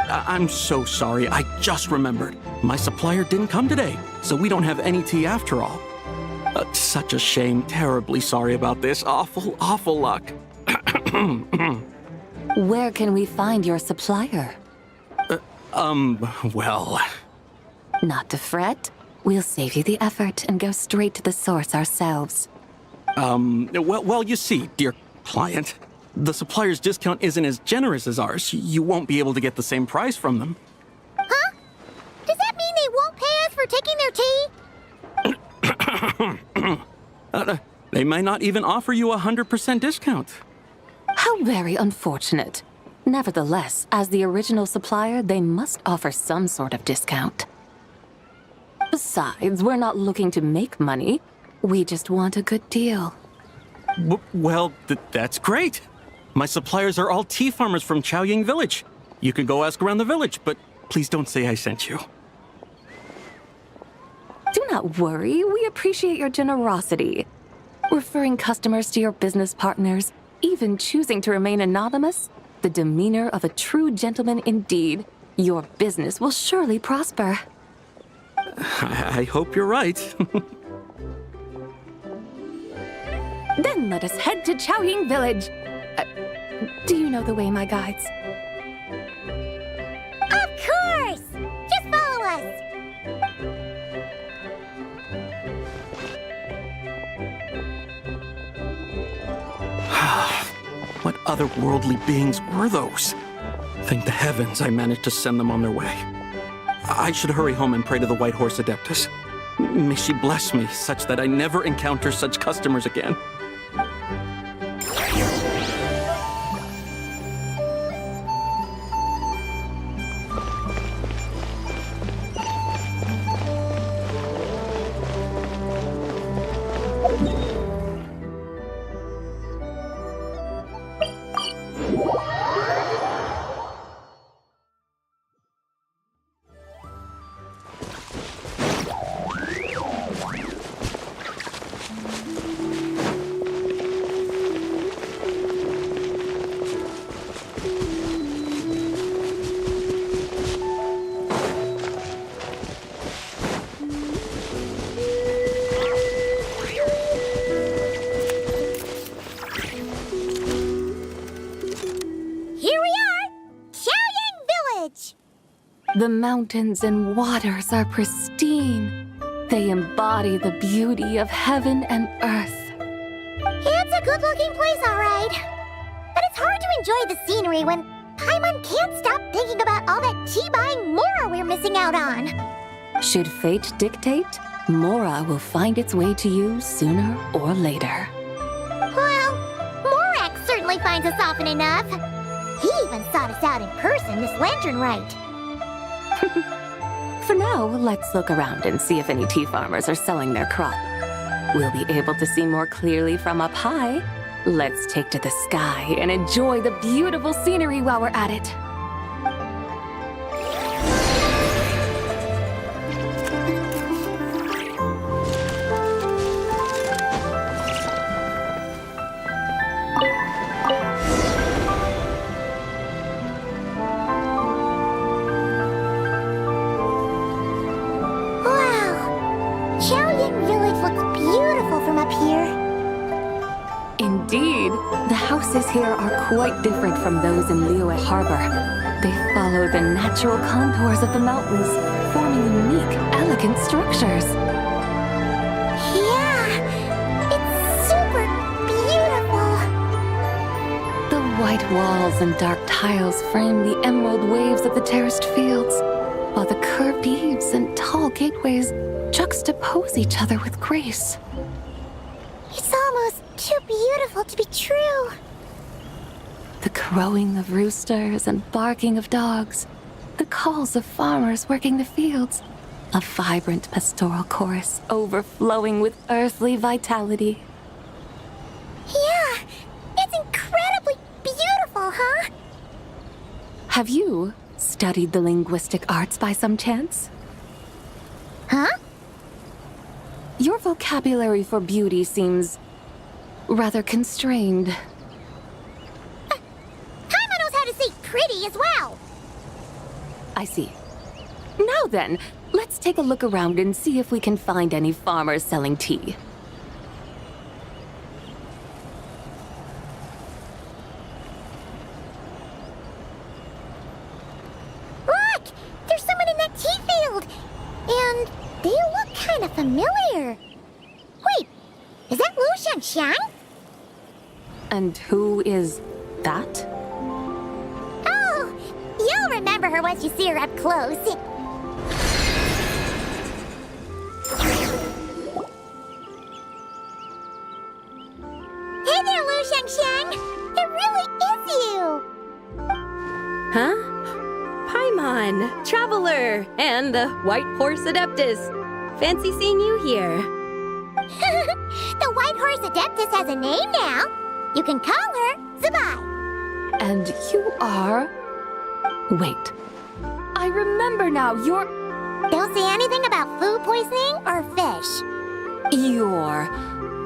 I'm so sorry. I just remembered. My supplier didn't come today, so we don't have any tea after all. Such a shame. Terribly sorry about this. Awful luck. Where can we find your supplier? Well... Not to fret. We'll save you the effort and go straight to the source ourselves. Well, you see, dear client, the supplier's discount isn't as generous as ours. You won't be able to get the same price from them. Huh? Does that mean they won't pay us for taking their tea? They might not even offer you a 100% discount. How very unfortunate. Nevertheless, as the original supplier, they must offer some sort of discount. Besides, we're not looking to make money. We just want a good deal. Well, that's great. My suppliers are all tea farmers from Chaoying Village. You can go ask around the village, but please don't say I sent you. Do not worry. We appreciate your generosity. Referring customers to your business partners, even choosing to remain anonymous, the demeanor of a true gentleman indeed. Your business will surely prosper. I hope you're right. Then let us head to Chaoying Village. Do you know the way, my guides? Of course! Just follow us! What otherworldly beings were those? Thank the heavens I managed to send them on their way. I should hurry home and pray to the White Horse Adeptus. May she bless me such that I never encounter such customers again. The mountains and waters are pristine. They embody the beauty of heaven and earth. It's a good-looking place, all right. But it's hard to enjoy the scenery when Paimon can't stop thinking about all that tea-buying Mora we're missing out on. Should fate dictate, Mora will find its way to you sooner or later. Well, Morak certainly finds us often enough. He even sought us out in person this lantern rite. For now, let's look around and see if any tea farmers are selling their crop. We'll be able to see more clearly from up high. Let's take to the sky and enjoy the beautiful scenery while we're at it. Indeed, the houses here are quite different from those in Liyue Harbor. They follow the natural contours of the mountains, forming unique, elegant structures. Yeah, it's super beautiful. The white walls and dark tiles frame the emerald waves of the terraced fields, while the curved eaves and tall gateways juxtapose each other with grace. It's almost too beautiful to be true. The crowing of roosters and barking of dogs, the calls of farmers working the fields, a vibrant pastoral chorus overflowing with earthly vitality. Yeah, it's incredibly beautiful, huh? Have you studied the linguistic arts by some chance? Huh? Your vocabulary for beauty seems rather constrained. Paimon knows how to say pretty as well. I see. Now then, let's take a look around and see if we can find any farmers selling tea. Look! There's someone in that tea field! And they look kind of familiar. Wait, is that Lu Xiangxiang? And who is that? Oh, you'll remember her once you see her up close. Hey there, Lu Xiangxiang! It really is you! Huh? Paimon, Traveler, and the White Horse Adeptus. Fancy seeing you here. The White Horse Adeptus has a name now. You can call her Zabai. And you are... Wait. I remember now, you're... Don't say anything about food poisoning or fish. You're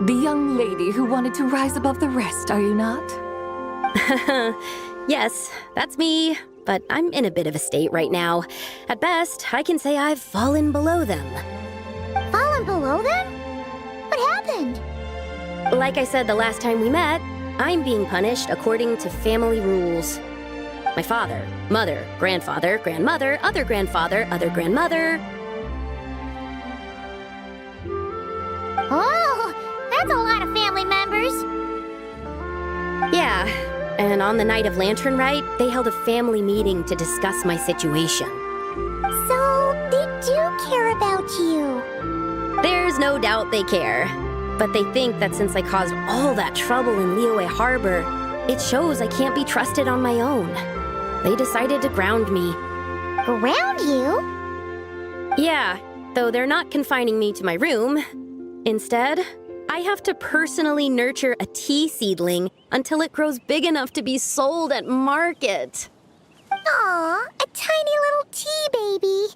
the young lady who wanted to rise above the rest, are you not? Yes, that's me. But I'm in a bit of a state right now. At best, I can say I've fallen below them. Fallen below them? What happened? Like I said the last time we met, I'm being punished according to family rules. My father, mother, grandfather, grandmother, other grandfather, other grandmother. Oh, that's a lot of family members. Yeah, and on the night of Lantern Rite, they held a family meeting to discuss my situation. So, they do care about you. There's no doubt they care. But they think that since I caused all that trouble in Liyue Harbor, it shows I can't be trusted on my own. They decided to ground me. Ground you? Yeah, though they're not confining me to my room. Instead, I have to personally nurture a tea seedling until it grows big enough to be sold at market. Aw, a tiny little tea baby.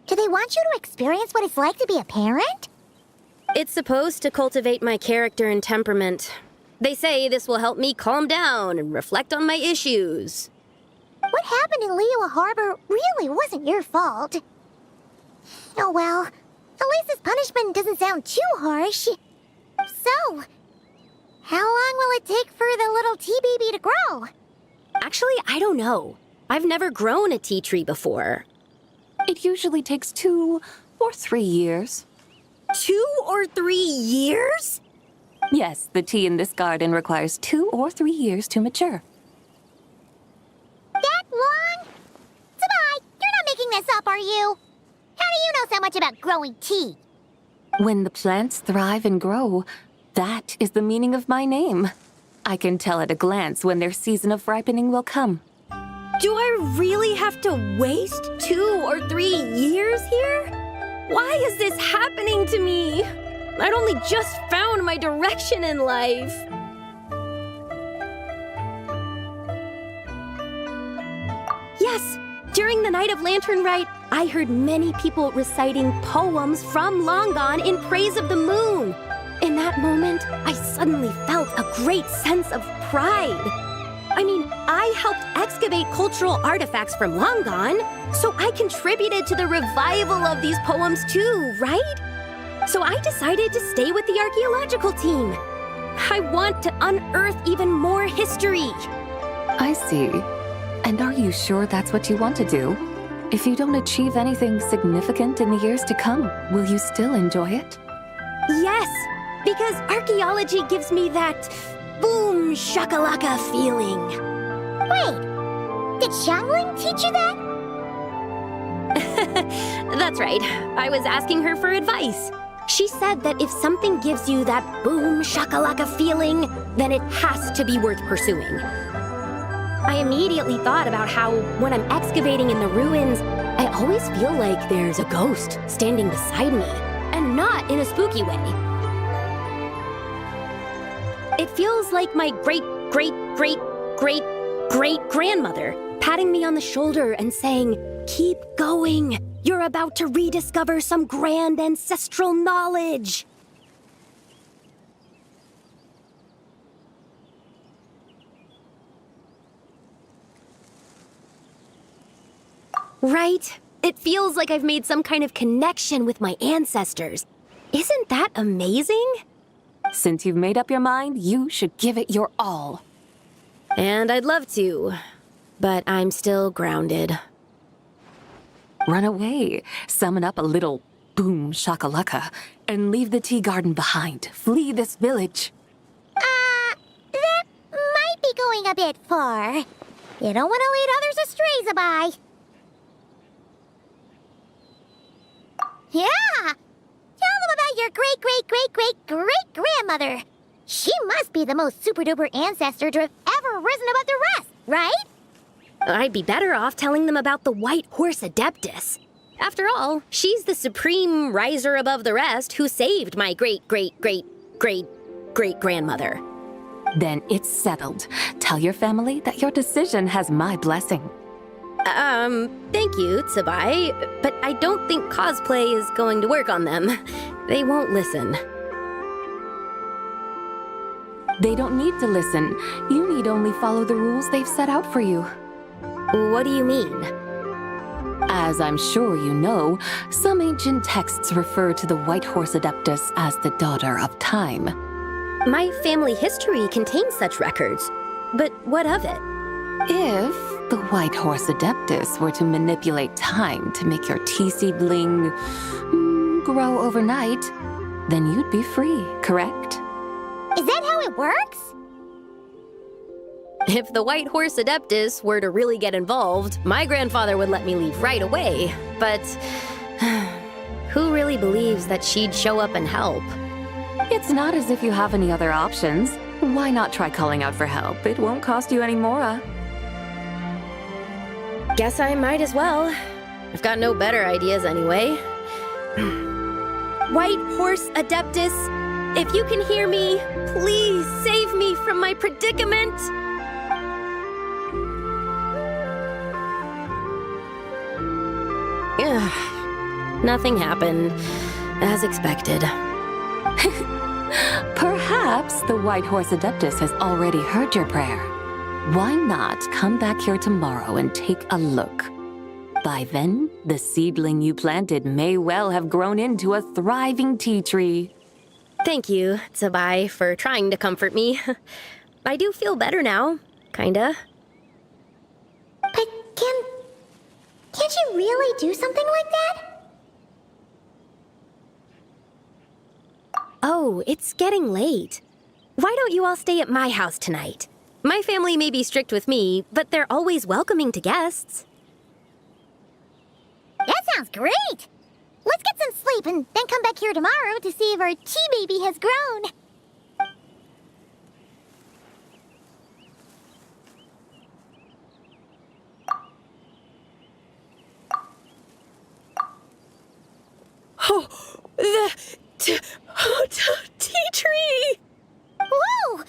Do they want you to experience what it's like to be a parent? It's supposed to cultivate my character and temperament. They say this will help me calm down and reflect on my issues. What happened in Liyue Harbor really wasn't your fault. Oh well, at least this punishment doesn't sound too harsh. So, how long will it take for the little tea baby to grow? Actually, I don't know. I've never grown a tea tree before. It usually takes 2 or 3 years. 2 or 3 years? Yes, the tea in this garden requires 2 or 3 years to mature. That long? Sabai, you're not making this up, are you? How do you know so much about growing tea? When the plants thrive and grow, that is the meaning of my name. I can tell at a glance when their season of ripening will come. Do I really have to waste 2 or 3 years here? Why is this happening to me? I'd only just found my direction in life. Yes, during the night of Lantern Rite, I heard many people reciting poems from Long Gone in praise of the moon. In that moment, I suddenly felt a great sense of pride. I mean, I helped excavate cultural artifacts from Long Gone, so I contributed to the revival of these poems too, right? So I decided to stay with the archaeological team. I want to unearth even more history. I see. And are you sure that's what you want to do? If you don't achieve anything significant in the years to come, will you still enjoy it? Yes, because archaeology gives me that boom shakalaka feeling. Wait, did Xiangling teach you that? That's right. I was asking her for advice. She said that if something gives you that boom shakalaka feeling, then it has to be worth pursuing. I immediately thought about how, when I'm excavating in the ruins, I always feel like there's a ghost standing beside me, and not in a spooky way. It feels like my great-great-great-great-great-grandmother patting me on the shoulder and saying, "Keep going. You're about to rediscover some grand ancestral knowledge." Right? It feels like I've made some kind of connection with my ancestors. Isn't that amazing? Since you've made up your mind, you should give it your all. And I'd love to, but I'm still grounded. Run away, summon up a little boom shakalaka, and leave the tea garden behind. Flee this village. That might be going a bit far. You don't want to lead others astray, Sabai. Yeah! Tell them about your great-great-great-great-great-grandmother. She must be the most super-duper ancestor to have ever risen above the rest, right? I'd be better off telling them about the White Horse Adeptus. After all, she's the supreme riser above the rest who saved my great-great-great-great-great-grandmother. Then it's settled. Tell your family that your decision has my blessing. Thank you, Tsubai, but I don't think cosplay is going to work on them. They won't listen. They don't need to listen. You need only follow the rules they've set out for you. What do you mean? As I'm sure you know, some ancient texts refer to the White Horse Adeptus as the Daughter of Time. My family history contains such records, but what of it? If the White Horse Adeptus were to manipulate time to make your tea seedling grow overnight, then you'd be free, correct? Is that how it works? If the White Horse Adeptus were to really get involved, my grandfather would let me leave right away. But who really believes that she'd show up and help? It's not as if you have any other options. Why not try calling out for help? It won't cost you any more. Guess I might as well. I've got no better ideas anyway. White Horse Adeptus, if you can hear me, please save me from my predicament. Nothing happened, as expected. Perhaps the White Horse Adeptus has already heard your prayer. Why not come back here tomorrow and take a look? By then, the seedling you planted may well have grown into a thriving tea tree. Thank you, Tsubai, for trying to comfort me. I do feel better now, kinda. But can't Can she really do something like that? Oh, it's getting late. Why don't you all stay at my house tonight? My family may be strict with me, but they're always welcoming to guests. That sounds great! Let's get some sleep and then come back here tomorrow to see if our tea baby has grown. Oh, the tea tree! Whoa!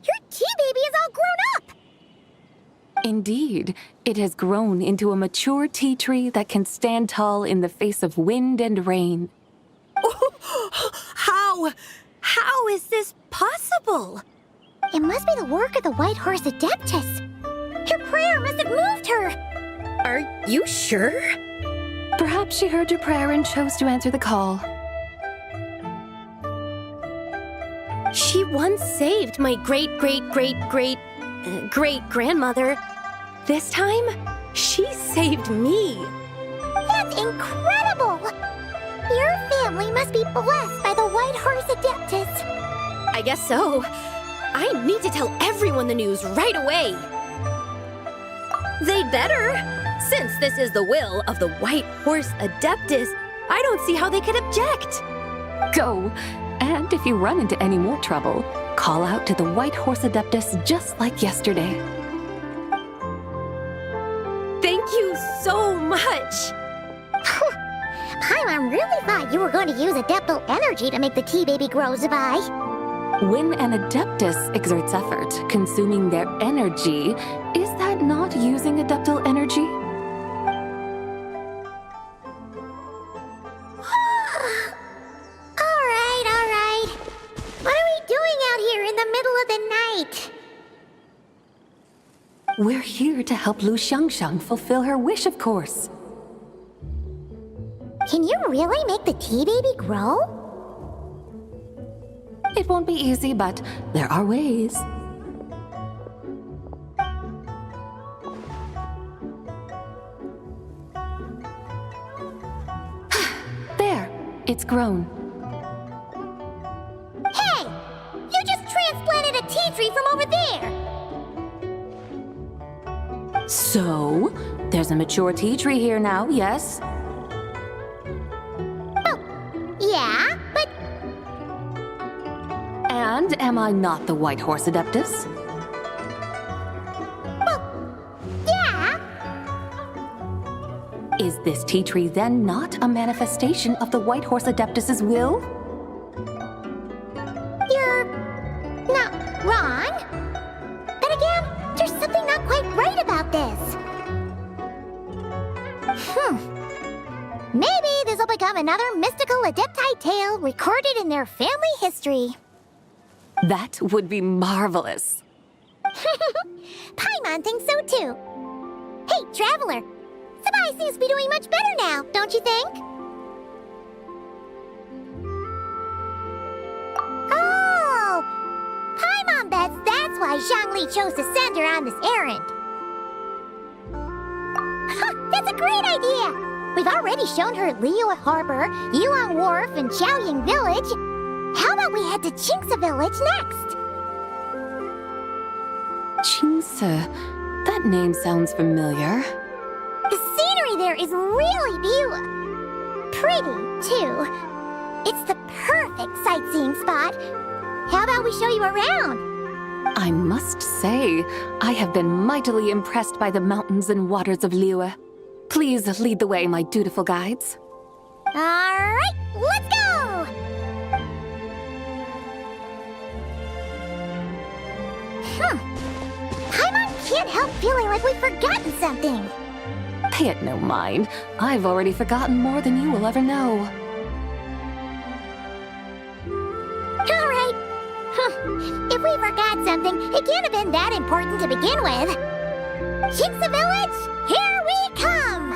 Your tea baby is all grown up! Indeed, it has grown into a mature tea tree that can stand tall in the face of wind and rain. How is this possible? It must be the work of the White Horse Adeptus. Your prayer must have moved her. Are you sure? Perhaps she heard your prayer and chose to answer the call. She once saved my great-great-great-great-great-grandmother. This time, she saved me. That's incredible! Your family must be blessed by the White Horse Adeptus. I guess so. I need to tell everyone the news right away. They'd better. Since this is the will of the White Horse Adeptus, I don't see how they could object. Go! And if you run into any more trouble, call out to the White Horse Adeptus just like yesterday. Thank you so much! Paimon really thought you were going to use Adeptal energy to make the tea baby grow, Zabai. When an Adeptus exerts effort, consuming their energy, is that not using Adeptal energy? Alright. What are we doing out here in the middle of the night? We're here to help Lu Xiangxiang fulfill her wish, of course. Can you really make the tea baby grow? It won't be easy, but there are ways. There, it's grown. Hey! You just transplanted a tea tree from over there! So, there's a mature tea tree here now, yes? Yeah, but... And am I not the White Horse Adeptus? Well, yeah. Is this tea tree then not a manifestation of the White Horse Adeptus's will? You're not wrong. But again, there's something not quite right about this. Maybe this will become another mystical Adepti tale recorded in their family history. That would be marvelous. Paimon thinks so too. Hey, Traveler! Sabai seems to be doing much better now, don't you think? Oh! Paimon bets that's why Zhongli chose to send her on this errand. That's a great idea! We've already shown her Liyue Harbor, Yulong Wharf, and Xiaoying Village. How about we head to Qingce Village next? Qingce. That name sounds familiar. The scenery there is really pretty, too. It's the perfect sightseeing spot. How about we show you around? I must say, I have been mightily impressed by the mountains and waters of Liyue. Please lead the way, my dutiful guides. All right, let's go! Paimon can't help feeling like we've forgotten something. Pay it no mind. I've already forgotten more than you will ever know. All right. If we forgot something, it can't have been that important to begin with. Qingce Village, here we come!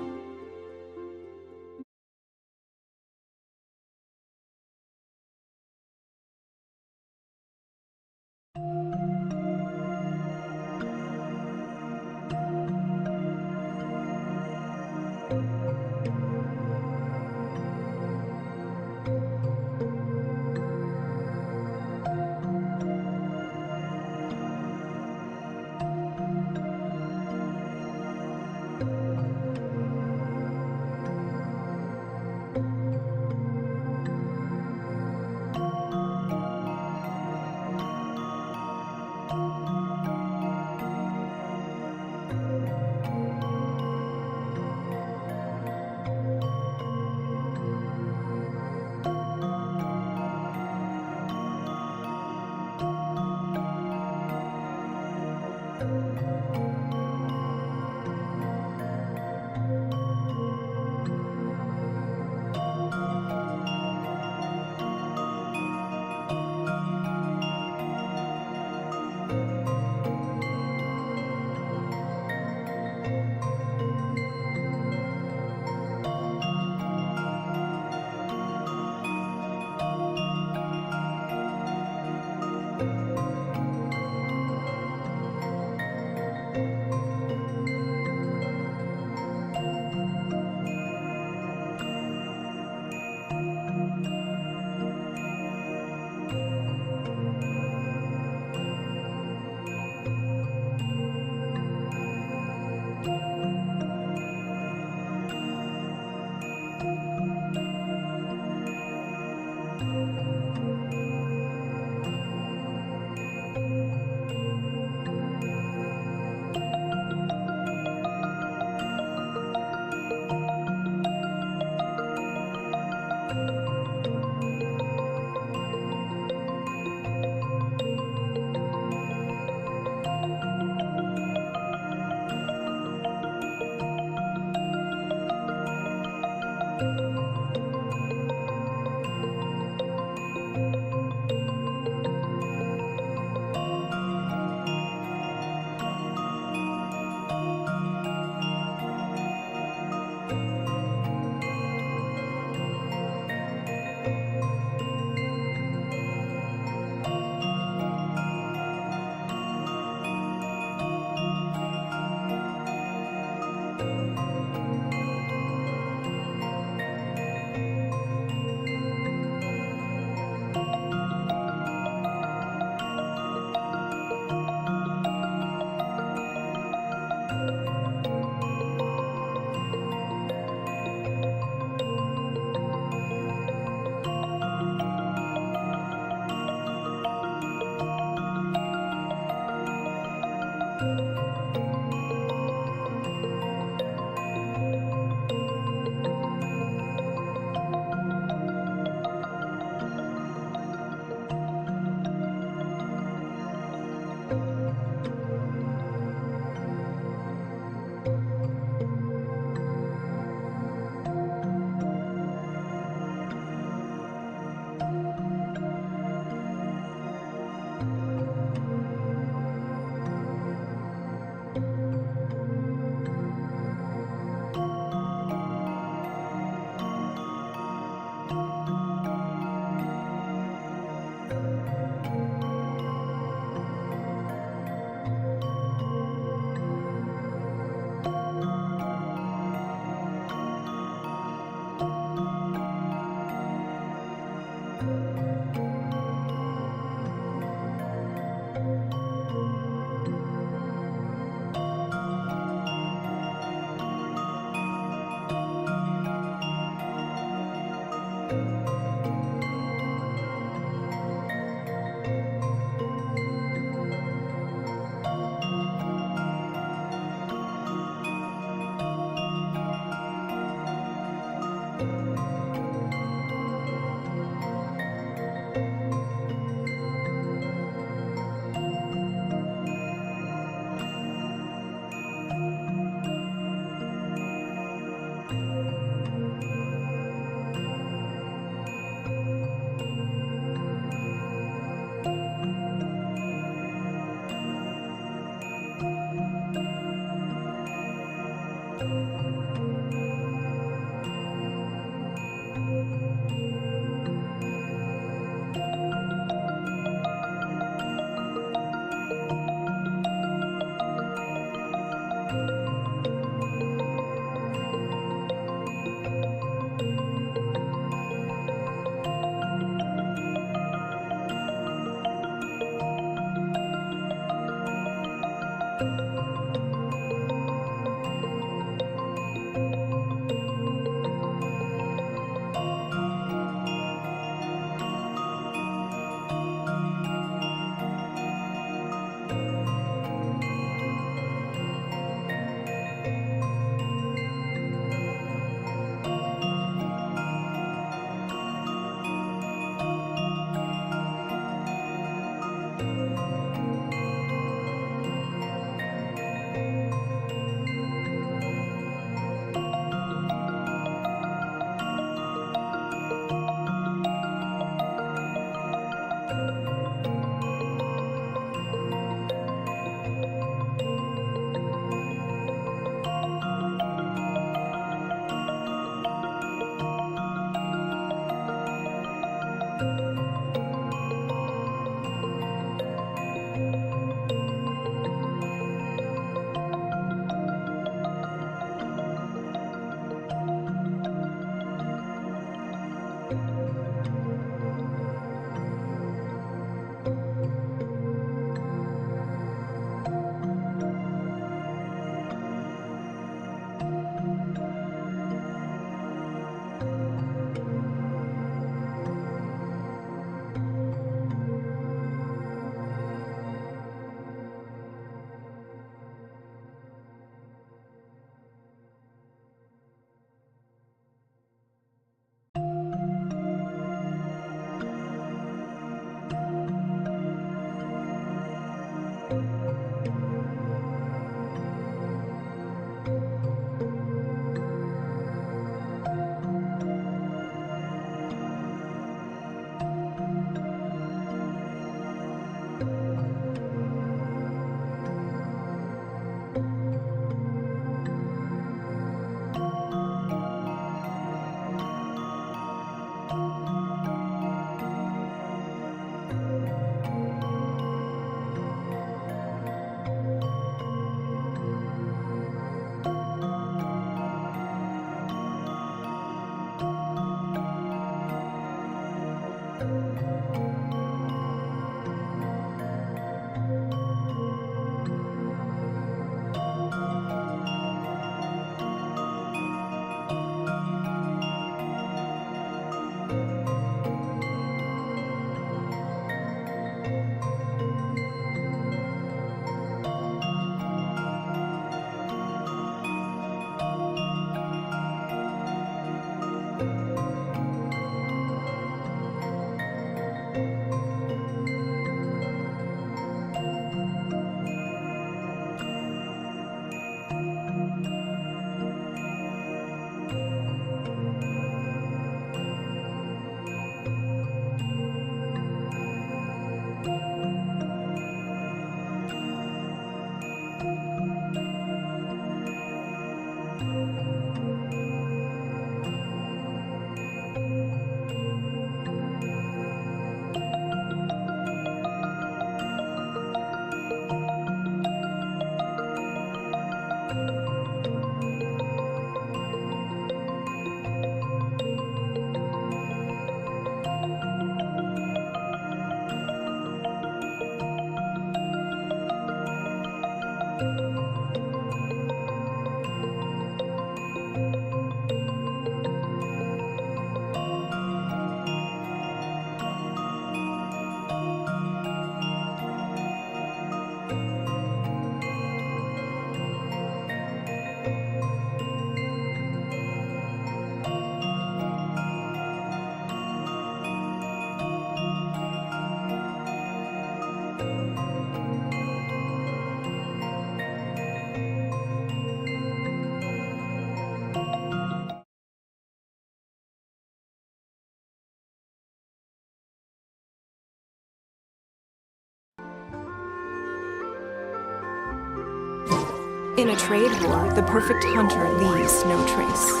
In a trade war, the perfect hunter leaves no trace.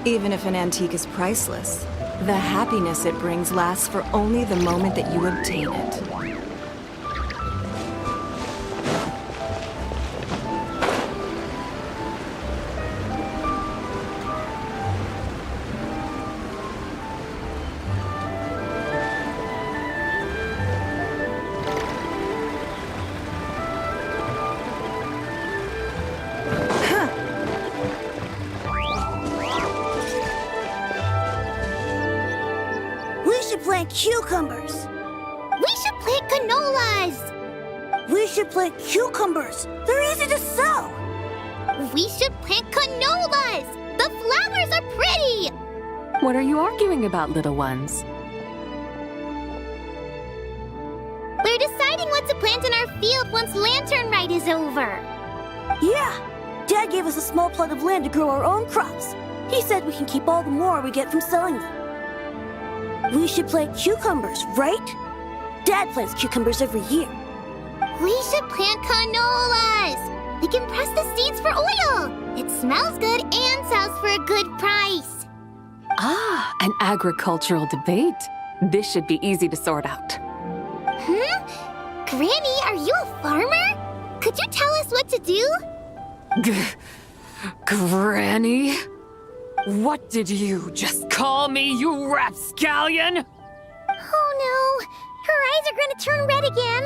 Even if an antique is priceless, the happiness it brings lasts for only the moment that you obtain it. Cucumbers. We should plant canolas. We should plant cucumbers. They're easy to sell. We should plant canolas. The flowers are pretty. What are you arguing about, little ones? We're deciding what to plant in our field once Lantern Rite is over. Yeah. Dad gave us a small plot of land to grow our own crops. He said we can keep all the more we get from selling them. We should plant cucumbers, right? Dad plants cucumbers every year. We should plant canolas! We can press the seeds for oil! It smells good and sells for a good price. Ah, an agricultural debate. This should be easy to sort out. Granny, are you a farmer? Could you tell us what to do? Granny? What did you just call me, you rapscallion? Oh no, her eyes are gonna turn red again.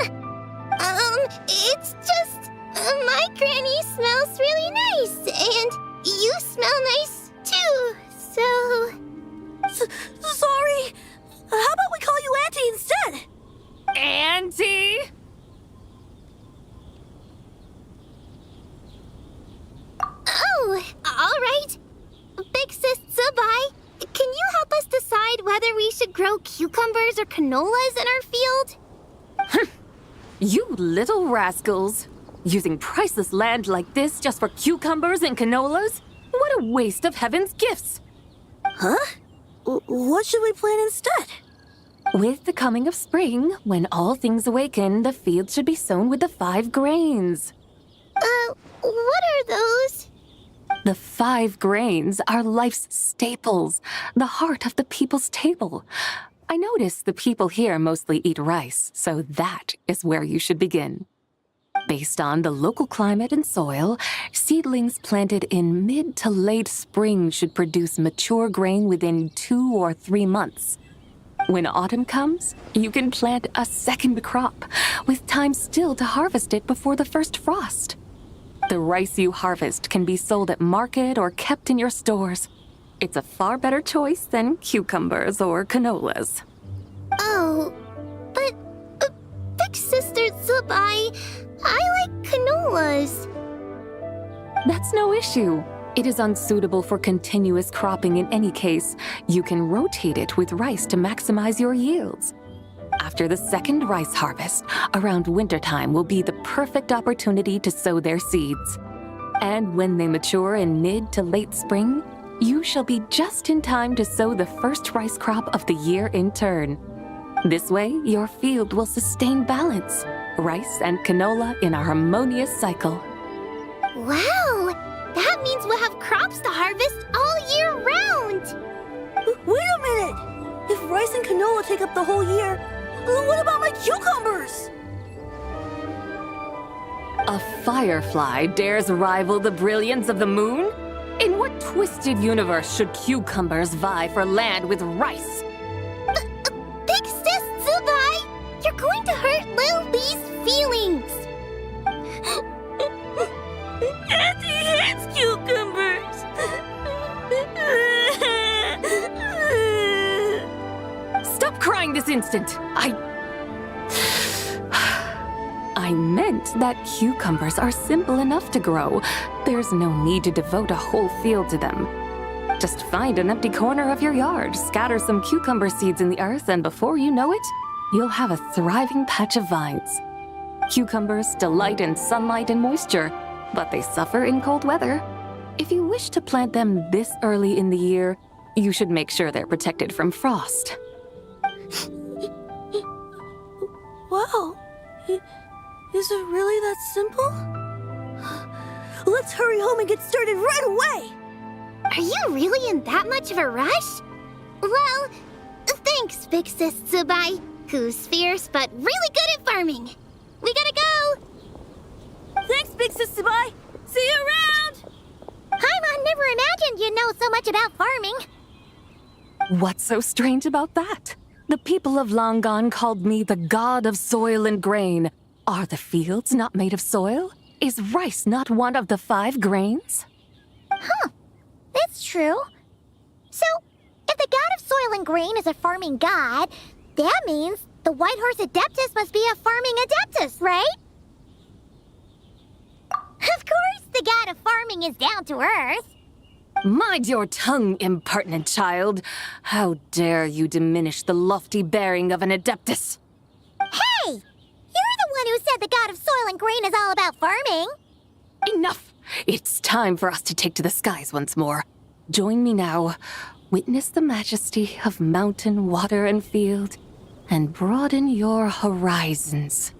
It's just, my granny smells really nice, and you smell nice too, so... Sorry, how about we call you Auntie instead? Auntie? Oh, all right. Big Sis Zubai, can you help us decide whether we should grow cucumbers or canolas in our field? You little rascals! Using priceless land like this just for cucumbers and canolas? What a waste of heaven's gifts! Huh? What should we plant instead? With the coming of spring, when all things awaken, the field should be sown with the 5 grains. What are those? The 5 grains are life's staples, the heart of the people's table. I notice the people here mostly eat rice, so that is where you should begin. Based on the local climate and soil, seedlings planted in mid to late spring should produce mature grain within 2 or 3 months. When autumn comes, you can plant a second crop, with time still to harvest it before the first frost. The rice you harvest can be sold at market or kept in your stores. It's a far better choice than cucumbers or canolas. Oh, but Big Sister Zubai, I like canolas. That's no issue. It is unsuitable for continuous cropping in any case. You can rotate it with rice to maximize your yields. After the second rice harvest, around wintertime will be the perfect opportunity to sow their seeds. And when they mature in mid to late spring, you shall be just in time to sow the first rice crop of the year in turn. This way, your field will sustain balance, rice and canola in a harmonious cycle. Wow! That means we'll have crops to harvest all year round! Wait a minute! If rice and canola take up the whole year, what cucumbers! A firefly dares rival the brilliance of the moon? In what twisted universe should cucumbers vie for land with rice? Big Sis Zubai! You're going to hurt Lil Lee's feelings! Auntie hates cucumbers! Stop crying this instant! I meant that cucumbers are simple enough to grow. There's no need to devote a whole field to them. Just find an empty corner of your yard, scatter some cucumber seeds in the earth, and before you know it, you'll have a thriving patch of vines. Cucumbers delight in sunlight and moisture, but they suffer in cold weather. If you wish to plant them this early in the year, you should make sure they're protected from frost. Wow. Is it really that simple? Let's hurry home and get started right away! Are you really in that much of a rush? Well, thanks, Big Sis Zubai, who's fierce but really good at farming. We gotta go! Thanks, Big Sis Zubai! See you around! Paimon never imagined you'd know so much about farming. What's so strange about that? The people of Langan called me the god of soil and grain. Are the fields not made of soil? Is rice not one of the 5 grains? Huh. That's true. So, if the god of soil and grain is a farming god, that means the White Horse Adeptus must be a farming adeptus, right? Of course the god of farming is down to earth. Mind your tongue, impertinent child. How dare you diminish the lofty bearing of an adeptus? Hey! You're the one who said the god of soil and grain is all about farming. Enough! It's time for us to take to the skies once more. Join me now. Witness the majesty of mountain, water, and field, and broaden your horizons.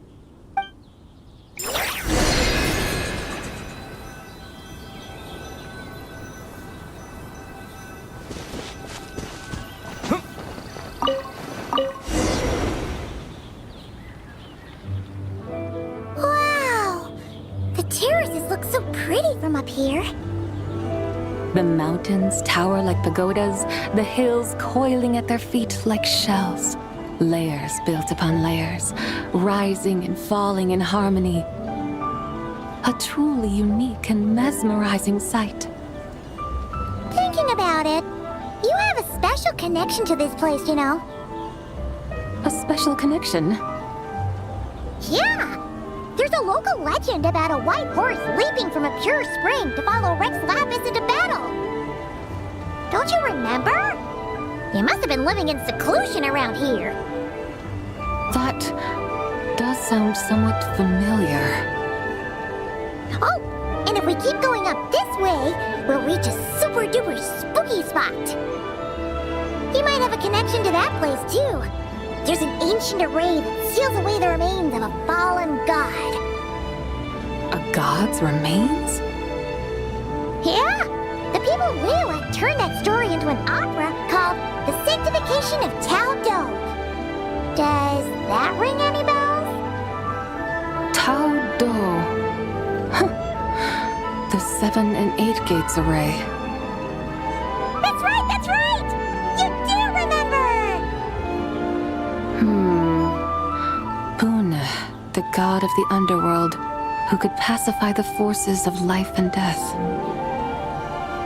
Wow! The terraces look so pretty from up here. The mountains tower like pagodas, the hills coiling at their feet like shells. Layers built upon layers, rising and falling in harmony. A truly unique and mesmerizing sight. Thinking about it, you have a special connection to this place, you know. A special connection? Yeah! There's a local legend about a white horse leaping from a pure spring to follow Rex Lapis into battle. Don't you remember? You must have been living in seclusion around here. That does sound somewhat familiar. Oh, and if we keep going up this way, we'll reach a super-duper spooky spot. You might have a connection to that place, too. There's an ancient array that seals away the remains of a fallen god. A god's remains? Yeah! The people of Liyue turned that story into an opera called The Sanctification of Tao Do. Does that ring any bells? Tao Do. Huh. The 7 and 8 gates array. That's right, that's right! You do remember! Boon, the god of the underworld, who could pacify the forces of life and death.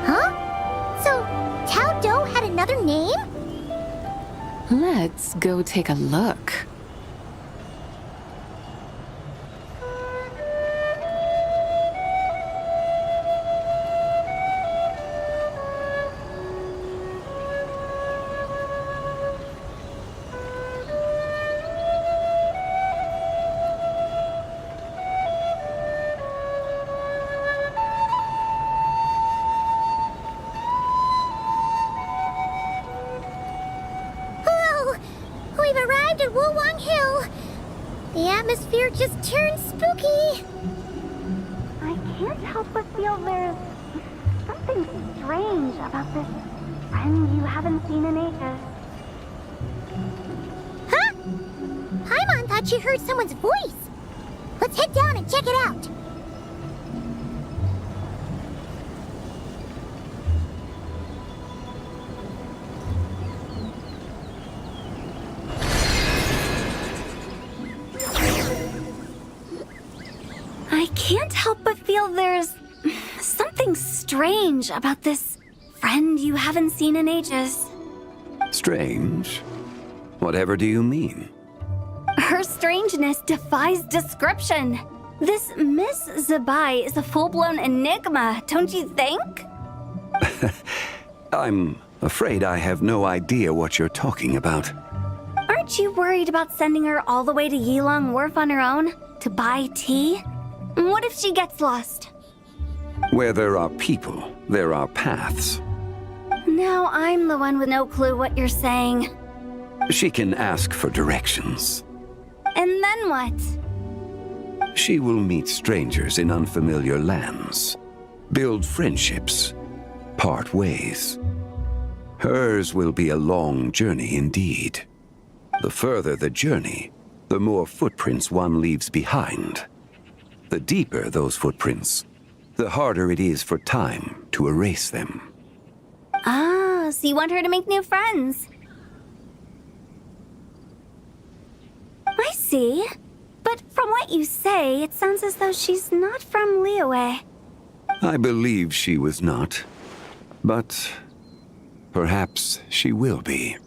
Huh? So, Tao Do had another name? Let's go take a look. The atmosphere just turned spooky. I can't help but feel there's something strange about this friend you haven't seen in ages. Huh? Paimon thought like she heard someone's voice. Let's head down and check it out. I can't help but feel there's something strange about this friend you haven't seen in ages. Strange? Whatever do you mean? Her strangeness defies description. This Miss Zabai is a full-blown enigma, don't you think? I'm afraid I have no idea what you're talking about. Aren't you worried about sending her all the way to Yilong Wharf on her own to buy tea? What if she gets lost? Where there are people, there are paths. Now I'm the one with no clue what you're saying. She can ask for directions. And then what? She will meet strangers in unfamiliar lands, build friendships, part ways. Hers will be a long journey indeed. The further the journey, the more footprints one leaves behind. The deeper those footprints, the harder it is for time to erase them. Ah, so you want her to make new friends? I see. But from what you say, it sounds as though she's not from Liyue. I believe she was not, but perhaps she will be.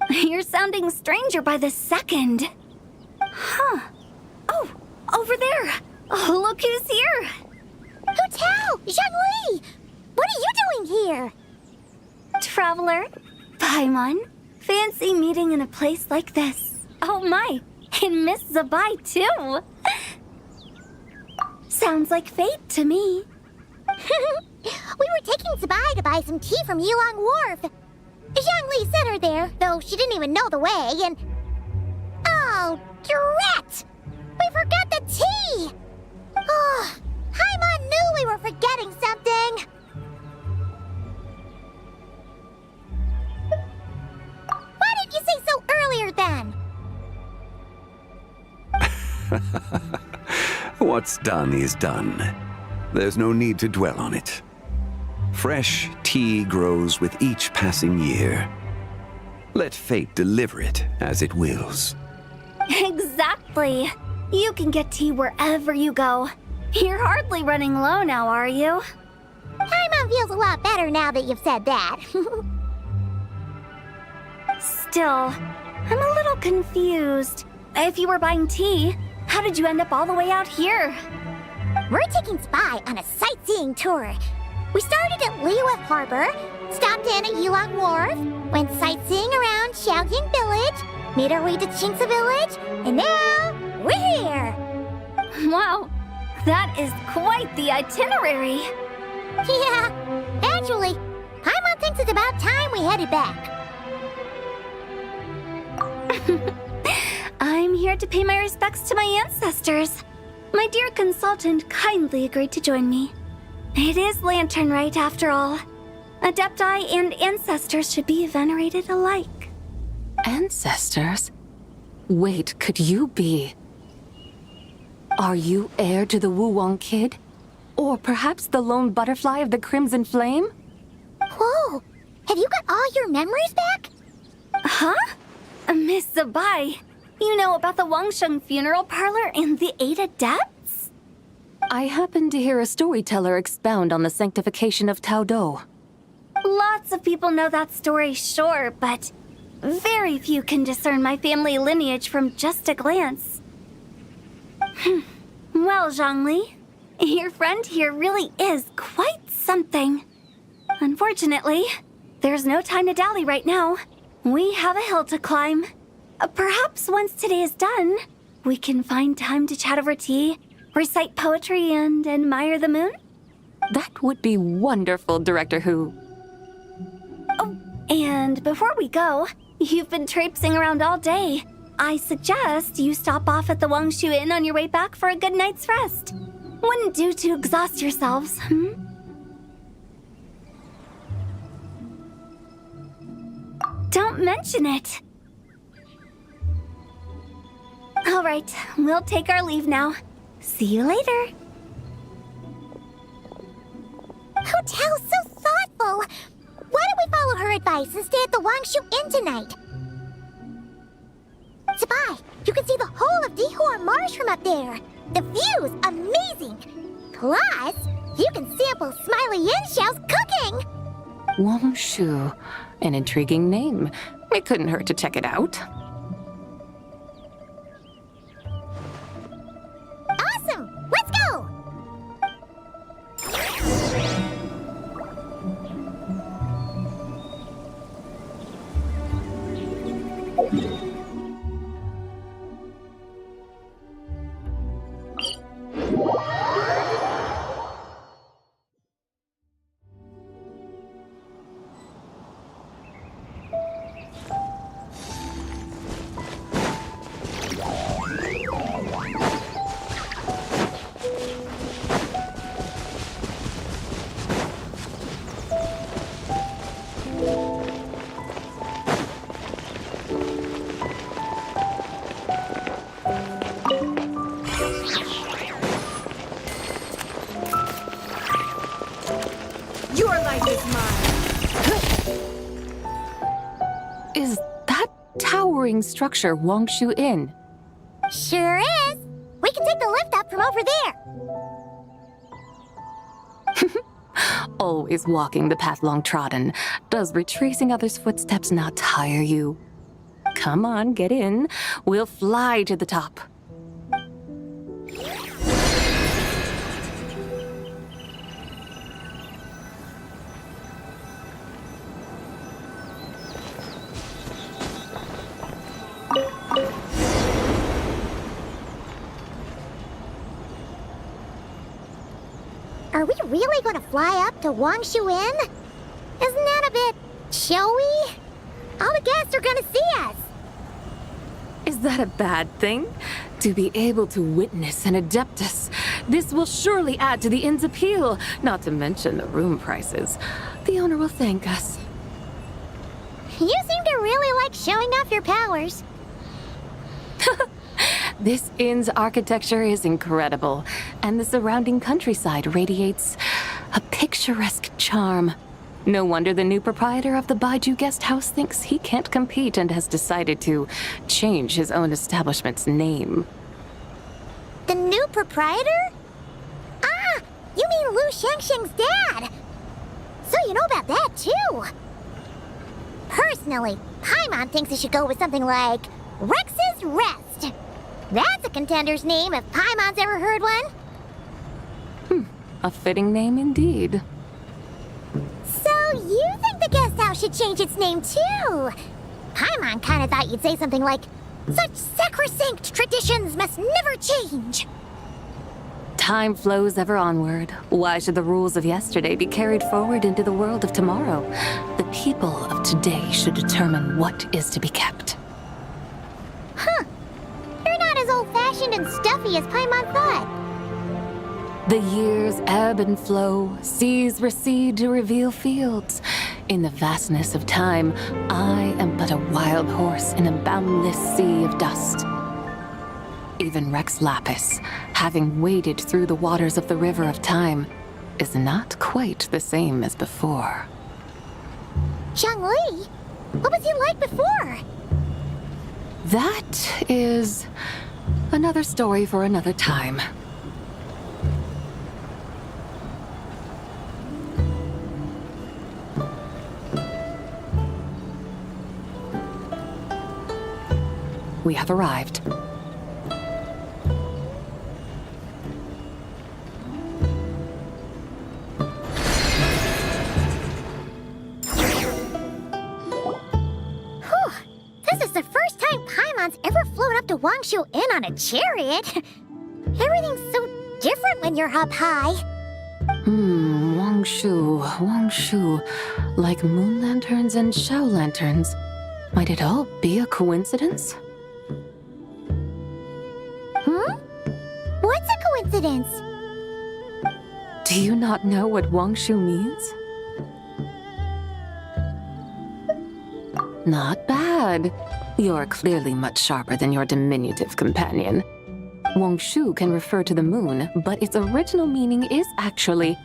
You're sounding stranger by the second. Huh. Oh, over there. Oh, look who's here. Hotel! Zhongli! What are you doing here? Traveler, Paimon, fancy meeting in a place like this. Oh my, and Miss Zabai too. Sounds like fate to me. We were taking Zabai to buy some tea from Yilong Wharf. Zhongli sent her there, though she didn't even know the way, and... Oh, drat! We forgot the tea! Oh, Paimon knew we were forgetting something! Why didn't you say so earlier then? What's done is done. There's no need to dwell on it. Fresh tea grows with each passing year. Let fate deliver it as it wills. Exactly. You can get tea wherever you go. You're hardly running low now, are you? Paimon feels a lot better now that you've said that. Still, I'm a little confused. If you were buying tea, how did you end up all the way out here? We're taking Spy on a sightseeing tour. We started at Liyue Harbor, stopped in at Yilong Wharf, went sightseeing around Xiaoying Village, made our way to Qingce Village, and now we're here. Wow, that is quite the itinerary. Yeah, actually, Paimon thinks it's about time we headed back. I'm here to pay my respects to my ancestors. My dear consultant kindly agreed to join me. It is Lantern Rite, after all. Adepti and ancestors should be venerated alike. Ancestors? Wait, could you be? Are you heir to the Wu-Wong kid? Or perhaps the lone butterfly of the Crimson Flame? Whoa! Have you got all your memories back? Huh? Miss Zabai, you know about the Wangsheng funeral parlor and the 8 adepts? I happened to hear a storyteller expound on the sanctification of Tao Do. Lots of people know that story, sure, but very few can discern my family lineage from just a glance. Well, Zhongli, your friend here really is quite something. Unfortunately, there's no time to dally right now. We have a hill to climb. Perhaps once today is done, we can find time to chat over tea, recite poetry, and admire the moon? That would be wonderful, Director Who. Oh, and before we go, you've been traipsing around all day. I suggest you stop off at the Wangshu Inn on your way back for a good night's rest. Wouldn't do to exhaust yourselves, Don't mention it. All right, we'll take our leave now. See you later. Hotel's so thoughtful. Why don't we follow her advice and stay at the Wangshu Inn tonight? Sabai, you can see the whole of Dihor Marsh from up there. The view's amazing. Plus, you can sample Smiley Yin-Xiao's cooking. Wangshu. An intriguing name. It couldn't hurt to check it out. Awesome! Let's go! Your life is mine. Is that towering structure Wangshu Inn? Sure is. We can take the lift up from over there. Always walking the path long trodden. Does retracing others' footsteps not tire you? Come on, get in. We'll fly to the top. Are we really going to fly up to Wangshu Inn? Isn't that a bit showy? All the guests are going to see us. Is that a bad thing? To be able to witness an Adeptus. This will surely add to the inn's appeal, not to mention the room prices. The owner will thank us. You seem to really like showing off your powers. This inn's architecture is incredible, and the surrounding countryside radiates a picturesque charm. No wonder the new proprietor of the Baiju guest house thinks he can't compete and has decided to change his own establishment's name. The new proprietor? Ah, you mean Lu Shengsheng's dad. So you know about that, too. Personally, Paimon thinks it should go with something like Rex's Rest. That's a contender's name if Paimon's ever heard one. A fitting name indeed. So you think the guest house should change its name, too? Paimon kind of thought you'd say something like, such sacrosanct traditions must never change. Time flows ever onward. Why should the rules of yesterday be carried forward into the world of tomorrow? The people of today should determine what is to be kept. Huh. You're not as old-fashioned and stuffy as Paimon thought. The years ebb and flow, seas recede to reveal fields. In the vastness of time, I am but a wild horse in a boundless sea of dust. Even Rex Lapis, having waded through the waters of the river of time, is not quite the same as before. Zhongli, what was he like before? That is another story for another time. We have arrived. This is the first time Paimon's ever flown up to Wangshu Inn on a chariot. Everything's so different when you're up high. Wangshu. Like moon lanterns and shao lanterns. Might it all be a coincidence? What's a coincidence? Do you not know what Wangshu means? Not bad. You're clearly much sharper than your diminutive companion. Wong Shu can refer to the moon, but its original meaning is actually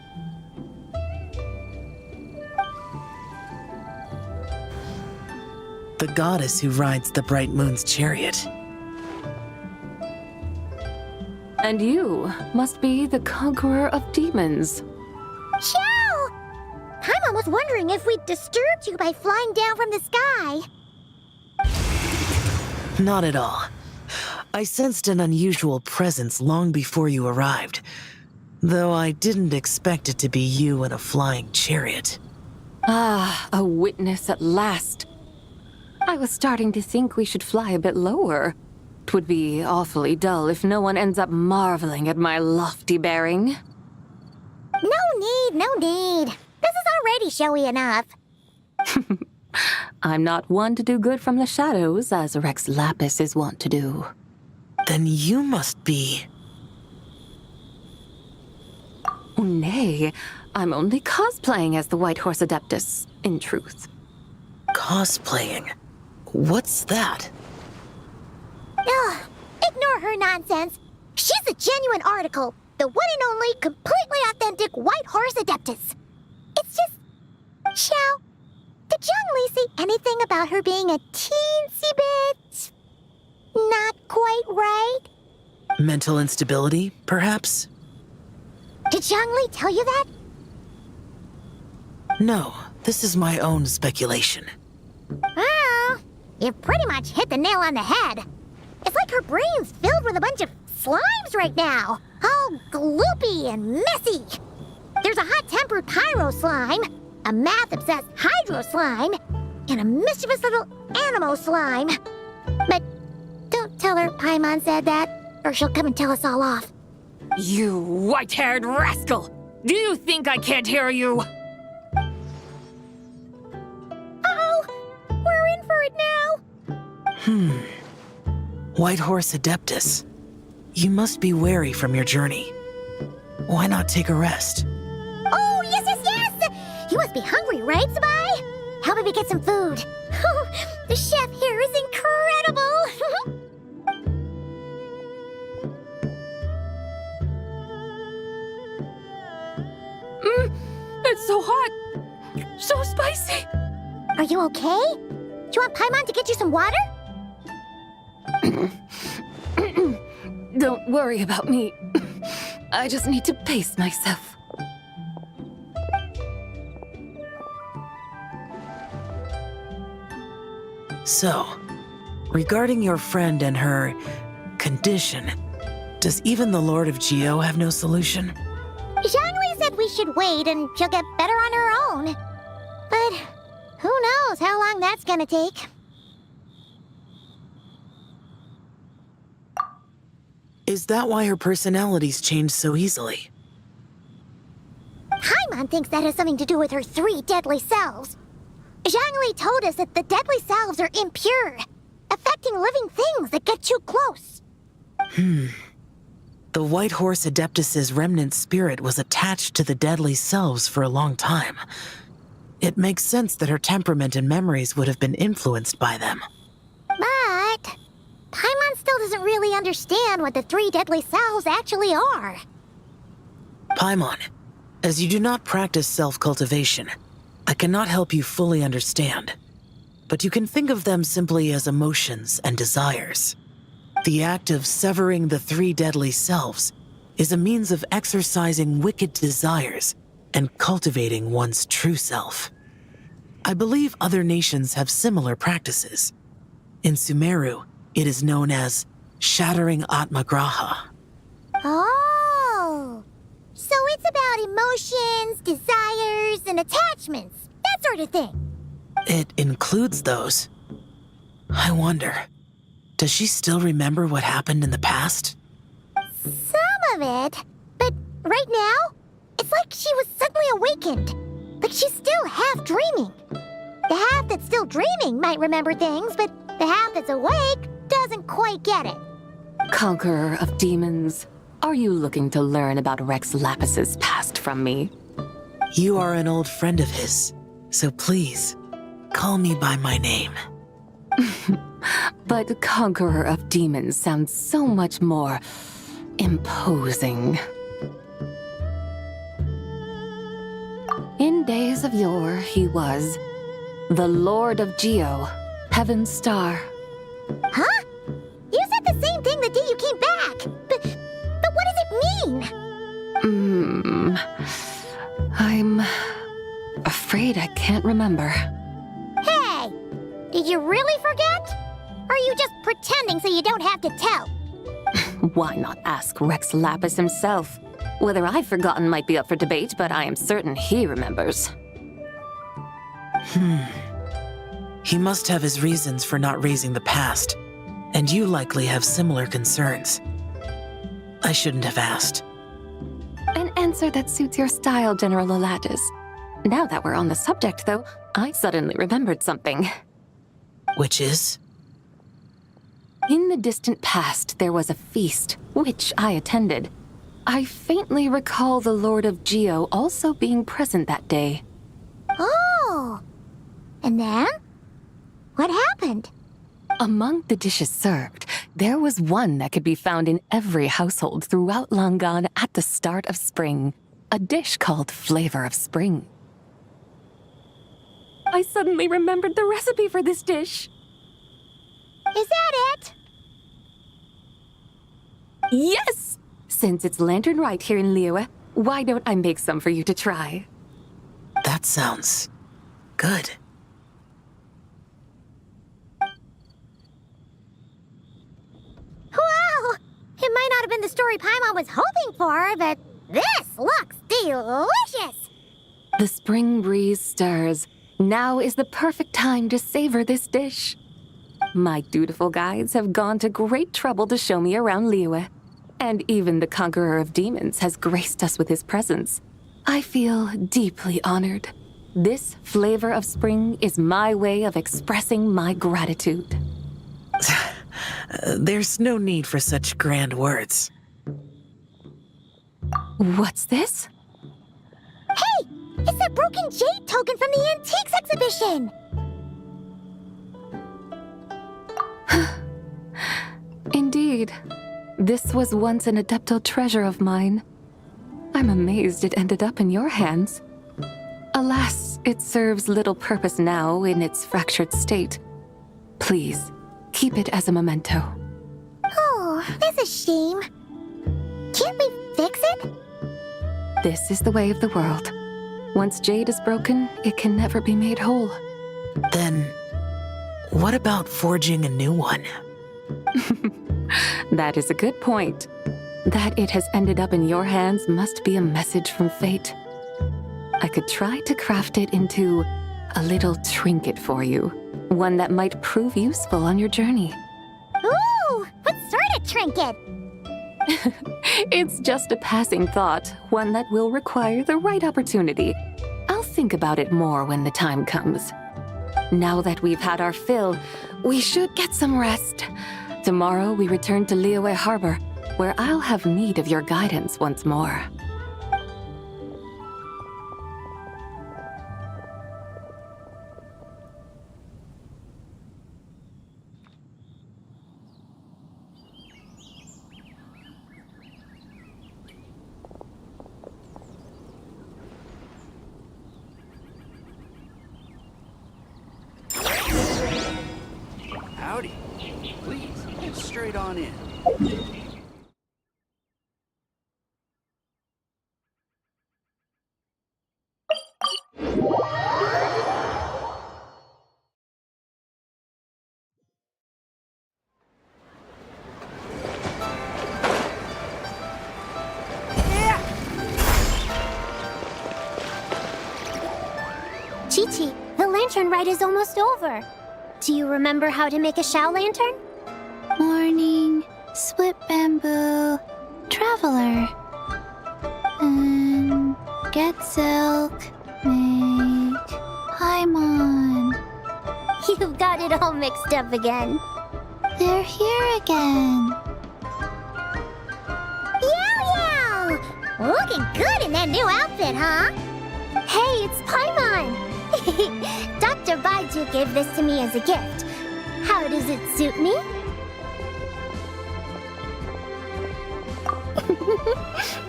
the goddess who rides the bright moon's chariot. And you must be the conqueror of demons. Xiao! Paimon was wondering if we'd disturbed you by flying down from the sky. Not at all. I sensed an unusual presence long before you arrived, though I didn't expect it to be you in a flying chariot. Ah, a witness at last. I was starting to think we should fly a bit lower. It would be awfully dull if no one ends up marveling at my lofty bearing. No need. This is already showy enough. I'm not one to do good from the shadows, as Rex Lapis is wont to do. Then you must be... Nay, I'm only cosplaying as the White Horse Adeptus, in truth. Cosplaying? What's that? Ugh, ignore her nonsense. She's a genuine article. The one and only, completely authentic White Horse Adeptus. It's just... Xiao, did Zhang Li say anything about her being a teensy bit... not quite right? Mental instability, perhaps? Did Zhang Li tell you that? No, this is my own speculation. Well, you've pretty much hit the nail on the head. It's like her brain's filled with a bunch of slimes right now. All gloopy and messy. There's a hot-tempered pyro slime, a math-obsessed hydro slime, and a mischievous little animo slime. But don't tell her Paimon said that, or she'll come and tell us all off. You white-haired rascal! Do you think I can't hear you? Uh-oh! We're in for it now! White Horse Adeptus. You must be weary from your journey. Why not take a rest? Oh, yes! You must be hungry, right, Sabai? How about we get some food? The chef here is incredible! It's so hot! So spicy! Are you okay? Do you want Paimon to get you some water? Don't worry about me. I just need to pace myself. So, regarding your friend and her condition, does even the Lord of Geo have no solution? Zhangli said we should wait and she'll get better on her own. But who knows how long that's gonna take. Is that why her personalities change so easily? Paimon thinks that has something to do with her 3 deadly selves. Zhangli told us that the deadly selves are impure, affecting living things that get too close. The White Horse Adeptus's remnant spirit was attached to the deadly selves for a long time. It makes sense that her temperament and memories would have been influenced by them. But Paimon still doesn't really understand what the 3 deadly selves actually are. Paimon, as you do not practice self-cultivation, I cannot help you fully understand. But you can think of them simply as emotions and desires. The act of severing the 3 deadly selves is a means of exercising wicked desires and cultivating one's true self. I believe other nations have similar practices. In Sumeru, it is known as shattering Atmagraha. Oh! So it's about emotions, desires, and attachments, that sort of thing. It includes those. I wonder, does she still remember what happened in the past? Some of it, but right now, it's like she was suddenly awakened. Like she's still half dreaming. The half that's still dreaming might remember things, but the half that's awake doesn't quite get it. Conqueror of demons, are you looking to learn about Rex Lapis's past from me? You are an old friend of his, so please, call me by my name. But Conqueror of Demons sounds so much more imposing. In days of yore, he was the Lord of Geo, Heaven's Star. Huh? You said the same thing the day you came back. But what does it mean? I'm afraid I can't remember. Hey! Did you really forget? Or are you just pretending so you don't have to tell? Why not ask Rex Lapis himself? Whether I've forgotten might be up for debate, but I am certain he remembers. He must have his reasons for not raising the past, and you likely have similar concerns. I shouldn't have asked. An answer that suits your style, General Elatis. Now that we're on the subject, though, I suddenly remembered something. Which is? In the distant past, there was a feast, which I attended. I faintly recall the Lord of Geo also being present that day. Oh! And then? What happened? Among the dishes served, there was one that could be found in every household throughout Langan at the start of spring. A dish called Flavor of Spring. I suddenly remembered the recipe for this dish. Is that it? Yes! Since it's Lantern Rite here in Liyue, why don't I make some for you to try? That sounds good. Wow! It might not have been the story Paimon was hoping for, but this looks delicious! The spring breeze stirs. Now is the perfect time to savor this dish. My dutiful guides have gone to great trouble to show me around Liyue. And even the Conqueror of Demons has graced us with his presence. I feel deeply honored. This Flavor of Spring is my way of expressing my gratitude. There's no need for such grand words. What's this? Hey! It's that broken jade token from the Antiques exhibition! Indeed. This was once an Adeptal treasure of mine. I'm amazed it ended up in your hands. Alas, it serves little purpose now in its fractured state. Please, keep it as a memento. Oh, that's a shame. Can't we fix it? This is the way of the world. Once jade is broken, it can never be made whole. Then, what about forging a new one? That is a good point. That it has ended up in your hands must be a message from fate. I could try to craft it into a little trinket for you. One that might prove useful on your journey. Ooh! What sort of trinket? It's just a passing thought, one that will require the right opportunity. I'll think about it more when the time comes. Now that we've had our fill, we should get some rest. Tomorrow we return to Liyue Harbor, where I'll have need of your guidance once more. Howdy. Please, get straight on in. Chi-Chi, the lantern rite is almost over. Do you remember how to make a Shao lantern? Morning, split bamboo, traveler. Get silk, make Paimon. You've got it all mixed up again. They're here again. Yow! Looking good in that new outfit, huh? Hey, it's Paimon! Dr. Baiju gave this to me as a gift. How does it suit me?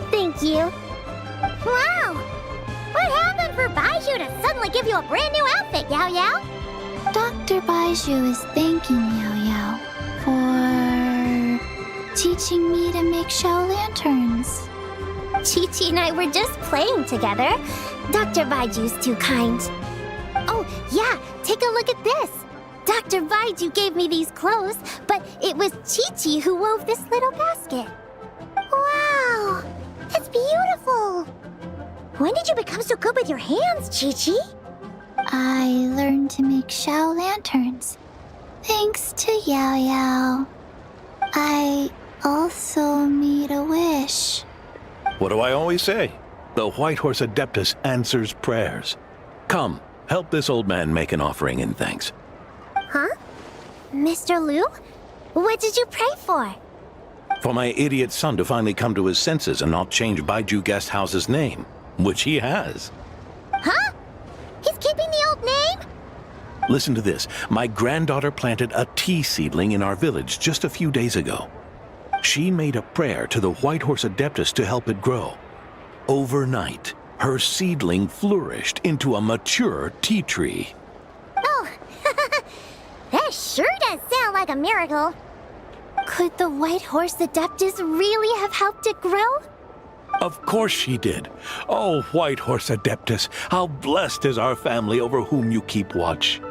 Thank you. Wow! What happened for Baiju to suddenly give you a brand new outfit, Yao Yao? Dr. Baiju is thanking Yao Yao for teaching me to make shell lanterns. Chi-Chi and I were just playing together. Dr. Baiju's too kind. Oh, yeah, take a look at this. Dr. Baiju gave me these clothes, but it was Chi-Chi who wove this little basket. Wow, it's beautiful. When did you become so good with your hands, Chi-Chi? I learned to make shell lanterns, thanks to Yao Yao. I also made a wish. What do I always say? The White Horse Adeptus answers prayers. Come, help this old man make an offering in thanks. Huh? Mr. Liu? What did you pray for? For my idiot son to finally come to his senses and not change Baiju Guest House's name, which he has. Huh? He's keeping the old name? Listen to this. My granddaughter planted a tea seedling in our village just a few days ago. She made a prayer to the White Horse Adeptus to help it grow. Overnight, her seedling flourished into a mature tea tree. Oh, that sure does sound like a miracle. Could the White Horse Adeptus really have helped it grow? Of course she did. Oh, White Horse Adeptus, how blessed is our family over whom you keep watch.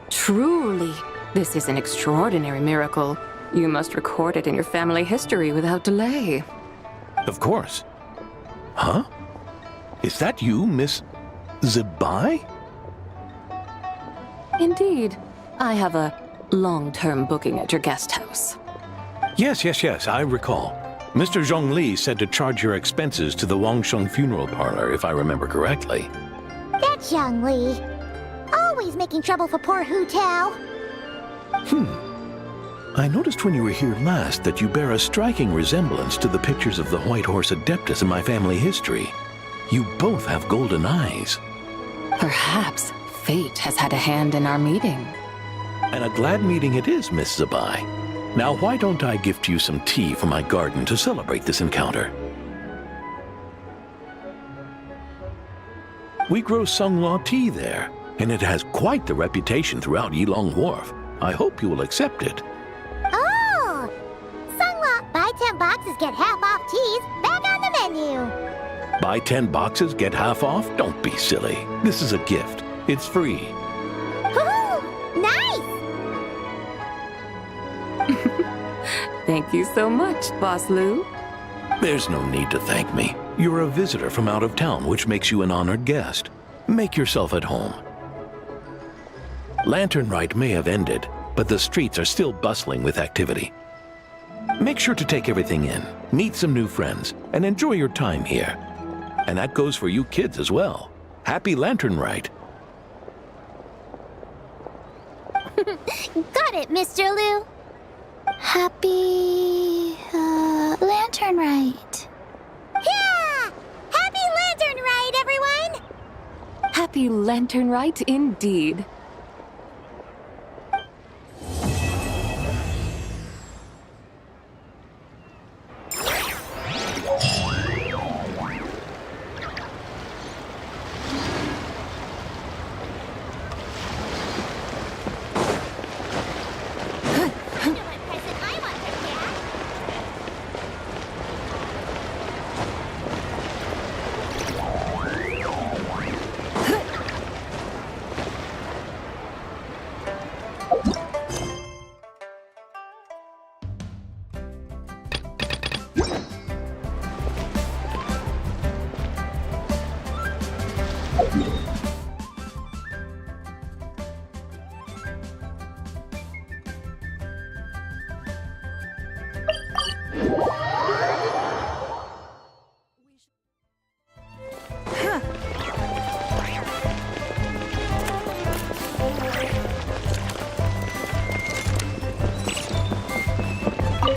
Truly, this is an extraordinary miracle. You must record it in your family history without delay. Of course. Huh? Is that you, Miss Zibai? Indeed. I have a long-term booking at your guest house. Yes, I recall. Mr. Zhongli said to charge your expenses to the Wangsheng funeral parlor, if I remember correctly. That Zhang Li. Always making trouble for poor Hu Tao. I noticed when you were here last that you bear a striking resemblance to the pictures of the White Horse Adeptus in my family history. You both have golden eyes. Perhaps fate has had a hand in our meeting. And a glad meeting it is, Miss Zabai. Now why don't I gift you some tea from my garden to celebrate this encounter? We grow Sunglaw tea there, and it has quite the reputation throughout Yilong Wharf. I hope you will accept it. Oh! Sunglaw, buy 10 boxes, get half off teas, back on the menu. Buy 10 boxes, get half off? Don't be silly. This is a gift. It's free. Woohoo! Nice! Thank you so much, Boss Liu. There's no need to thank me. You're a visitor from out of town, which makes you an honored guest. Make yourself at home. Lantern Rite may have ended, but the streets are still bustling with activity. Make sure to take everything in, meet some new friends, and enjoy your time here. And that goes for you kids as well. Happy Lantern Rite. Got it, Mr. Liu. Happy Lantern Rite. Yeah! Happy Lantern Rite, everyone! Happy Lantern Rite indeed.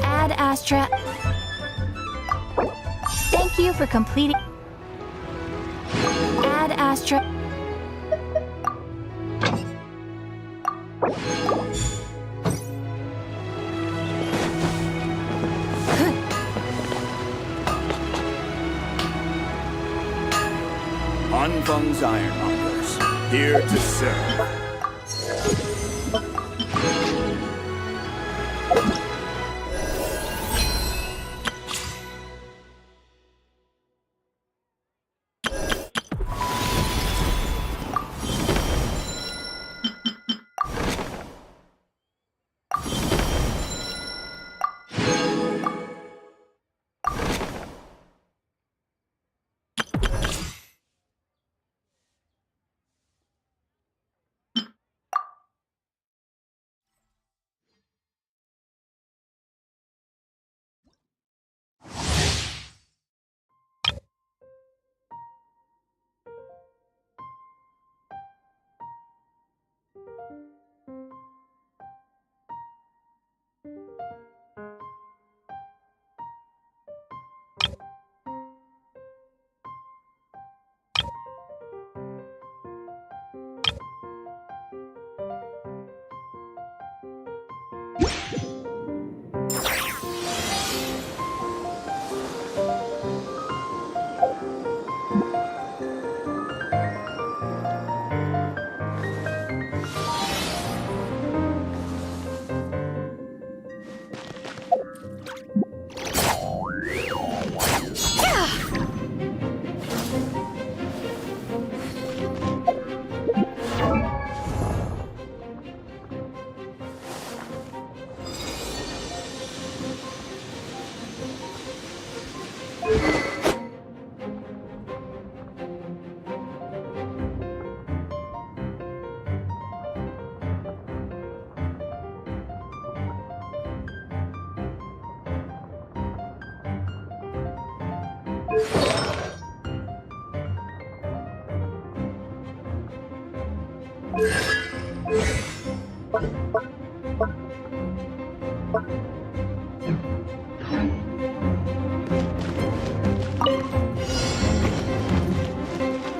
Add Astra. Thank you for completing. Add Astra. Anfeng's Ironmongers, here to serve.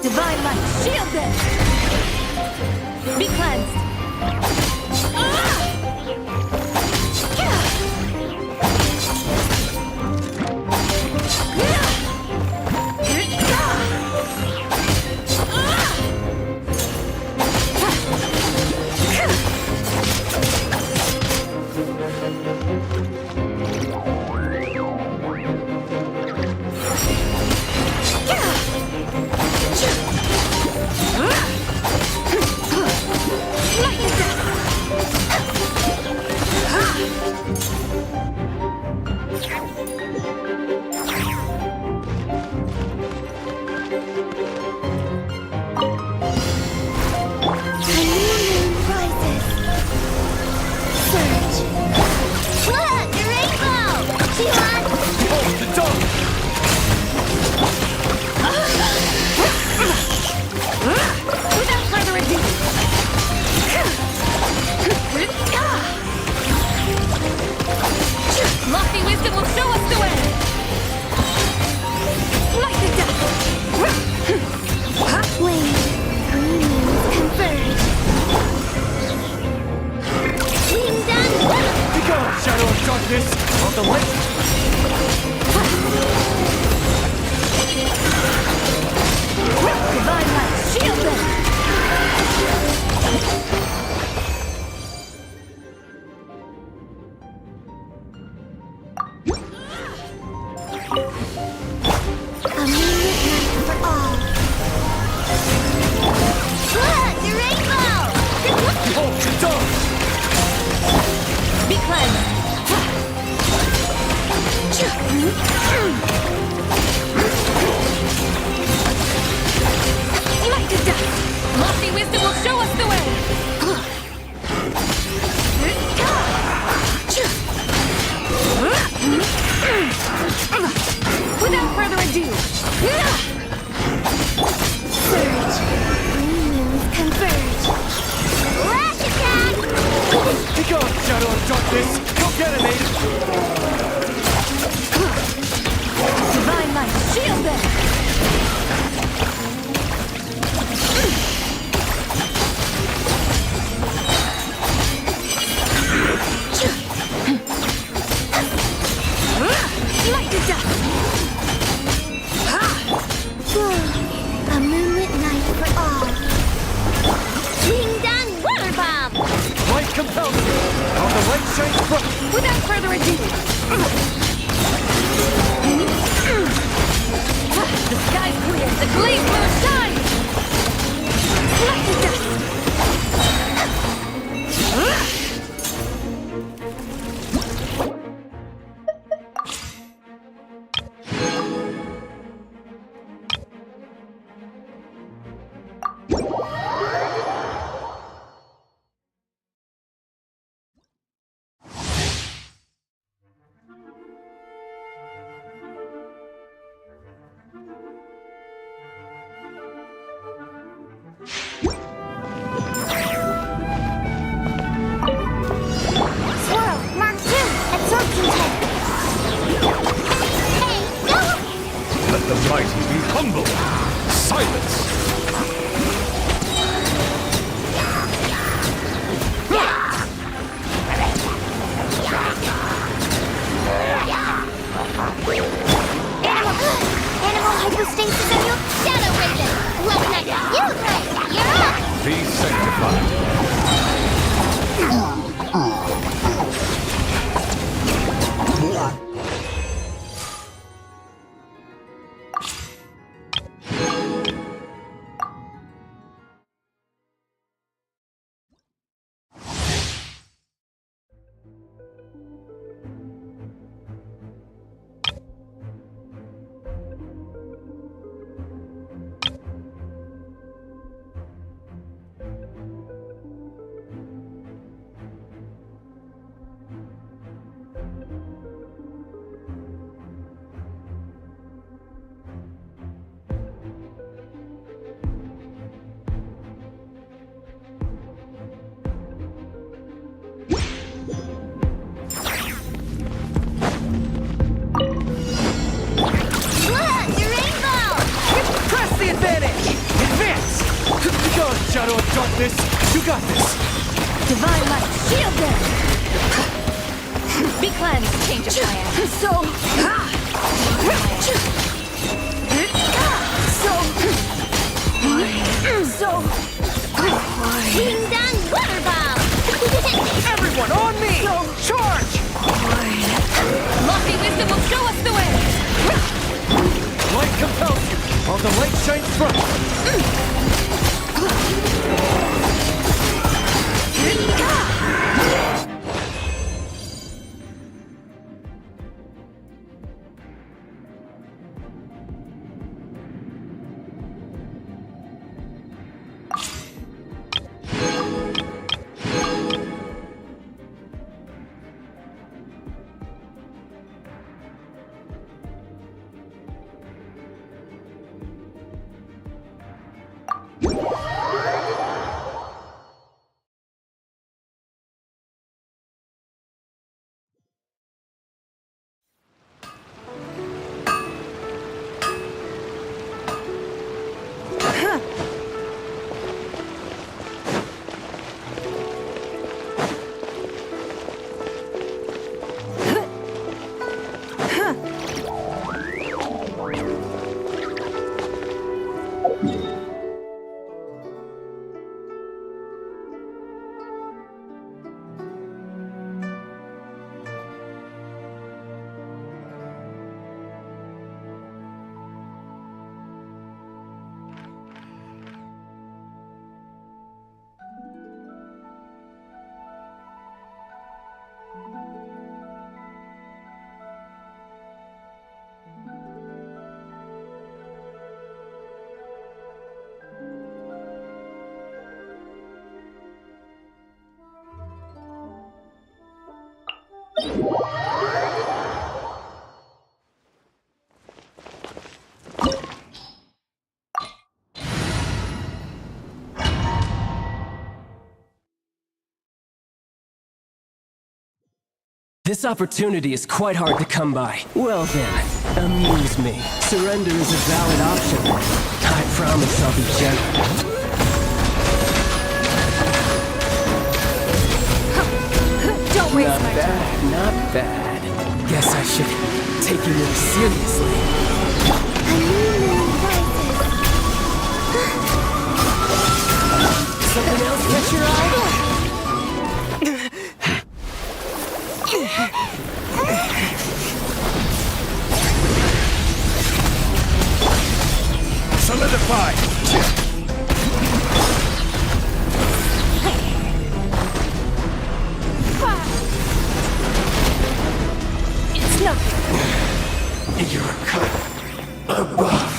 Divine light, shield them! Be cleansed! A moonlit night authority! The sky's clear! The glaive will shine! Selected dust! Let the mighty be humble. Silence. Animal hypostasis and your shadow raven! Love night! You're up! Be sanctified. Shadow of darkness, you got this! Divine light, shield them! Be cleansed, change of plan. Ding dong water bomb! Everyone on me! Charge! Lofty wisdom will show us the way! Light compels you, while the light shines bright! This opportunity is quite hard to come by. Well then, amuse me. Surrender is a valid option. I promise I'll be gentle. Don't waste Not my bad, not bad. Guess I should take you more seriously. Something else catch your eye? Solidify! It's nothing. You're cut above.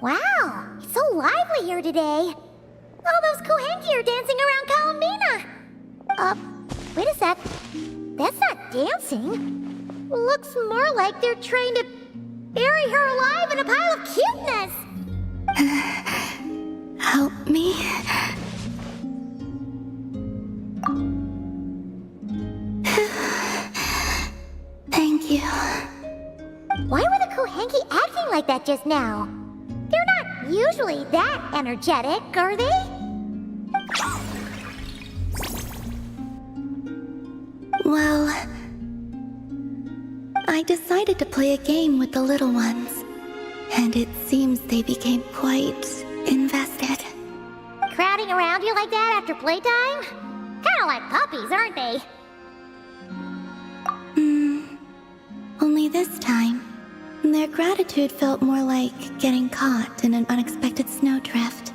Wow, it's so lively here today. All those Kohenki are dancing around Columbina. Wait a sec. That's not dancing. Looks more like they're trying to bury her alive in a pile of cuteness. Help me. Thank you. Why were the Kohenki acting like that just now? They're not usually that energetic, are they? Well, I decided to play a game with the little ones, and it seems they became quite invested. Crowding around you like that after playtime? Kinda like puppies, aren't they? Only this time, their gratitude felt more like getting caught in an unexpected snowdrift.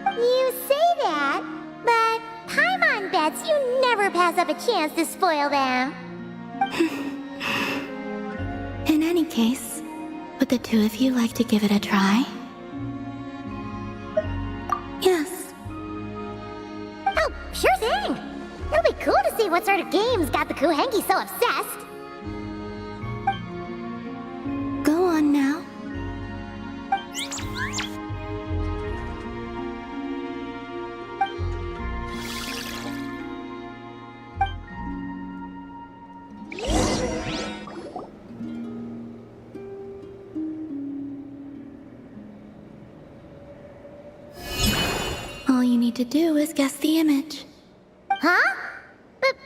You say that, but Paimon bets you never pass up a chance to spoil them. In any case, would the two of you like to give it a try? Yes. Oh, sure thing. It'll be cool to see what sort of games got the Kohenki so obsessed. Go on now. All you need to do is guess the image. Huh? But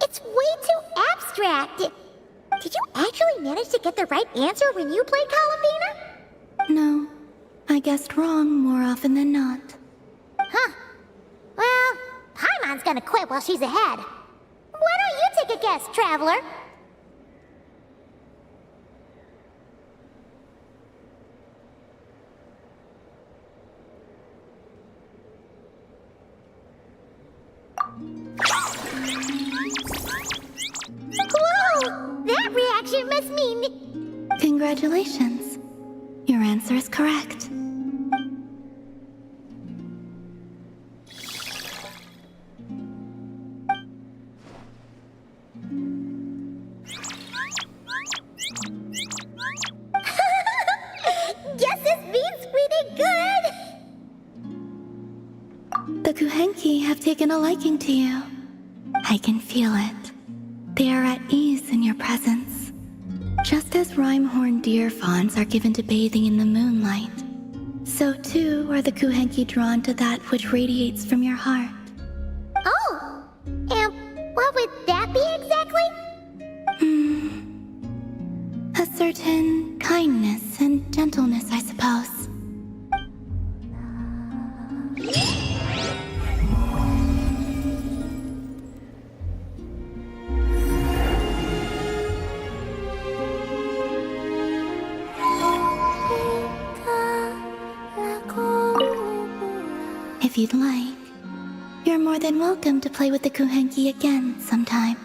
it's way too abstract. Did you actually manage to get the right answer when you played Columbina? No, I guessed wrong more often than not. Huh. Well, Paimon's gonna quit while she's ahead. Why don't you take a guess, Traveler? Whoa! That reaction must mean... Congratulations. Your answer is correct. Guess this beat's pretty good! The Kuhenki have taken a liking to you. I can feel it. They are at ease in your presence. Just as Rhyme-horned deer fawns are given to bathing in the moonlight, so too are the Kuhenki drawn to that which radiates from your heart. Oh! And what would that be exactly? A certain kindness and gentleness, I suppose. If you'd like, you're more than welcome to play with the Kuhenki again sometime.